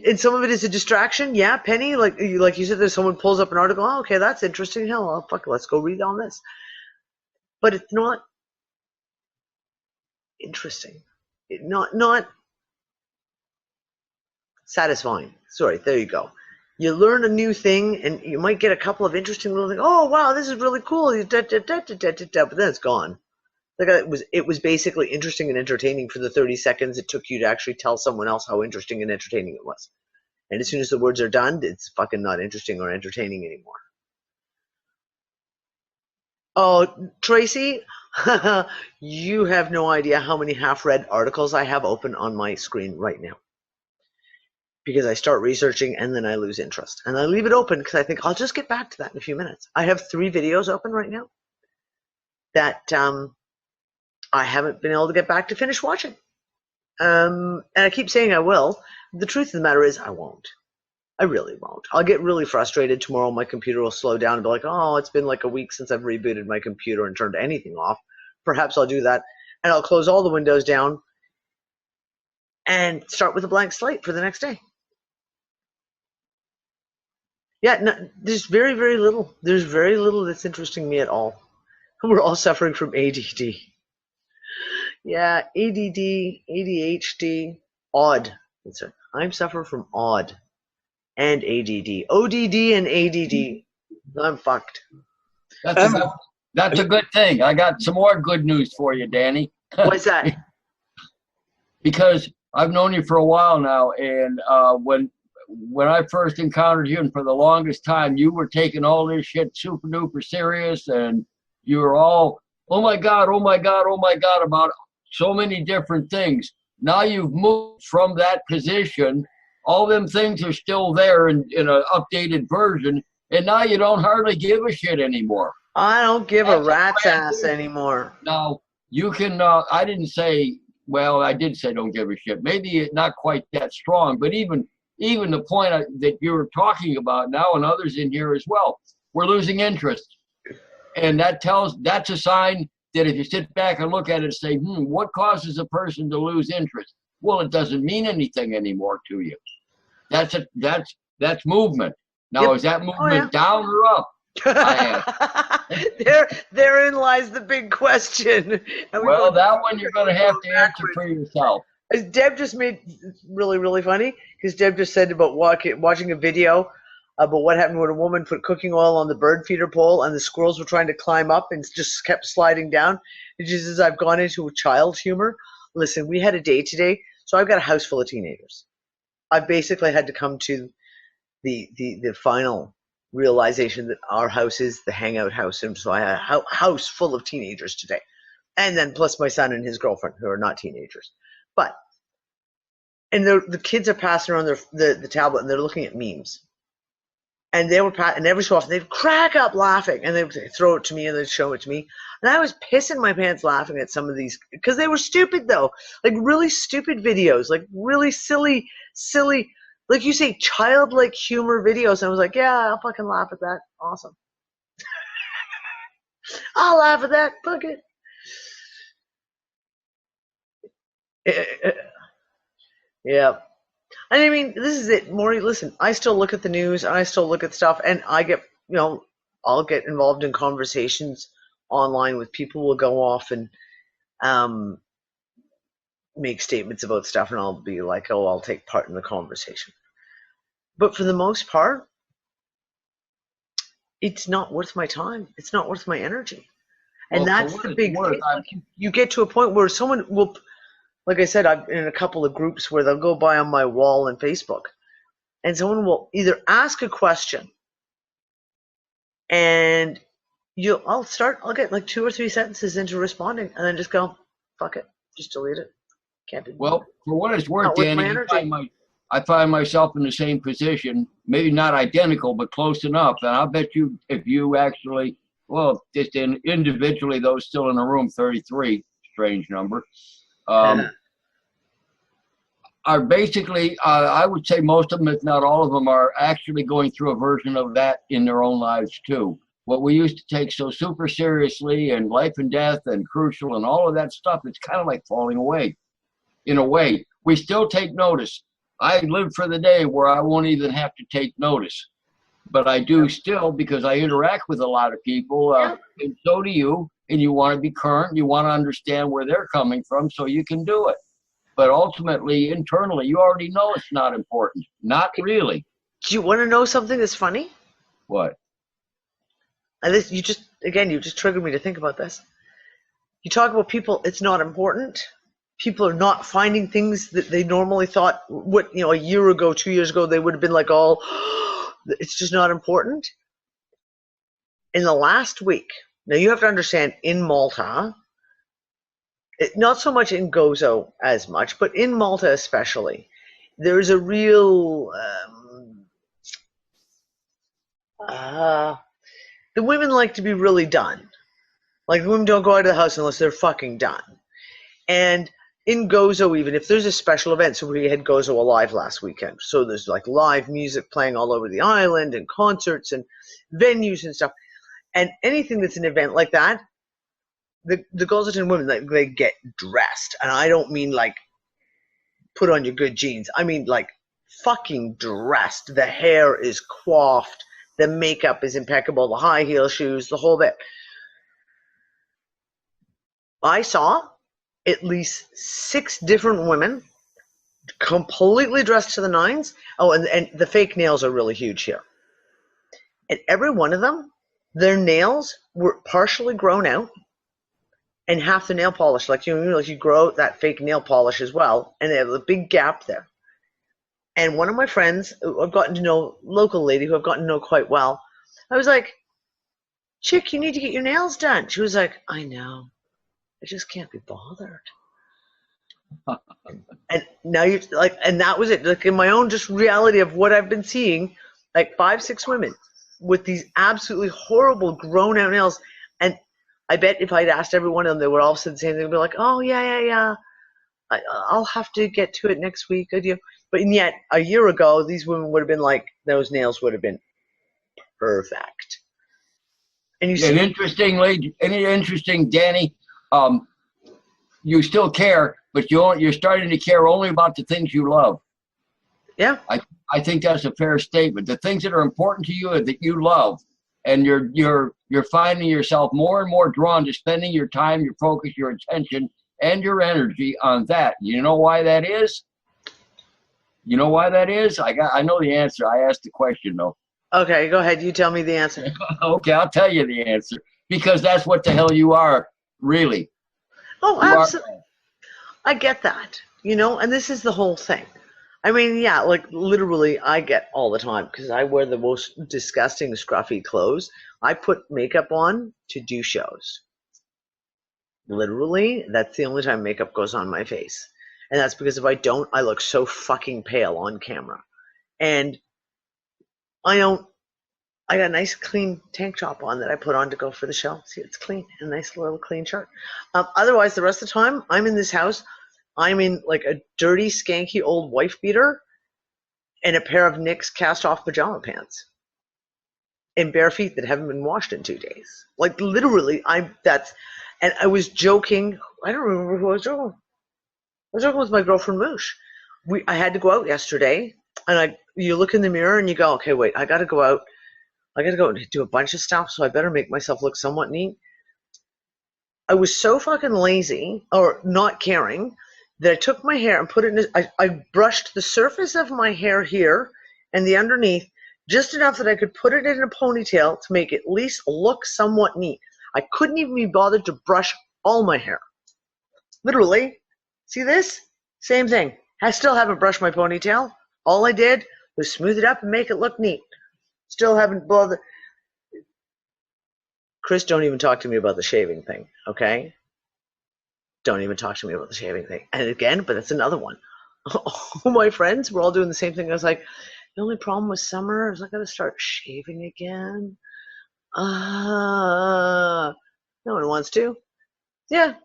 And some of it is a distraction. Yeah, Penny, like you said, there's someone pulls up an article. Oh, okay, that's interesting. Hell, oh, fuck, let's go read on this. But it's not interesting. Not satisfying. Sorry, there you go. You learn a new thing, and you might get a couple of interesting little things. Oh, wow, this is really cool. But then it's gone. Like it was basically interesting and entertaining for the 30 seconds it took you to actually tell someone else how interesting and entertaining it was. And as soon as the words are done, it's fucking not interesting or entertaining anymore. Oh, Tracy, you have no idea how many half-read articles I have open on my screen right now. Because I start researching and then I lose interest. And I leave it open because I think I'll just get back to that in a few minutes. I have 3 videos open right now that I haven't been able to get back to finish watching. And I keep saying I will. The truth of the matter is I won't. I really won't. I'll get really frustrated tomorrow. My computer will slow down and be like, oh, it's been like a week since I've rebooted my computer and turned anything off. Perhaps I'll do that. And I'll close all the windows down and start with a blank slate for the next day. Yeah, no, there's very, very little. There's very little that's interesting me at all. We're all suffering from ADD. Yeah, ADD, ADHD, odd. That's right. I'm suffering from odd and ADD. ODD and ADD. I'm fucked. That's a good thing. I got some more good news for you, Danny. What's that? Because I've known you for a while now, and when I first encountered you, and for the longest time, you were taking all this shit super duper serious, and you were all, oh my God, oh my God, oh my God, about so many different things. Now you've moved from that position. All them things are still there in an updated version, and now you don't hardly give a shit anymore. I don't give a rat's ass anymore. Now, you can, I didn't say, well, I did say don't give a shit. Maybe not quite that strong, but even the point that you were talking about now, and others in here as well, we're losing interest. And that's a sign that if you sit back and look at it and say, what causes a person to lose interest? Well, it doesn't mean anything anymore to you. That's movement. Now, Yep. Is that movement down or up? Therein lies the big question. Well, that one you're going to have to answer for yourself. Deb just made really, really funny because Deb just said about watching a video about what happened when a woman put cooking oil on the bird feeder pole and the squirrels were trying to climb up and just kept sliding down. And she says, I've gone into child humor. Listen, we had a day today, so I've got a house full of teenagers. I basically had to come to the final realization that our house is the hangout house. And so I had a house full of teenagers today. And then plus my son and his girlfriend who are not teenagers. But, and the kids are passing around the tablet and they're looking at memes. And they were, and every so often they'd crack up laughing and they would throw it to me and they'd show it to me. And I was pissing my pants laughing at some of these because they were stupid though. Like really stupid videos, like really silly, like you say, childlike humor videos. And I was like, yeah, I'll fucking laugh at that. Awesome. I'll laugh at that. Fuck it. Yeah. And I mean, this is it, Maury. Listen, I still look at the news and I still look at stuff, and I get, I'll get involved in conversations online with people. Will go off and make statements about stuff, and I'll be like, oh, I'll take part in the conversation. But for the most part, it's not worth my time. It's not worth my energy. And that's the big thing. You get to a point where someone will. Like I said, I'm in a couple of groups where they'll go by on my wall on Facebook, and someone will either ask a question, and I'll get like 2 or 3 sentences into responding, and then just go, fuck it, just delete it. Can't be. Well, for what it's worth, Danny, I find myself in the same position, maybe not identical, but close enough. And I'll bet you, if you actually, just individually, those still in the room, 33, strange number. Are basically, I would say most of them, if not all of them, are actually going through a version of that in their own lives too. What we used to take so super seriously and life and death and crucial and all of that stuff, it's kind of like falling away. In a way, we still take notice. I live for the day where I won't even have to take notice. But I do still, because I interact with a lot of people, and so do you. And you want to be current, you want to understand where they're coming from so you can do it. But ultimately, internally, you already know it's not important. Not really. Do you want to know something that's funny? What? And this, you just triggered me to think about this. You talk about people, it's not important. People are not finding things that they normally thought, a year ago, 2 years ago, they would have been like, it's just not important. In the last week, now you have to understand, in Malta, not so much in Gozo as much, but in Malta especially, there is a real, the women like to be really done. Like the women don't go out of the house unless they're fucking done. And in Gozo, even if there's a special event, so we had Gozo Alive last weekend. So there's like live music playing all over the island and concerts and venues and stuff. And anything that's an event like that, the Gozotan women, they get dressed. And I don't mean like put on your good jeans. I mean like fucking dressed. The hair is coiffed. The makeup is impeccable. The high heel shoes, the whole bit. I saw at least 6 different women completely dressed to the nines. Oh, and the fake nails are really huge here. And every one of them, their nails were partially grown out and half the nail polish. Like you grow out that fake nail polish as well. And they have a big gap there. And one of my friends, who I've gotten to know, local lady who I've gotten to know quite well, I was like, chick, you need to get your nails done. She was like, I know. I just can't be bothered. And now you're like, and that was it. Like in my own just reality of what I've been seeing, like 5, 6 women with these absolutely horrible grown out nails. And I bet if I'd asked every one of them, they would all say the same thing. They'd be like, oh, yeah. I'll have to get to it next week. I do. But yet, a year ago, these women would have been like, those nails would have been perfect. And you see, interesting, Danny, you still care, but you're starting to care only about the things you love. Yeah. I think that's a fair statement. The things that are important to you that you love, and you're finding yourself more and more drawn to spending your time, your focus, your attention, and your energy on that. You know why that is? You know why that is? I know the answer. I asked the question though. Okay, go ahead. You tell me the answer. Okay, I'll tell you the answer. Because that's what the hell you are, really. Oh, You are- absolutely. I get that, you know, and this is the whole thing. I mean, yeah, like literally I get all the time because I wear the most disgusting scruffy clothes. I put makeup on to do shows. Literally, that's the only time makeup goes on my face. And that's because if I don't, I look so fucking pale on camera. And I got a nice clean tank top on that I put on to go for the show. See, it's clean, a nice little clean shirt. Otherwise, the rest of the time, I'm in this house. I'm in like a dirty, skanky old wife beater and a pair of Nick's cast-off pajama pants and bare feet that haven't been washed in 2 days. Like literally, and I was joking. I don't remember who I was joking with. I was joking with my girlfriend Moosh. I had to go out yesterday, and you look in the mirror and you go, okay, wait, I got to go out. I got to go and do a bunch of stuff, so I better make myself look somewhat neat. I was so fucking lazy or not caring that I took my hair and put it in. I brushed the surface of my hair here and the underneath just enough that I could put it in a ponytail to make it at least look somewhat neat. I couldn't even be bothered to brush all my hair. Literally. See this? Same thing. I still haven't brushed my ponytail. All I did was smooth it up and make it look neat. Still haven't bothered. Chris, don't even talk to me about the shaving thing, okay? Don't even talk to me about the shaving thing. And again, but that's another one. All my friends were all doing the same thing. I was like, the only problem with summer is I got to start shaving again. No one wants to. Yeah.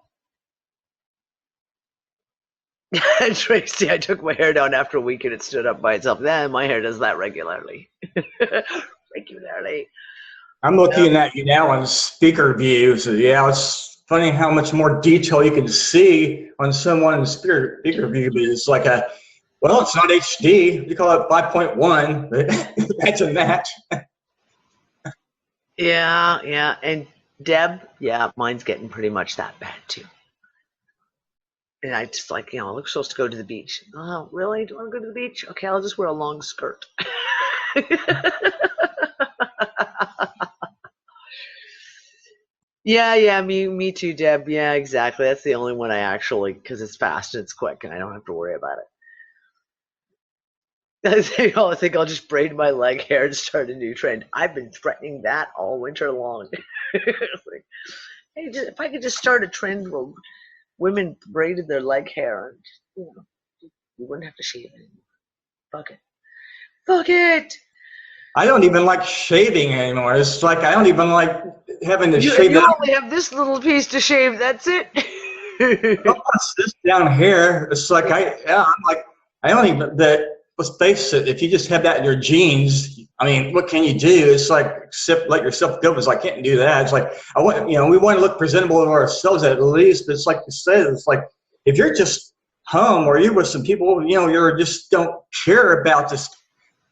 Tracy, I took my hair down after a week and it stood up by itself. Then my hair does that regularly. Regularly. I'm looking at you now on speaker view. So yeah, it's funny how much more detail you can see on someone's speaker view. But it's like well, it's not HD. You call it 5.1, but imagine that. Yeah. And Deb, yeah, mine's getting pretty much that bad too. And I just like, I look supposed to go to the beach. Oh, really? Do you want to go to the beach? Okay, I'll just wear a long skirt. Yeah, me too, Deb. Yeah, exactly. That's the only one I actually, because it's fast and it's quick and I don't have to worry about it. I think I'll just braid my leg hair and start a new trend. I've been threatening that all winter long. It's like, hey, if I could just start a trend where women braided their leg hair and, you wouldn't have to shave anymore. Fuck it. Fuck it! I don't even like shaving anymore. It's like I don't even like having to shave. You only have this little piece to shave. That's it. This down here, it's like I'm like I don't even let's face it. If you just have that in your jeans, I mean, what can you do? It's like except let yourself go. It's like I can't do that. It's like we want to look presentable to ourselves at least. But it's like you said, it's like if you're just home or you're with some people, you're just don't care about this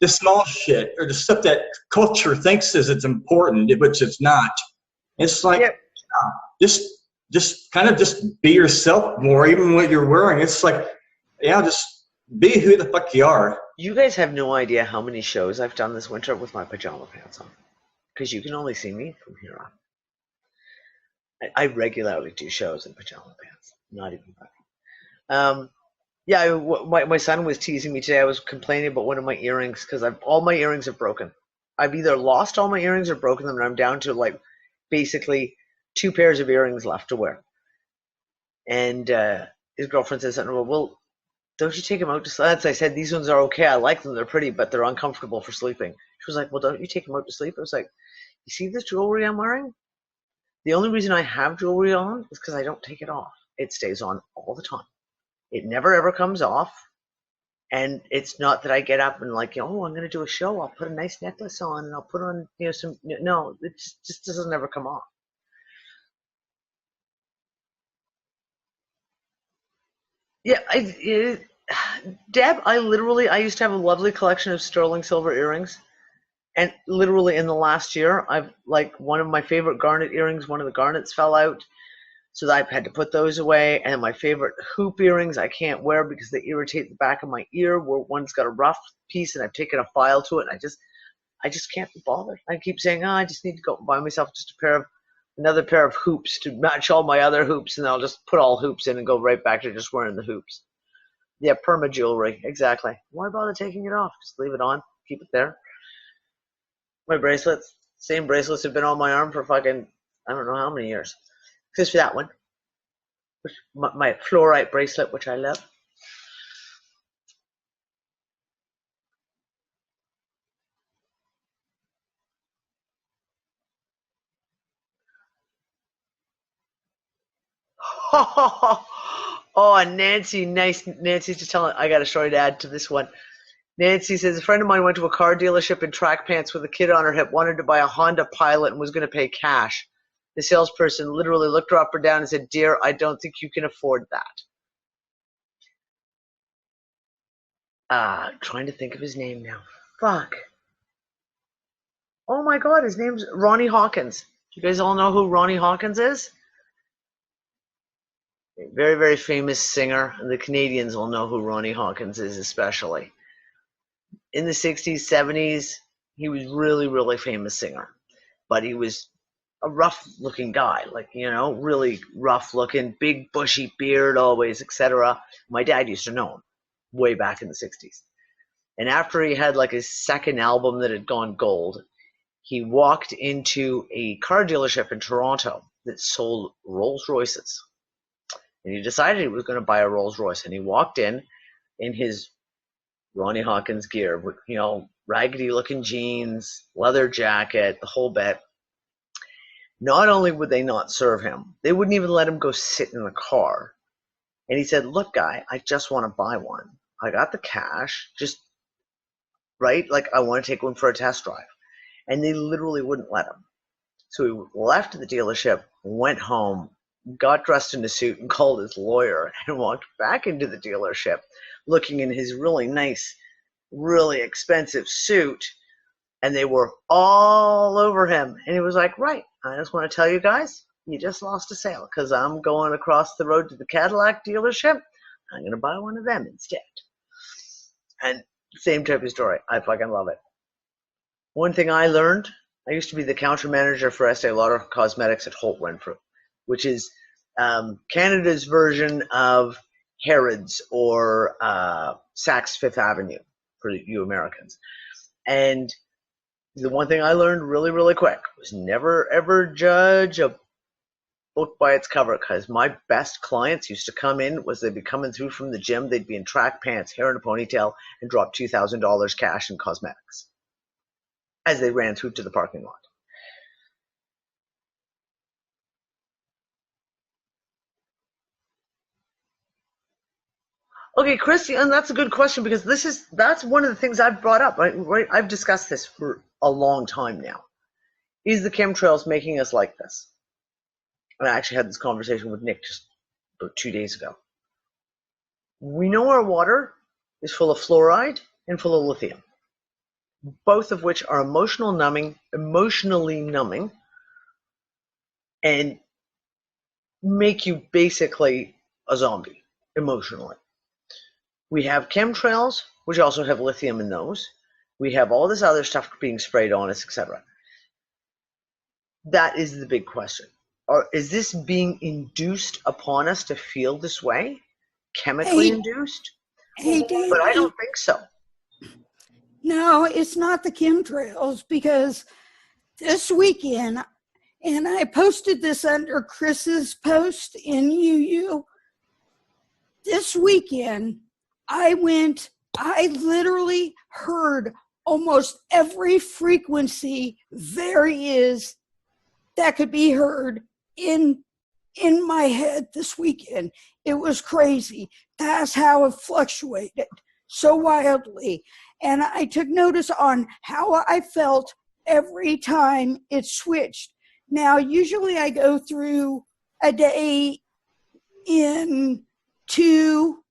small shit or the stuff that culture thinks is it's important, which it's not. It's like just kind of just be yourself more, even what you're wearing. It's like, just be who the fuck you are. You guys have no idea how many shows I've done this winter with my pajama pants on, because you can only see me from here on. I regularly do shows in pajama pants. Not even funny. My son was teasing me today. I was complaining about one of my earrings because all my earrings are broken. I've either lost all my earrings or broken them, and I'm down to like basically 2 pairs of earrings left to wear. And his girlfriend said something, well, don't you take them out to sleep? I said, these ones are okay. I like them. They're pretty, but they're uncomfortable for sleeping. She was like, well, don't you take them out to sleep? I was like, you see this jewelry I'm wearing? The only reason I have jewelry on is because I don't take it off. It stays on all the time. It never ever comes off. And it's not that I get up and like, I'm going to do a show. I'll put a nice necklace on and I'll put on, some, no, it just doesn't ever come off. Yeah, Deb, I used to have a lovely collection of sterling silver earrings. And literally in the last year, I've one of my favorite garnet earrings, one of the garnets fell out. So I've had to put those away. And my favorite hoop earrings I can't wear because they irritate the back of my ear, where one's got a rough piece and I've taken a file to it. And I just can't be bothered. I keep saying, I just need to go buy myself just another pair of hoops to match all my other hoops, and I'll just put all hoops in and go right back to just wearing the hoops. Yeah, perma jewelry, exactly. Why bother taking it off? Just leave it on, keep it there. My bracelets, same bracelets have been on my arm for fucking, I don't know how many years. Just for that one. My fluorite bracelet, which I love. Oh, Nancy, nice. Nancy's just telling, I got a story to add to this one. Nancy says, a friend of mine went to a car dealership in track pants with a kid on her hip, wanted to buy a Honda Pilot and was going to pay cash. The salesperson literally looked her up or down and said, dear, I don't think you can afford that. Trying to think of his name now. Fuck. Oh my God, his name's Ronnie Hawkins. You guys all know who Ronnie Hawkins is? A very, very famous singer, and the Canadians will know who Ronnie Hawkins is especially. In the 60s, 70s, he was really, really famous singer. But he was a rough-looking guy, like, you know, really rough-looking, big bushy beard always, etc. My dad used to know him way back in the 60s. And after he had like his second album that had gone gold, he walked into a car dealership in Toronto that sold Rolls Royces. And he decided he was going to buy a Rolls Royce. And he walked in his Ronnie Hawkins gear, with, you know, raggedy looking jeans, leather jacket, the whole bit. Not only would they not serve him, they wouldn't even let him go sit in the car. And he said, look, guy, I just want to buy one. I got the cash, just, right? Like, I want to take one for a test drive. And they literally wouldn't let him. So he left the dealership, went home, got dressed in a suit and called his lawyer and walked back into the dealership looking in his really nice, really expensive suit. And they were all over him. And he was like, right, I just want to tell you guys, you just lost a sale because I'm going across the road to the Cadillac dealership. I'm going to buy one of them instead. And same type of story. I fucking love it. One thing I learned, I used to be the counter manager for Estee Lauder Cosmetics at Holt Renfrew, which is Canada's version of Harrods or Saks Fifth Avenue for you Americans. And the one thing I learned really, really quick was never, ever judge a book by its cover, because my best clients used to come in, they'd be coming through from the gym, they'd be in track pants, hair in a ponytail, and drop $2,000 cash in cosmetics as they ran through to the parking lot. Okay, Chris, and that's a good question, because that's one of the things I've brought up. Right? I've discussed this for a long time now. Is the chemtrails making us like this? And I actually had this conversation with Nick just about 2 days ago. We know our water is full of fluoride and full of lithium, both of which are emotionally numbing, and make you basically a zombie emotionally. We have chemtrails, which also have lithium in those. We have all this other stuff being sprayed on us, etc. That is the big question. Or is this being induced upon us to feel this way? Chemically induced? Hey, Davey. But I don't think so. No, it's not the chemtrails, because this weekend, and I posted this under Chris's post in UU, this weekend, I literally heard almost every frequency there is that could be heard in my head this weekend. It was crazy. That's how it fluctuated so wildly. And I took notice on how I felt every time it switched. Now, usually I go through a day in 2,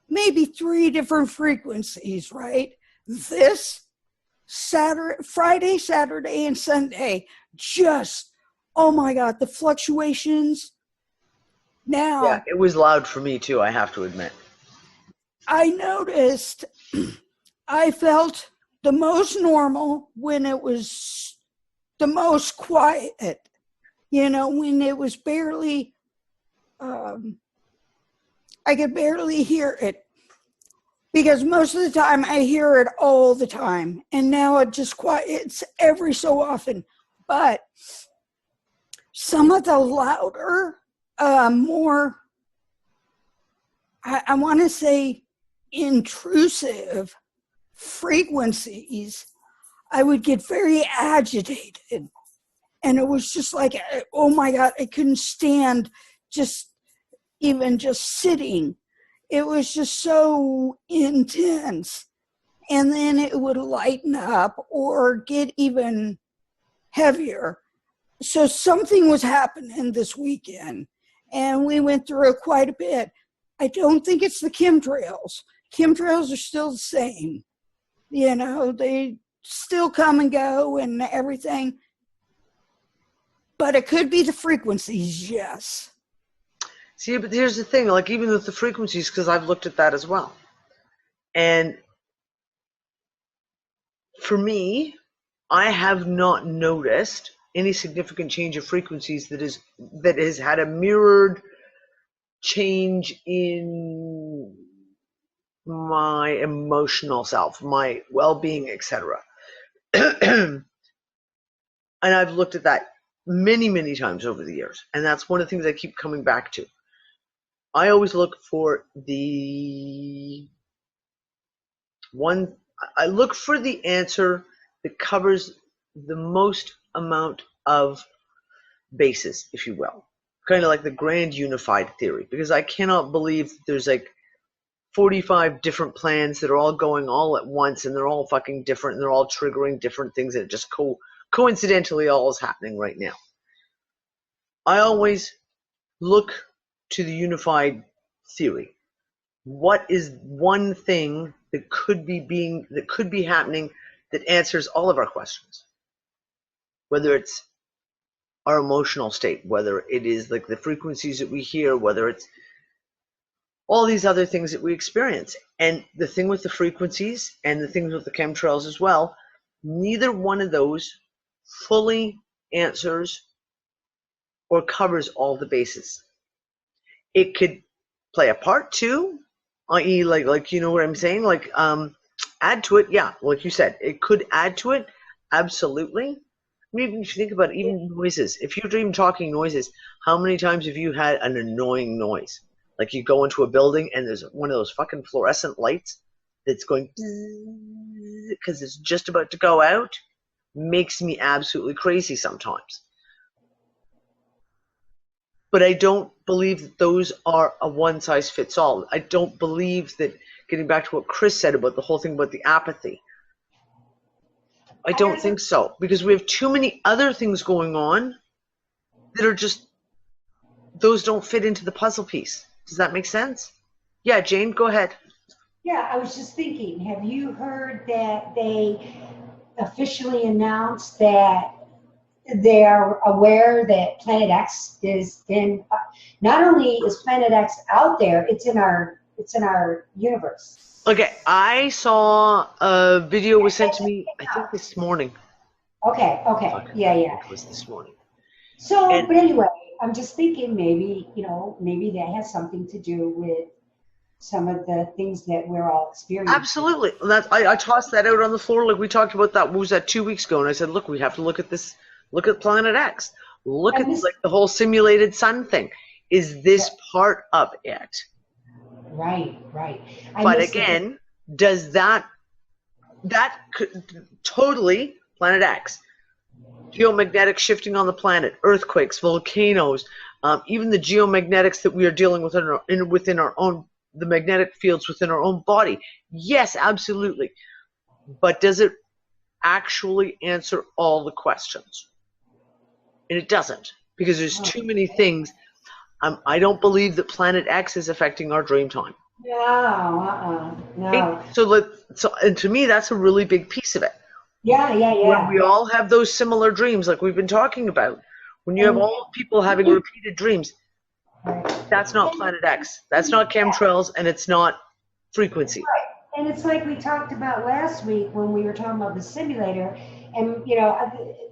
maybe 3 different frequencies, right? This Friday, Saturday, and Sunday, just, oh my God, the fluctuations Now, Yeah, it was loud for me too, I have to admit. I noticed I felt the most normal when it was the most quiet, you know, when it was barely, I could barely hear it, because most of the time I hear it all the time, and now it just quiets every so often. But some of the louder, more, I want to say intrusive frequencies, I would get very agitated. And it was just like, oh my God, I couldn't stand just sitting. It was just so intense. And then it would lighten up or get even heavier. So something was happening this weekend, and we went through it quite a bit. I don't think it's the chemtrails. Chemtrails are still the same. You know, they still come and go and everything. But it could be the frequencies, yes. See, but here's the thing, like even with the frequencies, because I've looked at that as well. And for me, I have not noticed any significant change of frequencies that has had a mirrored change in my emotional self, my well-being, etc. And I've looked at that many, many times over the years, and that's one of the things I keep coming back to. I always look for the answer that covers the most amount of bases, if you will. Kind of like the grand unified theory, because I cannot believe that there's like 45 different plans that are all going all at once, and they're all fucking different, and they're all triggering different things, and it just coincidentally all is happening right now. I always look to the unified theory. What is one thing that could be happening that answers all of our questions? Whether it's our emotional state, whether it is like the frequencies that we hear, whether it's all these other things that we experience. And the thing with the frequencies and the things with the chemtrails as well, neither one of those fully answers or covers all the bases. It could play a part too, i.e. like you know what I'm saying? Like add to it, yeah, like you said, it could add to it, absolutely. I mean, if you think about it, even noises, if you dream talking noises, how many times have you had an annoying noise? Like you go into a building and there's one of those fucking fluorescent lights that's going because it's just about to go out. Makes me absolutely crazy sometimes. But I don't believe that those are a one-size-fits-all. I don't believe that, getting back to what Chris said about the whole thing about the apathy, I don't think so, because we have too many other things going on that are just, those don't fit into the puzzle piece. Does that make sense? Yeah, Jane, go ahead. Yeah, I was just thinking, have you heard that they officially announced that they are aware that Planet X is in, not only is Planet X out there, it's in our universe. Okay, I saw a video was sent to me, I think this morning. Okay, yeah. It was this morning. So, but anyway, I'm just thinking maybe that has something to do with some of the things that we're all experiencing. Absolutely. I tossed that out on the floor, like we talked about that, what was that, 2 weeks ago, and I said, look, we have to look at this, look at Planet X, look at like the whole simulated sun thing. Is this part of it? Right. But again, does that could totally, Planet X, geomagnetic shifting on the planet, earthquakes, volcanoes, even the geomagnetics that we are dealing with within our own, the magnetic fields within our own body. Yes, absolutely. But does it actually answer all the questions? And it doesn't, because there's too many things. I don't believe that Planet X is affecting our dream time. No. Okay? So and to me, that's a really big piece of it. Yeah. When we all have those similar dreams, like we've been talking about, when you have all people having repeated dreams, Right. That's not Planet X. That's not chemtrails, and it's not frequency. Right. And it's like we talked about last week when we were talking about the simulator. And, you know,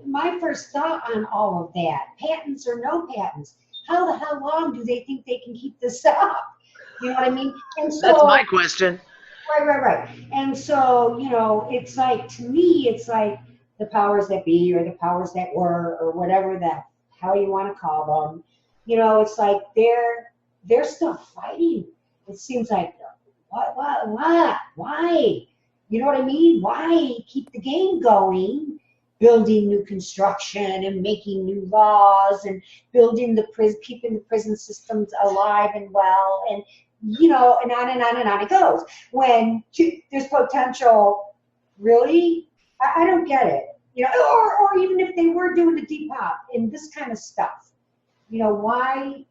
my first thought on all of that, patents or no patents, how the hell long do they think they can keep this up? You know what I mean? And so, That's my question. Right. And so, you know, it's like, to me, it's like the powers that be or the powers that were or whatever that, how you want to call them. You know, it's like they're still fighting. It seems like, why? You know what I mean? Why keep the game going, building new construction and making new laws and building keeping the prison systems alive and well, and you know, and on and on and on it goes. When there's potential, really, I don't get it. You know, or even if they were doing the depop and this kind of stuff, you know, why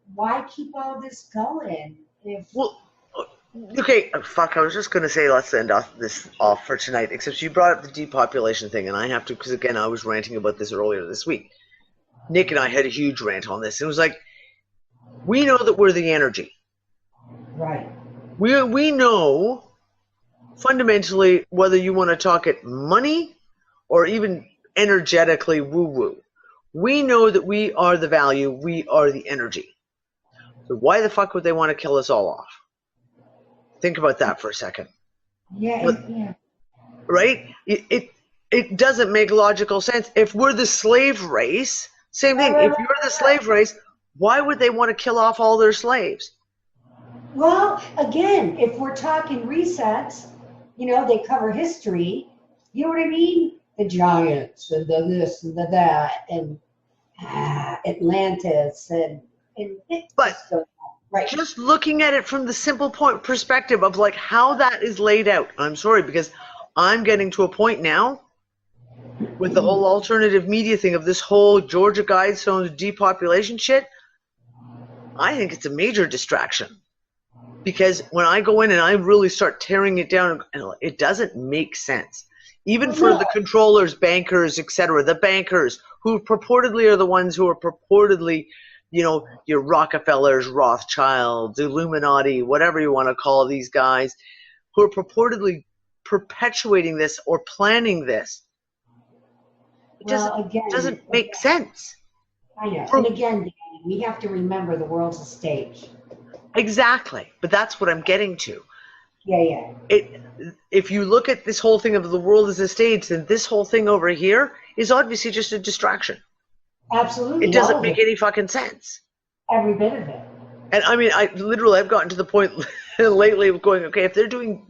keep all this going? Well, okay, fuck, I was just going to say let's end this off for tonight, except you brought up the depopulation thing, and I have to, because again, I was ranting about this earlier this week. Nick and I had a huge rant on this. It was like, we know that we're the energy. Right. We know, fundamentally, whether you want to talk it money or even energetically woo-woo, we know that we are the value, we are the energy. So why the fuck would they want to kill us all off? Think about that for a second. Yeah. Right? It doesn't make logical sense. If we're the slave race, same thing. If you're the slave race, why would they want to kill off all their slaves? Well, again, if we're talking resets, you know, they cover history. You know what I mean? The giants and the this and the that and Atlantis and but so, right. Just looking at it from the simple perspective of like how that is laid out. I'm sorry, because I'm getting to a point now with the whole alternative media thing of this whole Georgia Guidestones depopulation shit. I think it's a major distraction. Because when I go in and I really start tearing it down, it doesn't make sense. Even for the controllers, bankers, etc., the bankers who purportedly are the ones who are purportedly, you know, your Rockefellers, Rothschilds, Illuminati, whatever you want to call these guys, who are purportedly perpetuating this or planning this. It doesn't make sense. I know. And again, we have to remember the world's a stage. Exactly. But that's what I'm getting to. Yeah. If you look at this whole thing of the world as a stage, then this whole thing over here is obviously just a distraction. Absolutely. It doesn't make any fucking sense. Every bit of it. And I mean, I've gotten to the point lately of going, okay, if they're doing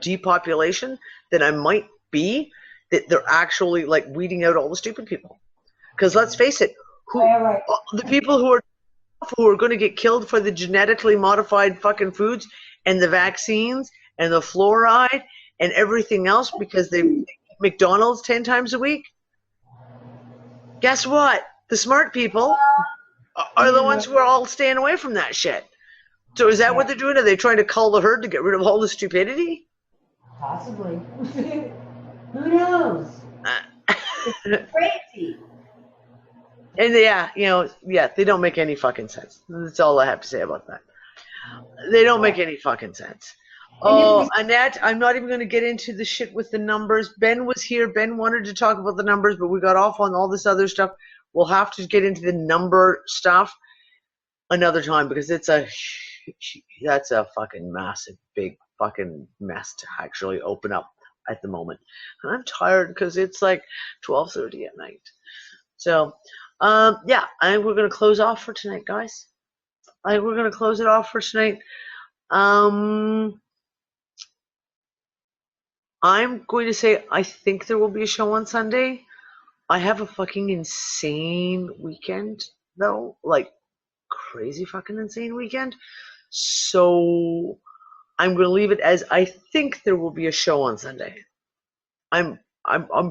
depopulation, then I might be that they're actually like weeding out all the stupid people. Because let's face it, the people who are going to get killed for the genetically modified fucking foods and the vaccines and the fluoride and everything else because they eat McDonald's 10 times a week. Guess what? The smart people are the ones who are all staying away from that shit. So is that what they're doing? Are they trying to cull the herd to get rid of all the stupidity? Possibly. Who knows? It's crazy. And they don't make any fucking sense. That's all I have to say about that. They don't make any fucking sense. Oh, Annette, I'm not even going to get into the shit with the numbers. Ben was here. Ben wanted to talk about the numbers, but we got off on all this other stuff. We'll have to get into the number stuff another time because that's a fucking massive, big fucking mess to actually open up at the moment. And I'm tired because it's like 12:30 at night. So, we're going to close off for tonight, guys. We're going to close it off for tonight. I'm going to say I think there will be a show on Sunday. I have a fucking insane weekend, though. Like, crazy fucking insane weekend. So, I'm going to leave it as I think there will be a show on Sunday. I'm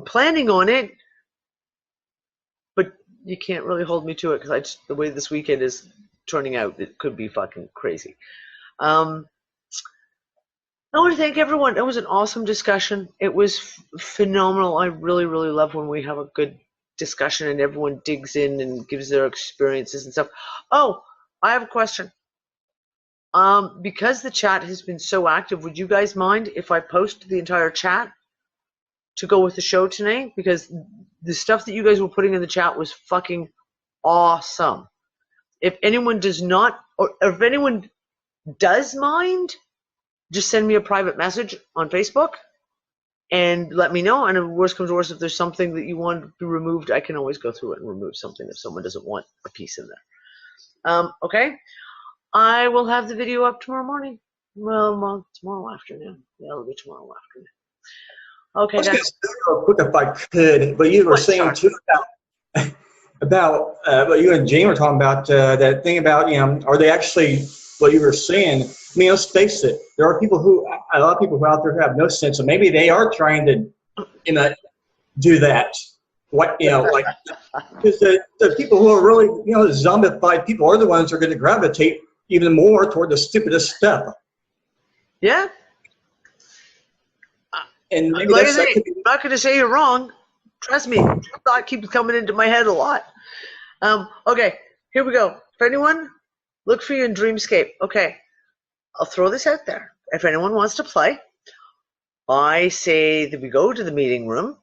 planning on it, but you can't really hold me to it because the way this weekend is turning out, it could be fucking crazy. I want to thank everyone. It was an awesome discussion. It was phenomenal. I really, really love when we have a good discussion and everyone digs in and gives their experiences and stuff. Oh, I have a question. Because the chat has been so active, would you guys mind if I post the entire chat to go with the show tonight? Because the stuff that you guys were putting in the chat was fucking awesome. If anyone does not, or if anyone does mind, just send me a private message on Facebook and let me know. And if worst comes to worst, if there's something that you want to be removed, I can always go through it and remove something if someone doesn't want a piece in there. Okay. I will have the video up tomorrow morning. Well, tomorrow afternoon. Yeah, it'll be tomorrow afternoon. Okay, I was going to say real quick if I could, but you were saying too about what you and Jane were talking about, that thing about, are they actually, what you were saying, I mean, let's face it, there are a lot of people who out there who have no sense, and maybe they are trying to, do that. What, like, because the people who are really, the zombified people are the ones who are going to gravitate even more toward the stupidest stuff. Yeah. And maybe like that's, I'm not going to say you're wrong. Trust me, thought keeps coming into my head a lot. Okay, here we go. If anyone, look for you in Dreamscape. Okay, I'll throw this out there. If anyone wants to play, I say that we go to the meeting room.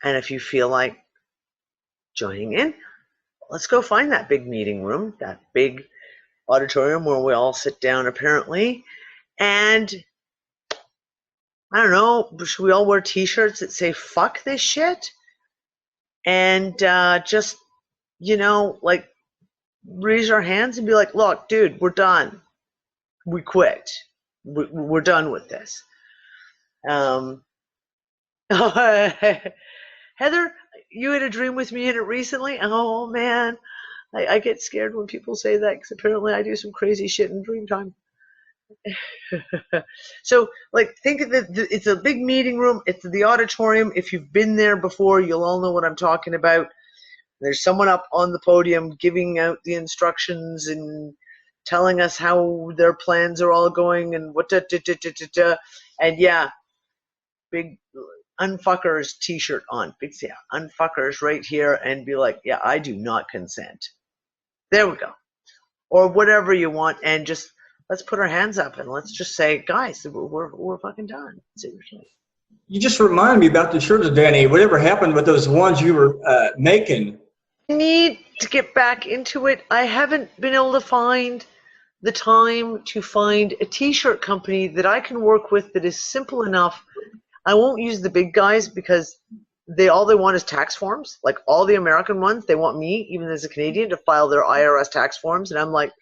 And if you feel like joining in, let's go find that big meeting room, that big auditorium where we all sit down apparently. And I don't know, should we all wear t-shirts that say fuck this shit? And just, like raise our hands and be like, look, dude, we're done. We quit. We're done with this. Heather, you had a dream with me in it recently. Oh, man. I get scared when people say that because apparently I do some crazy shit in dream time. So, like, think of it. It's a big meeting room. It's the auditorium. If you've been there before, you'll all know what I'm talking about. There's someone up on the podium giving out the instructions and telling us how their plans are all going and what and yeah, big UnFuckers t-shirt on. Big UnFuckers right here and be like, yeah, I do not consent. There we go. Or whatever you want, and just let's put our hands up and let's just say, guys, we're fucking done. Seriously. You just reminded me about the shirts, Danny. Whatever happened with those ones you were making? I need to get back into it. I haven't been able to find the time to find a t-shirt company that I can work with that is simple enough. I won't use the big guys because all they want is tax forms. Like all the American ones, they want me, even as a Canadian, to file their IRS tax forms. And I'm like,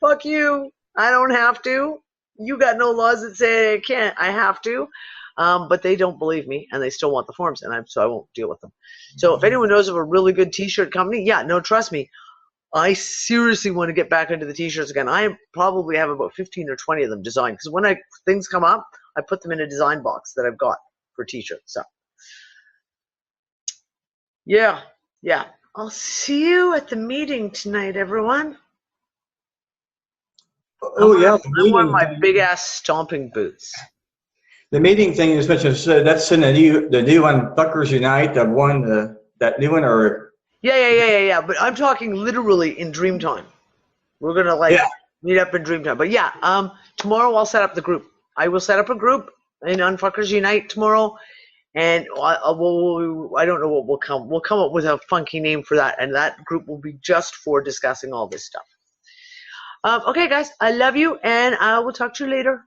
fuck you. I don't have to. You got no laws that say I can't. I have to. But they don't believe me, and they still want the forms, and so I won't deal with them. So if anyone knows of a really good t-shirt company, trust me. I seriously want to get back into the t-shirts again. I probably have about 15 or 20 of them designed because when things come up, I put them in a design box that I've got for t-shirts. So yeah. I'll see you at the meeting tonight, everyone. Oh yeah, I want my big ass stomping boots. The meeting thing is mentioned. That's in the new UnFuckers Unite. The one, that new one, or yeah. But I'm talking literally in dream time. We're gonna meet up in dream time. But yeah, tomorrow I'll set up the group. I will set up a group in UnFuckers Unite tomorrow, and I don't know what we'll come. We'll come up with a funky name for that, and that group will be just for discussing all this stuff. Okay, guys, I love you, and I will talk to you later.